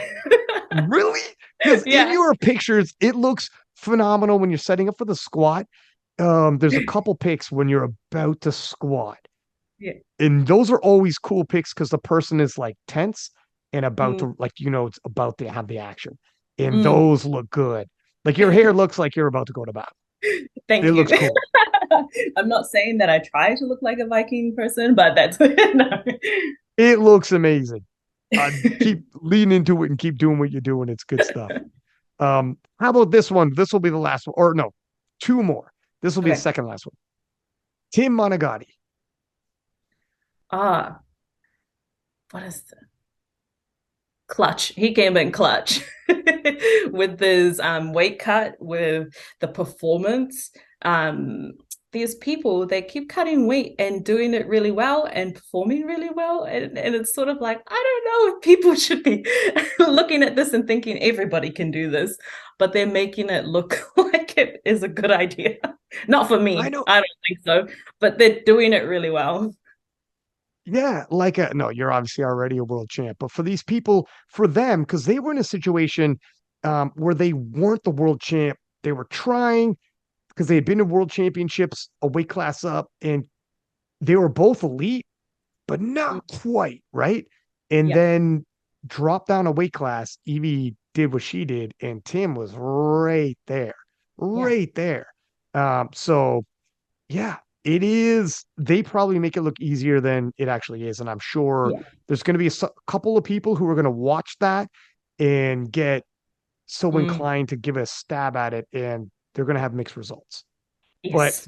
Really? Because in Yeah. your pictures, it looks phenomenal when you're setting up for the squat. There's a couple pics when you're about to squat, Yeah. and those are always cool pics because the person is like tense and about Mm. to like it's about to have the action, and Mm. those look good. Like your hair looks like you're about to go to battle. It Thank you. looks cool. I'm not saying that I try to look like a Viking person, but that's no. It looks amazing. Keep lean into it and keep doing what you're doing. It's good stuff. How about this one? This will be the last one, or no, two more. This will be the Okay. second last one. Tim Monagati. Ah, what is the clutch? He came in clutch with his weight cut, with the performance. Um, these people they keep cutting weight and doing it really well and performing really well, and it's sort of like I don't know if people should be looking at this and thinking everybody can do this, but they're making it look like it is a good idea. Not for I me, know. I don't think so, but they're doing it really well. Yeah, like no, you're obviously already a world champ, but for these people, for them, because they were in a situation where they weren't the world champ, they were trying because they had been to world championships, a weight class up, and they were both elite, but not quite, right? And Yeah, then dropped down a weight class. Evie did what she did, and Tim was right there, yeah, right there. So yeah, it is. They probably make it look easier than it actually is, and I'm sure yeah. there's going to be couple of people who are going to watch that and get so Mm. inclined to give a stab at it, and they're going to have mixed results. But Yes.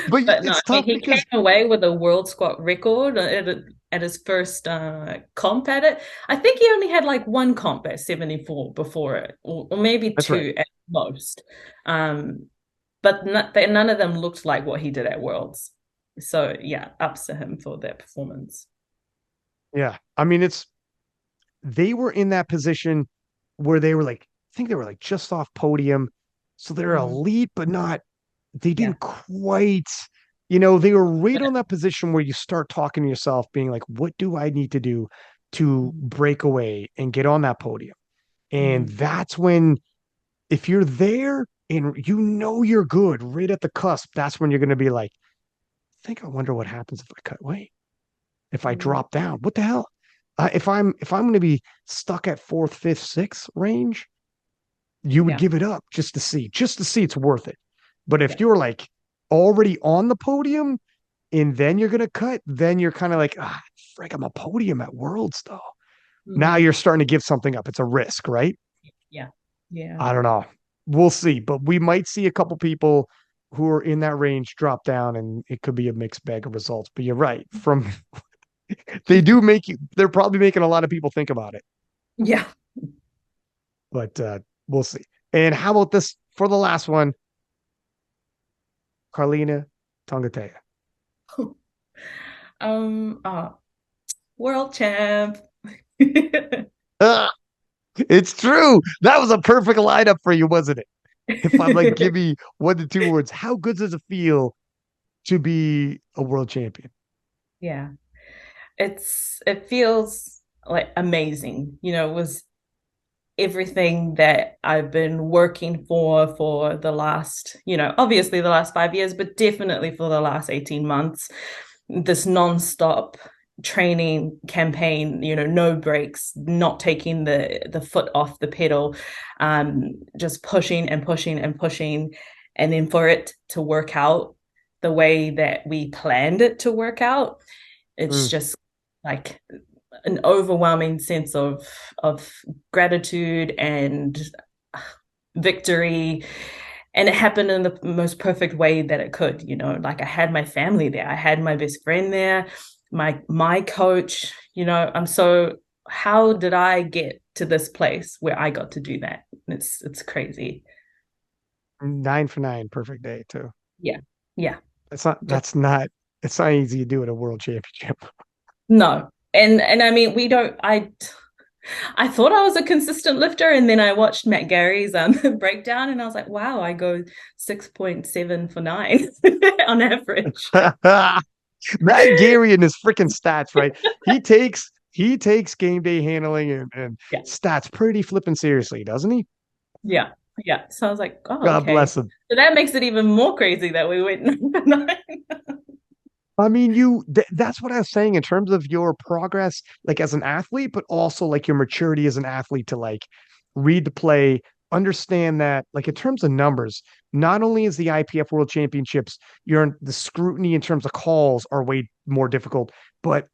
but But no, it's tough he came because away with a world squat record at his first comp at it. I think he only had like one comp at 74 before it, or maybe that's right. two at most. Um, but none of them looked like what he did at Worlds. So yeah, ups to him for that performance. Yeah, I mean it's they were in that position where they were like, I think they were like just off podium. So they're Mm, elite, but not, they yeah. didn't quite, they were right on that position where you start talking to yourself, being like, what do I need to do to Mm, break away and get on that podium? And mm, that's when, if you're there and you're good right at the cusp, that's when you're going to be like, I wonder what happens if I cut weight, if I mm, drop down. What the hell? If I'm going to be stuck at fourth, fifth, sixth range, you would yeah, give it up just to see it's worth it. But yeah. if you're like already on the podium and then you're going to cut, then you're kind of like, frig, I'm a podium at Worlds though. Now Mm-hmm. you're starting to give something up. It's a risk, right? Yeah. Yeah. I don't know. We'll see, but we might see a couple people who are in that range drop down, and it could be a mixed bag of results. But you're right. From they do make you. They're probably making a lot of people think about it, Yeah. but we'll see. And how about this for the last one? Karlina Tongotea. Oh, world champ. Ah, it's true. That was a perfect lineup for you, wasn't it? If I'm like, give me 1 to 2 words, how good does it feel to be a world champion? Yeah. It feels like amazing. It was everything that I've been working for the last, obviously the last 5 years, but definitely for the last 18 months. This non-stop training campaign, no breaks, not taking the foot off the pedal, just pushing and pushing and pushing. And then for it to work out the way that we planned it to work out, it's Mm. just like an overwhelming sense of gratitude and victory. And it happened in the most perfect way that it could. Like I had my family there, I had my best friend there, my coach. I'm so, how did I get to this place where I got to do that? It's crazy. 9 for 9, perfect day too. Yeah. Yeah. That's not Just that's not it's not easy to do at a world championship. no. And I mean, we don't I thought I was a consistent lifter, and then I watched Matt Gary's breakdown, and I was like, wow, I go 6.7 for 9 on average. Matt Gary and his freaking stats, right? He takes game day handling and Yeah, stats pretty flipping seriously, doesn't he? yeah, yeah. So I was like, oh, God okay. bless him. So that makes it even more crazy that we went 9 for 9. I mean, that's what I was saying in terms of your progress, like as an athlete, but also like your maturity as an athlete to like read the play, understand that, like in terms of numbers, not only is the IPF World Championships, the scrutiny in terms of calls are way more difficult, but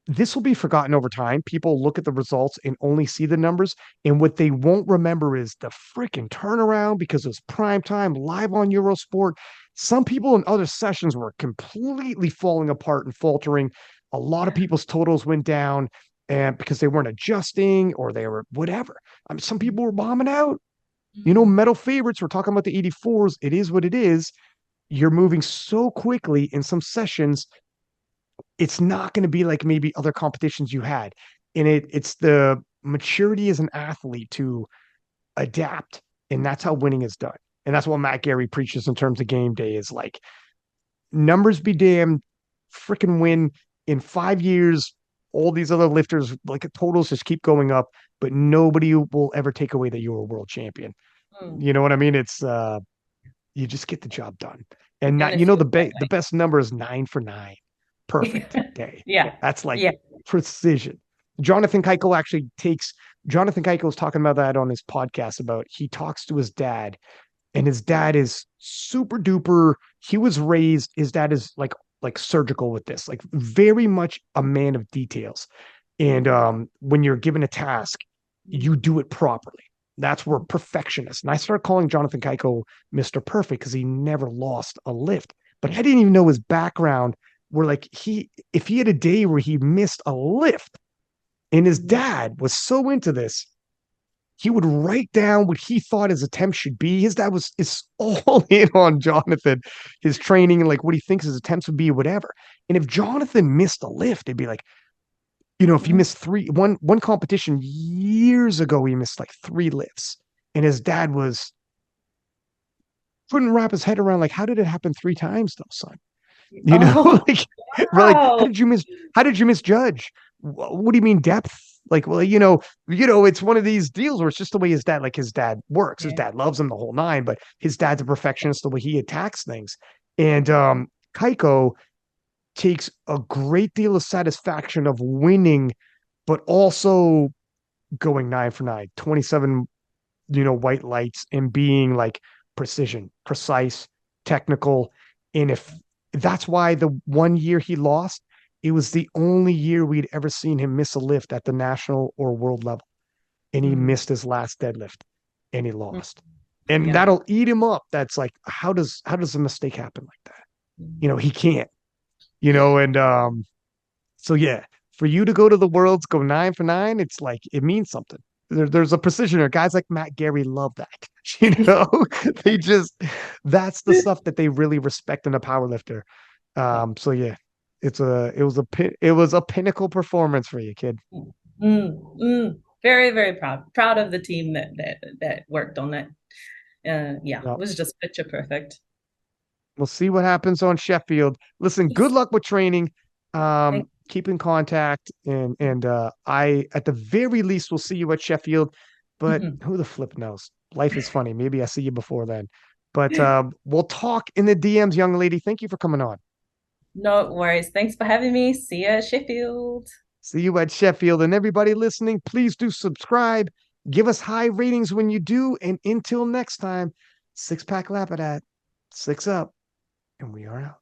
this will be forgotten over time. People look at the results and only see the numbers. And what they won't remember is the freaking turnaround because it was prime time live on Eurosport. Some people in other sessions were completely falling apart and faltering. A lot of Yeah. people's totals went down and because they weren't adjusting or they were whatever. I mean, some people were bombing out. Mm. Medal favorites, we're talking about the 84s. It is what it is. You're moving so quickly in some sessions it's not going to be like maybe other competitions you had. And it's the maturity as an athlete to adapt. And that's how winning is done. And that's what Matt Gary preaches in terms of game day is like numbers be damned, freaking win in 5 years. All these other lifters, like totals just keep going up, but nobody will ever take away that you're a world champion. Mm. You know what I mean? It's you just get the job done. You're And not, gonna feel that the best number is 9 for 9. way. Perfect day. Yeah. That's like Yeah. precision. Jonathan Keuchel actually takes Jonathan Keuchel was talking about that on his podcast about he talks to his dad and his dad is super duper. He was raised, his dad is like surgical with this, like very much a man of details. And when you're given a task, you do it properly. That's where perfectionist. And I started calling Jonathan Keuchel Mr. Perfect because he never lost a lift. But I didn't even know his background where like if he had a day where he missed a lift and his dad was so into this, he would write down what he thought his attempts should be. His dad is all in on Jonathan, his training and like what he thinks his attempts would be, whatever. And if Jonathan missed a lift, it'd be like, if he missed one competition years ago, he missed like 3 lifts. And his dad couldn't wrap his head around like, how did it happen 3 times though, son? You know, Oh, like we're like, wow. how did you misjudge? What do you mean depth? Like, well, it's one of these deals where it's just the way his dad works. His Yeah. dad loves him the whole nine, but his dad's a perfectionist the way he attacks things. And Kaiko takes a great deal of satisfaction of winning, but also going 9 for 9, 27, white lights and being like precision, precise, technical. And if that's why the one year he lost, It was the only year we'd ever seen him miss a lift at the national or world level. And he Mm, missed his last deadlift and he mm, lost. And yeah. that'll eat him up. That's like, how does a mistake happen like that? Mm, He can't, and so yeah, for you to go to the worlds, go 9 for 9, it's like it means something. There's a precision there. Guys like Matt Gary love that. You know, they just that's the stuff that they really respect in a powerlifter. yeah. So yeah, it was a pinnacle performance for you, kid. Very, very proud of the team that worked on that. Yeah, it Well, was just picture perfect. we'll see what happens on Sheffield. Listen, good Yes. luck with training. Thank- Keep in contact, and I at the very least will see you at Sheffield. But Mhm. who the flip knows? Life is funny. Maybe I see you before then. But we'll talk in the DMs, young lady. Thank you for coming on. No worries. Thanks for having me. See ya, Sheffield. See you at Sheffield. And everybody listening, please do subscribe. Give us high ratings when you do. And until next time, six pack Lapadat, six up, and we are out.